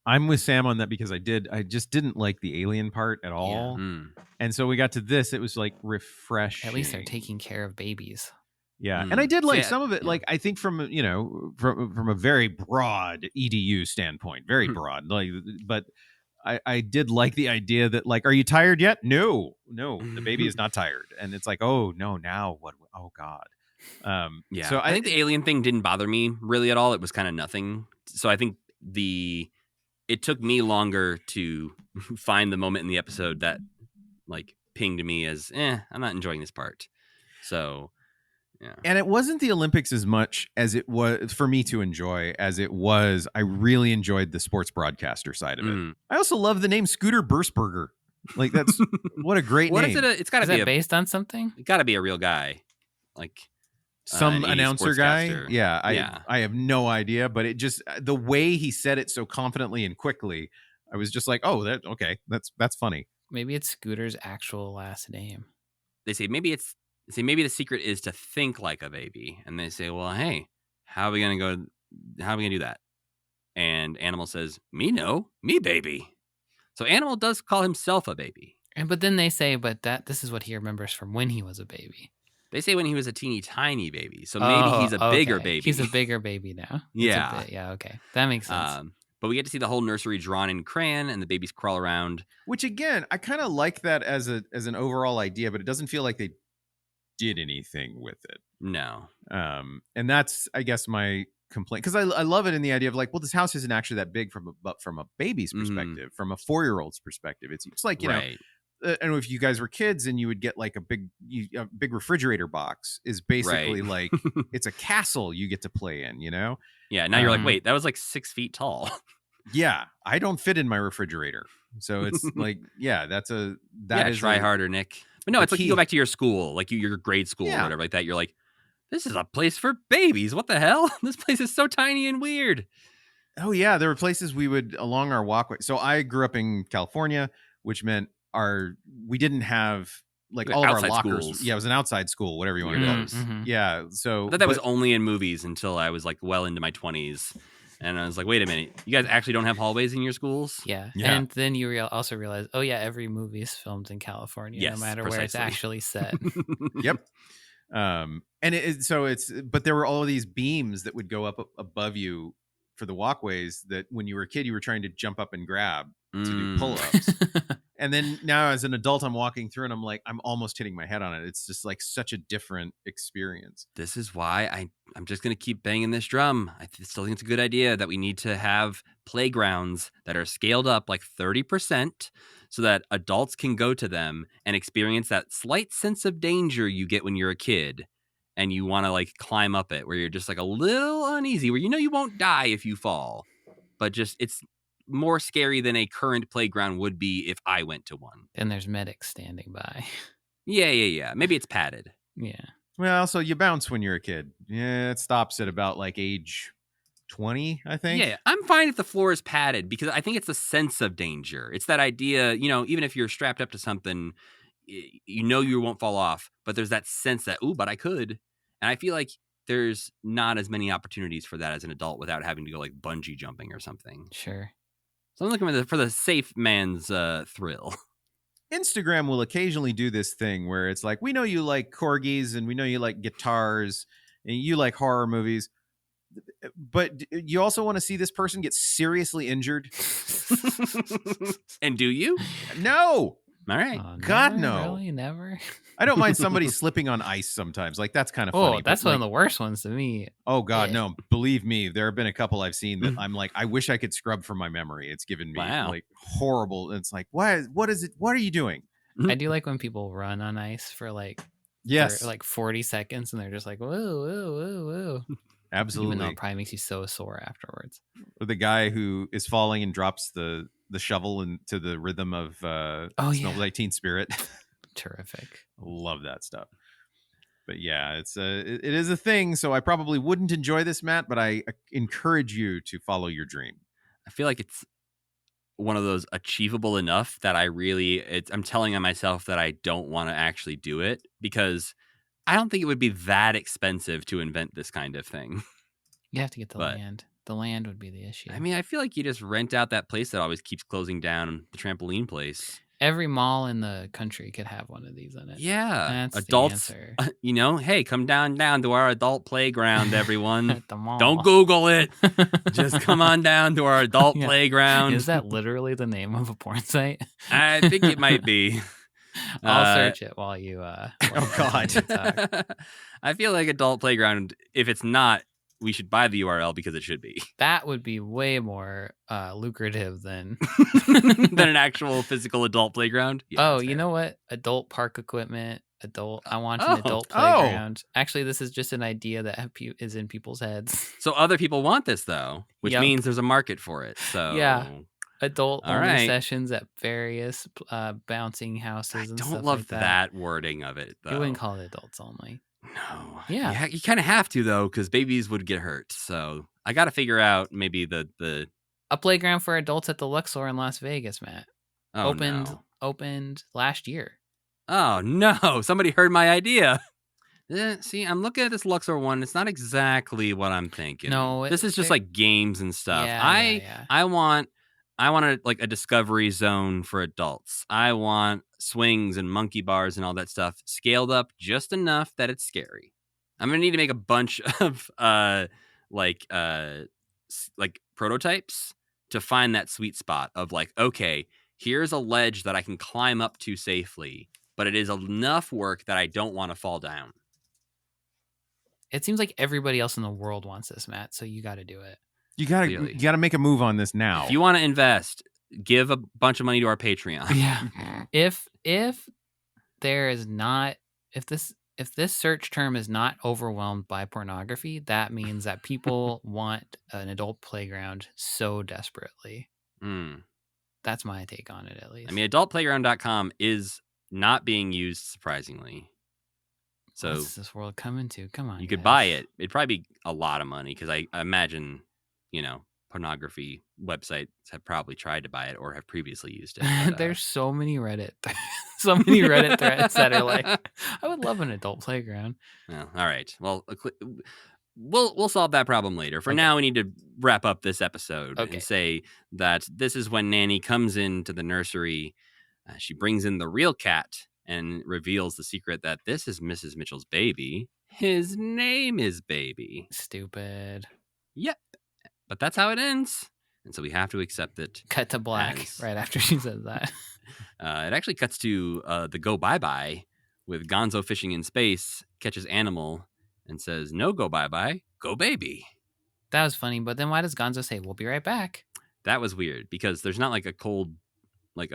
I'm with Sam on that because I just didn't like the alien part at all. Mm. And so we got to this, it was like refreshing. At least they're taking care of babies. Yeah. Mm. And I did So, like yeah, some of it. yeah. Like, I think from a very broad EDU standpoint, very Mhm. broad, like, but I did like the idea that, like, are you tired yet? No, the baby is not tired. And it's like, oh no, now what? Oh God. Yeah. So I think the alien thing didn't bother me really at all. It was kind of nothing. So I think it took me longer to find the moment in the episode that like pinged me as, I'm not enjoying this part. So, yeah. And it wasn't the Olympics as much as it was for me to enjoy as it was. I really enjoyed the sports broadcaster side of it. Mm. I also love the name Scooter Burstberger. Like, that's what a great What name. is it? It's got Is to be that based on something? it got to be a real guy. Like Some an 80s announcer guy. sportscaster. Yeah, Yeah. I have no idea, but it just, the way he said it so confidently and quickly, I was just like, oh, that's funny. Maybe it's Scooter's actual last name. They say maybe the secret is to think like a baby. And they say, well, hey, how are we going to do that? And Animal says, me baby. So Animal does call himself a baby. But then they say, this is what he remembers from when he was a baby. They say when he was a teeny tiny baby. So maybe he's a bigger baby. He's a bigger baby now. Yeah. Yeah, okay. That makes sense. But we get to see the whole nursery drawn in crayon and the babies crawl around. Which, again, I kind of like that as an overall idea, but it doesn't feel like they did anything with it. No. And that's, I guess, my complaint, because I love it in the idea of like, well, this house isn't actually that big from a baby's perspective, from a 4-year-old's perspective. It's like, you know, I don't know if you guys were kids and you would get like a big refrigerator box is basically like it's a castle you get to play in, you know? Yeah. Now you're like, wait, that was like 6 feet tall. Yeah, I don't fit in my refrigerator, so it's like, yeah, try harder, Nick. But no, it's like you go back to your school, like your grade school or whatever like that. You're like, this is a place for babies. What the hell? This place is so tiny and weird. Oh yeah, there were places we would along our walkway. So I grew up in California, which meant we didn't have like all of our lockers. Schools. Yeah, it was an outside school, whatever you want to call it. Mm-hmm. Yeah, so I thought that was only in movies until I was like well into my 20s. And I was like, wait a minute, you guys actually don't have hallways in your schools? Yeah. And then you also realize, oh yeah, every movie is filmed in California, no matter where it's actually set. Yep. And but there were all of these beams that would go up above you for the walkways that when you were a kid, you were trying to jump up and grab to do pull-ups. And then now as an adult, I'm walking through and I'm like, I'm almost hitting my head on it. It's just like such a different experience. This is why I'm just going to keep banging this drum. I still think it's a good idea that we need to have playgrounds that are scaled up like 30% so that adults can go to them and experience that slight sense of danger you get when you're a kid and you want to like climb up it, where you're just like a little uneasy, where you know you won't die if you fall, but just it's more scary than a current playground would be if I went to one. And there's medics standing by. Yeah. Maybe it's padded. Yeah. Well, so you bounce when you're a kid. Yeah, it stops at about like age 20, I think. Yeah, I'm fine if the floor is padded because I think it's the sense of danger. It's that idea, you know, even if you're strapped up to something, you know you won't fall off, but there's that sense that, but I could. And I feel like there's not as many opportunities for that as an adult without having to go like bungee jumping or something. Sure. So I'm looking for the safe man's thrill. Instagram will occasionally do this thing where it's like, we know you like corgis and we know you like guitars and you like horror movies, but you also want to see this person get seriously injured. And do you? No. All right. God, no. Really? Never? I don't mind somebody slipping on ice sometimes. Like, that's kind of funny. Oh, that's one of the worst ones to me. Oh, God, no. Believe me, there have been a couple I've seen that I'm like, I wish I could scrub from my memory. It's given me like horrible. It's like, what is it? What are you doing? I do like when people run on ice for like Yes, for like 40 seconds and they're just like whoa, whoa, whoa, whoa. absolutely. Even though it probably makes you so sore afterwards. Or the guy who is falling and drops the shovel into the rhythm of Smells Like Teen Spirit. Terrific. Love that stuff. But yeah, it's it is a thing. So I probably wouldn't enjoy this, Matt, but I encourage you to follow your dream. I feel like it's one of those achievable enough that I'm telling myself that I don't want to actually do it because I don't think it would be that expensive to invent this kind of thing. You have to get the But- land. The land would be the issue. I mean, I feel like you just rent out that place that always keeps closing down, the trampoline place. Every mall in the country could have one of these in it. Yeah. That's Adults, the answer. hey, come down to our adult playground, everyone. At the mall. Don't Google it. Just come on down to our adult Yeah. playground. Is that literally the name of a porn site? I think it might be. I'll search it while you Oh, God. talk. I feel like adult playground, if it's not, we should buy the URL because it should be. That would be way more lucrative than Than an actual physical adult playground. Yeah, oh, that's you fair. know what? Adult park equipment. I want Oh. an adult playground. Actually, this is just an idea that is in people's heads. So other people want this though, which Yep. means there's a market for it. So Yeah. Adult All only right. sessions at various bouncing houses I and don't stuff love like that. wording of it though. You wouldn't call it adults only. No. Yeah. You kind of have to though, because babies would get hurt. So I got to figure out maybe the A playground for adults at the Luxor in Las Vegas, Matt. oh Opened last year. Oh no! Somebody heard my idea. See, I'm looking at this Luxor one. It's not exactly what I'm thinking. No, this is just like games and stuff. Yeah. I want a discovery zone for adults. I want swings and monkey bars and all that stuff scaled up just enough that it's scary. I'm gonna need to make a bunch of prototypes to find that sweet spot of like, okay, here's a ledge that I can climb up to safely, but it is enough work that I don't want to fall down. It seems like everybody else in the world wants this, Matt. So you got to do it. You gotta make a move on this now. If you want to invest, give a bunch of money to our Patreon. Yeah. if there is not if this search term is not overwhelmed by pornography, that means that people want an adult playground so desperately. Mm. That's my take on it, at least. I mean, adultplayground.com is not being used, surprisingly. So what's this world coming to? Come on, you could guys. buy it. It'd probably be a lot of money because I imagine, pornography websites have probably tried to buy it or have previously used it. But, There's so many Reddit threads that are like, I would love an adult playground. well, all right. Well, we'll solve that problem later. For Okay. now, we need to wrap up this episode Okay. and say that this is when Nanny comes into the nursery. She brings in the real cat and reveals the secret that this is Mrs. Mitchell's baby. His name is Baby. Stupid. Yep. But that's how it ends. And so we have to accept it. Cut to black As- right after she says that. It actually cuts to the go bye-bye with Gonzo fishing in space, catches Animal, and says, no go bye-bye, go baby. That was funny, but then why does Gonzo say, we'll be right back? That was weird because there's not like a cold, there's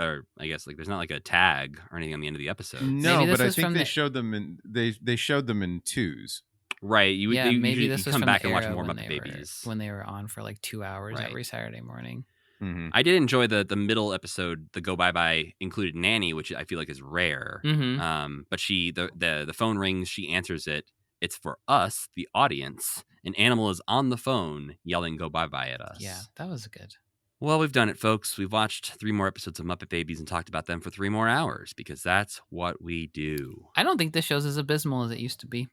not like a tag or anything on the end of the episode. No, Maybe this but I was think from they the- showed them in they showed them in twos. Right. You Yeah, maybe usually this was come from back the and watch era more when Muppet they were- Babies. when they were on for like 2 hours Right. every Saturday morning. Mm-hmm. I did enjoy the middle episode. The go bye bye included Nanny, which I feel like is rare. Mm-hmm. But the phone rings. She answers it. It's for us, the audience. An Animal is on the phone yelling "Go bye bye" at us. Yeah, that was good. Well, we've done it, folks. We've watched 3 more episodes of Muppet Babies and talked about them for 3 more hours because that's what we do. I don't think this show's as abysmal as it used to be.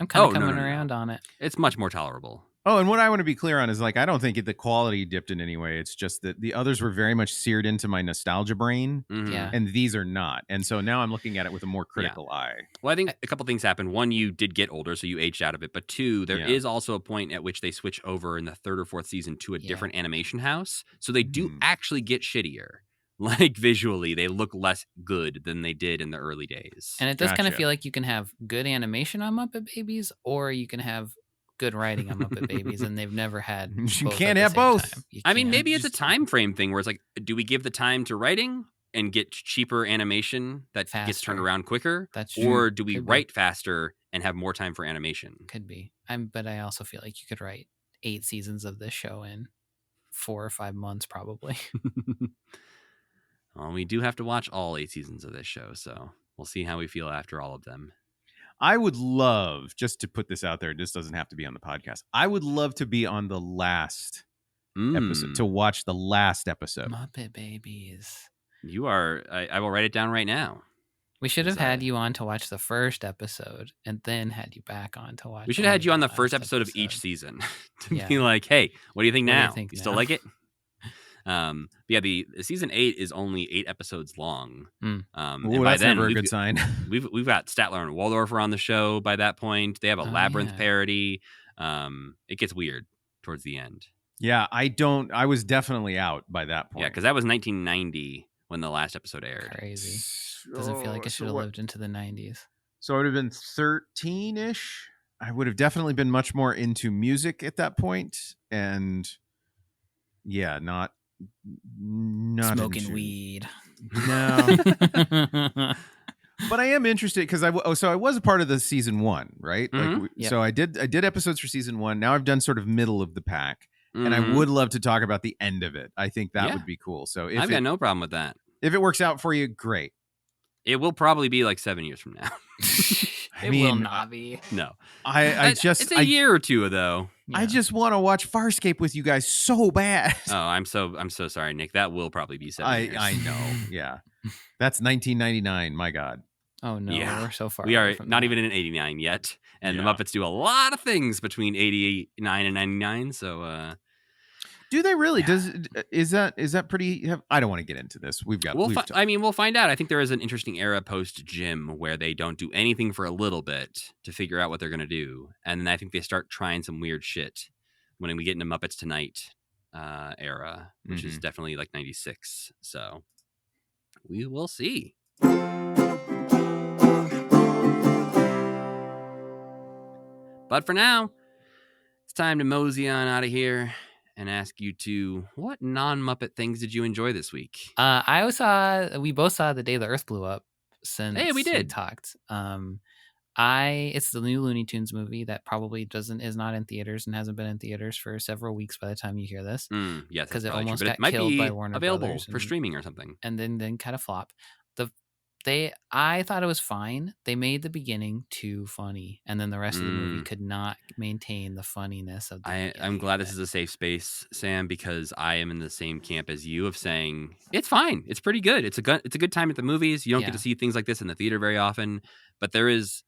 I'm kind of Oh, no, coming no, no. around on it. It's much more tolerable. Oh, and what I want to be clear on is I don't think the quality dipped in any way. It's just that the others were very much seared into my nostalgia brain, Mhm. Yeah. and these are not. And so now I'm looking at it with a more critical eye. Well, I think a couple things happened. One, you did get older, so you aged out of it. But 2, there is also a point at which they switch over in the 3rd or 4th season to a Yeah. different animation house. So they do Hmm. actually get shittier. Like visually, they look less good than they did in the early days. And it does kind of Gotcha. feel like you can have good animation on Muppet Babies, or you can have good writing on Muppet Babies, and they've never had. You both can't at the have same both. time. You I mean, can't. maybe it's a just- time frame thing where it's like, do we give the time to writing and get cheaper animation that gets turned Faster. around quicker? That's true. Or do we Could be. write faster and have more time for animation? Could be. But I also feel like you could write 8 seasons of this show in 4 or 5 months, probably. Well, we do have to watch all 8 seasons of this show, so we'll see how we feel after all of them. I would love, just to put this out there, this doesn't have to be on the podcast. I would love to be on the last episode, to watch the last episode. Muppet Babies. You are. I will write it down right now. We should have had you on to watch the first episode and then had you back on to watch. We should have had you on the first last episode of each season to be like, hey, what do you think What do you now? think You still now? like it? Yeah, the season 8 is only 8 episodes long. Mm. And Ooh, by that's then, never a good sign. we've got Statler and Waldorf on the show by that point. They have a Labyrinth yeah. parody. It gets weird towards the end. Yeah, I was definitely out by that point. Yeah, because that was 1990 when the last episode aired. Crazy. Doesn't feel like it should have lived into the 90s. So I would have been 13-ish. I would have definitely been much more into music at that point, and yeah, not Smoking into, weed. No, but I am interested because I was a part of the season 1, right? Mhm. Like, Yep. so I did episodes for season 1. Now I've done sort of middle of the pack, and I Mhm. would love to talk about the end of it. I think that Yeah. would be cool. So I've got no problem with that. if it works out for you, great. It will probably be like 7 years from now. It will mean, not be. No, it's it's a year or two though. I just want to watch Farscape with you guys so bad. Oh, I'm so sorry, Nick. That will probably be 7 years. I know. Yeah. That's 1999. My God. Oh no, Yeah. we're so far. We away are from not that. even in 89 yet, and Yeah. the Muppets do a lot of things between 89 and 99. So Do they really? Yeah. Is that pretty? I don't want to get into this. We'll find out. I think there is an interesting era post Jim where they don't do anything for a little bit to figure out what they're gonna do, and then I think they start trying some weird shit when we get into Muppets Tonight era, which is definitely like 96. So we will see. But for now, it's time to mosey on out of here and ask you two, what non-Muppet things did you enjoy this week? We both saw The Day the Earth Blew Up since Hey, we did. talked. It's the new Looney Tunes movie that probably is not in theaters and hasn't been in theaters for several weeks by the time you hear this. Yes, because that's it probably almost true, but got it might killed be by Warner available Brothers for streaming or something. and then kind of flop. I thought it was fine. They made the beginning too funny, and then the rest of the movie could not maintain the funniness of the beginning. I'm glad this is a safe space, Sam, because I am in the same camp as you of saying it's fine. It's pretty good. It's a good time at the movies. You don't get to see things like this in the theater very often, but there is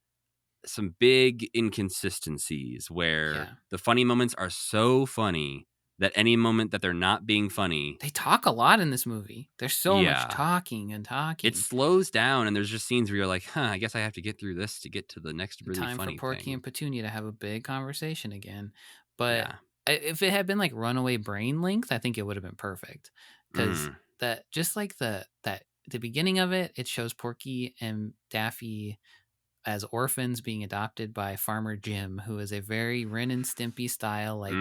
some big inconsistencies where the funny moments are so funny that any moment that they're not being funny, They talk a lot in this movie. There's so much talking and talking. it slows down, and there's just scenes where you're like, I guess I have to get through this to get to the next really time funny for Porky thing. and Petunia to have a big conversation again. But Yeah. if it had been like Runaway Brain length, I think it would have been perfect. Because that just like the beginning of it, it shows Porky and Daffy as orphans being adopted by Farmer Jim, who is a very Ren and Stimpy style, like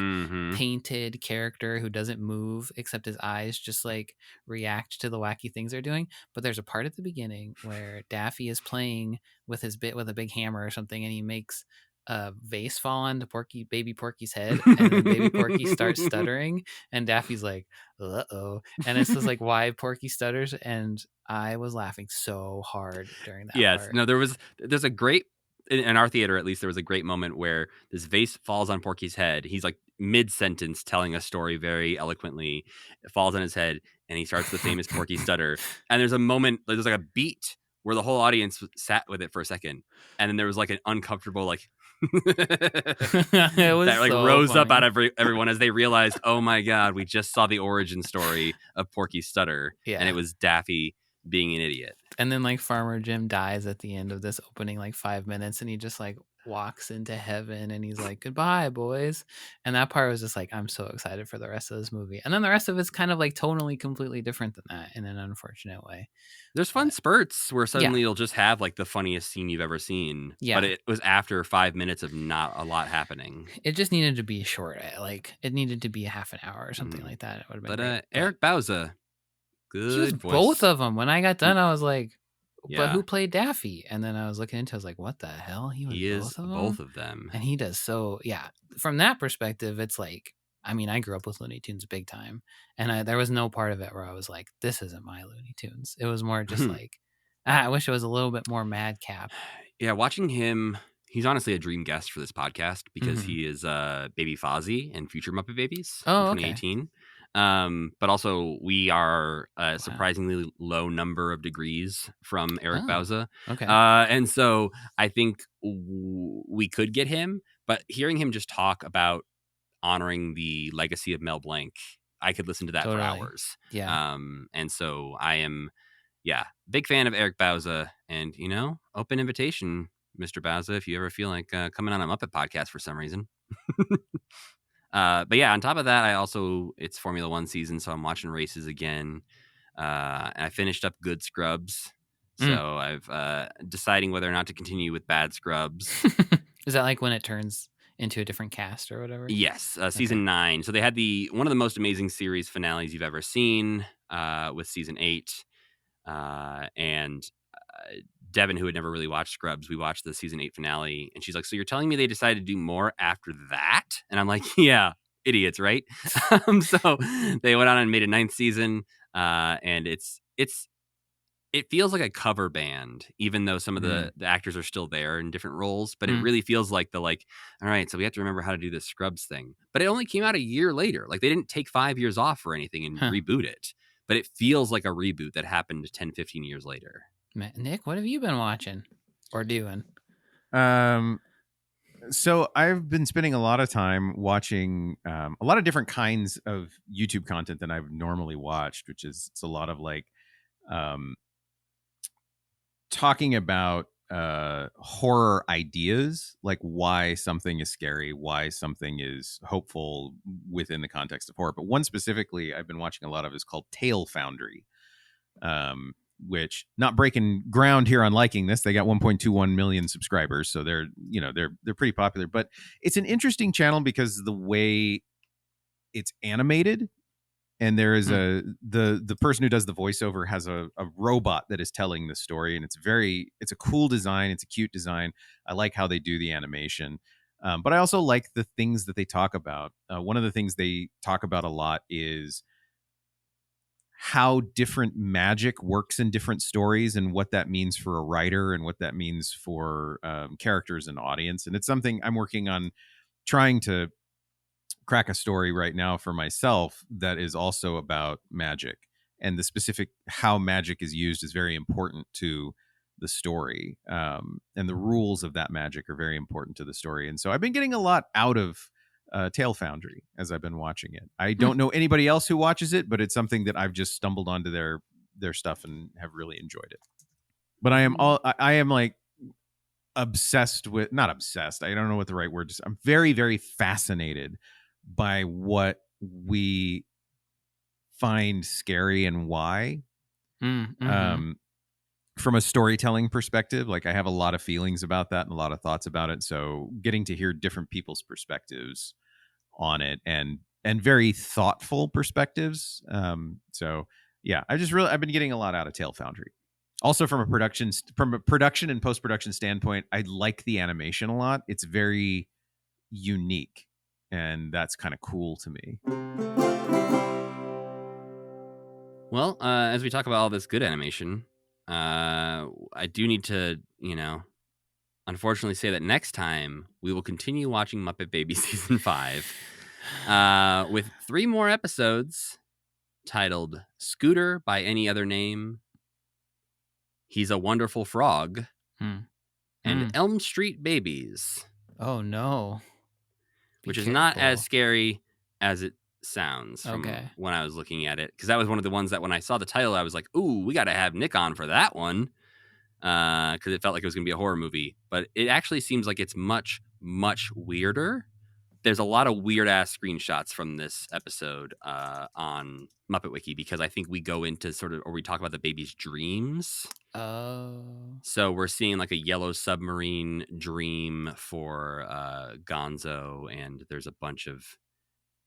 painted character who doesn't move except his eyes just like react to the wacky things they're doing. But there's a part at the beginning where Daffy is playing with with a big hammer or something, and he makes a vase fall onto baby Porky's head, and then baby Porky starts stuttering, and Daffy's like, "Uh-oh," and it's just like why Porky stutters, and I was laughing so hard during that. Yes, part. no, there's a great, in our theater at least, there was a great moment where this vase falls on Porky's head. He's like mid-sentence telling a story very eloquently. It falls on his head, and he starts the famous Porky stutter. And there's like a beat where the whole audience sat with it for a second, and then there was like an uncomfortable like It was that like so rose up funny. out of everyone as they realized, oh my god, we just saw the origin story of Porky's stutter, and it was Daffy being an idiot. And then like Farmer Jim dies at the end of this opening like 5 minutes, and he just like walks into heaven, and he's like, "Goodbye, boys." And that part was just like, I'm so excited for the rest of this movie. And then the rest of it's kind of like tonally completely different than that in an unfortunate way. There's fun spurts where suddenly you'll just have like the funniest scene you've ever seen. Yeah. But it was after 5 minutes of not a lot happening. It just needed to be short. Like it needed to be a half an hour or something like that. It would have been But great. Eric Bauza, She was Good voice. both of them. When I got done, I was like, but Yeah. who played Daffy? And then I was looking into it, I was like, what the hell? He was He is both of them? both of them. And he does so, yeah. From that perspective, it's like, I mean, I grew up with Looney Tunes big time. And there was no part of it where I was like, this isn't my Looney Tunes. It was more just like, I wish it was a little bit more madcap. Yeah, watching him, he's honestly a dream guest for this podcast because Mhm. he is Baby Fozzie in future Muppet Babies Oh, in okay. 2018. But also we are a surprisingly low number of degrees from Eric Bauza. Okay. And so I think we could get him, but hearing him just talk about honoring the legacy of Mel Blanc, I could listen to that for hours. Yeah. And so I am, big fan of Eric Bauza, and open invitation, Mr. Bauza, if you ever feel like coming on a Muppet podcast for some reason. But yeah, on top of that, it's Formula One season, so I'm watching races again. And I finished up Good Scrubs, so I've deciding whether or not to continue with Bad Scrubs. Is that like when it turns into a different cast or whatever? Yes, season 9. So they had one of the most amazing series finales you've ever seen with season 8. And Devin, who had never really watched Scrubs, we watched the season 8 finale, and she's like, "So you're telling me they decided to do more after that?" And I'm like, "Yeah, idiots, right?" So they went on and made a 9th season, and it feels like a cover band, even though some of the actors are still there in different roles. But it really feels like all right, so we have to remember how to do this Scrubs thing. But it only came out a year later. Like, they didn't take 5 years off or anything and reboot it. But it feels like a reboot that happened 10, 15 years later. Nick, what have you been watching or doing? So I've been spending a lot of time watching a lot of different kinds of YouTube content than I've normally watched, which is it's a lot of like talking about horror ideas, like why something is scary, why something is hopeful within the context of horror. But one specifically I've been watching a lot of is called Tale Foundry, which, not breaking ground here on liking this, they got 1.21 million subscribers, so they're pretty popular. But it's an interesting channel because the way it's animated, and there is the person who does the voiceover has a robot that is telling the story, and it's a cool design, it's a cute design. I like how they do the animation, but I also like the things that they talk about. One of the things they talk about a lot is how different magic works in different stories, and what that means for a writer, and what that means for characters and audience. And it's something I'm working on, trying to crack a story right now for myself that is also about magic, and the specific how magic is used is very important to the story, and the rules of that magic are very important to the story. And so I've been getting a lot out of Tale Foundry as I've been watching it. I don't know anybody else who watches it, but it's something that I've just stumbled onto their stuff and have really enjoyed it. But I am like obsessed with, not obsessed, I don't know what the right word is. I'm very, very fascinated by what we find scary and why. From a storytelling perspective, like, I have a lot of feelings about that and a lot of thoughts about it. So getting to hear different people's perspectives on it, and very thoughtful perspectives. So yeah, I've been getting a lot out of Tale Foundry. Also, from a production and post-production standpoint, I like the animation a lot. It's very unique, and that's kind of cool to me. Well, as we talk about all this good animation, I do need to, unfortunately say that next time we will continue watching Muppet Babies season 5 with 3 more episodes titled Scooter by Any Other Name, He's a Wonderful Frog, and Elm Street Babies. Oh, no. Which is not as scary as it sounds from when I was looking at it. Because that was one of the ones that when I saw the title, I was like, ooh, we got to have Nick on for that one. Because it felt like it was going to be a horror movie. But it actually seems like it's much, much weirder. There's a lot of weird-ass screenshots from this episode on Muppet Wiki, because I think we go into we talk about the baby's dreams. Oh. So we're seeing like a yellow submarine dream for Gonzo, and there's a bunch of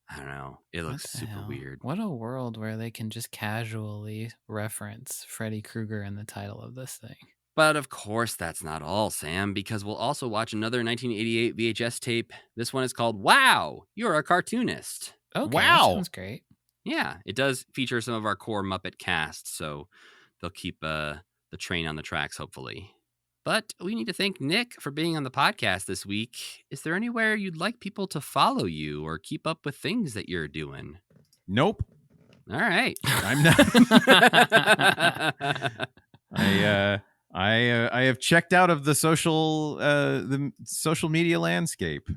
I don't know. It What looks the super hell? weird. What a world where they can just casually reference Freddy Krueger in the title of this thing. But of course, that's not all, Sam, because we'll also watch another 1988 VHS tape. This one is called Wow, You're a Cartoonist. Okay, Wow. that sounds great. Yeah, it does feature some of our core Muppet cast, so they'll keep the train on the tracks, hopefully. But we need to thank Nick for being on the podcast this week. Is there anywhere you'd like people to follow you or keep up with things that you're doing? Nope. All right. I'm not. I have checked out of the social media landscape.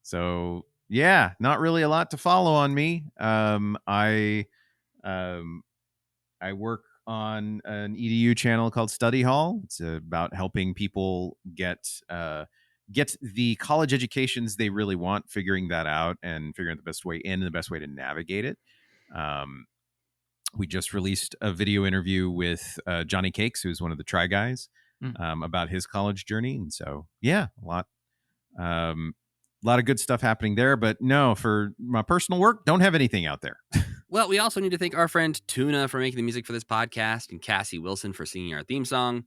So yeah, not really a lot to follow on me. I work on an EDU channel called Study Hall. It's about helping people get the college educations they really want, figuring that out and figuring out the best way in and the best way to navigate it. We just released a video interview with Johnny Cakes, who's one of the Try Guys, about his college journey. And so, yeah, a lot of good stuff happening there. But no, for my personal work, don't have anything out there. Well, we also need to thank our friend Tuna for making the music for this podcast and Cassie Wilson for singing our theme song.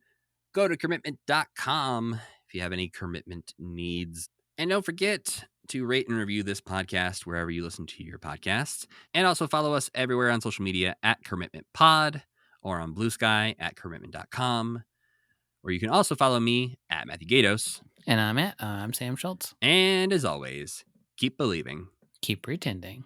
Go to commitment.com if you have any commitment needs. And don't forget to rate and review this podcast wherever you listen to your podcasts. And also follow us everywhere on social media at Commitment Pod or on Blue Sky at commitment.com. Or you can also follow me at Matthew Gatos. And I'm Sam Schultz. And as always, keep believing. Keep pretending.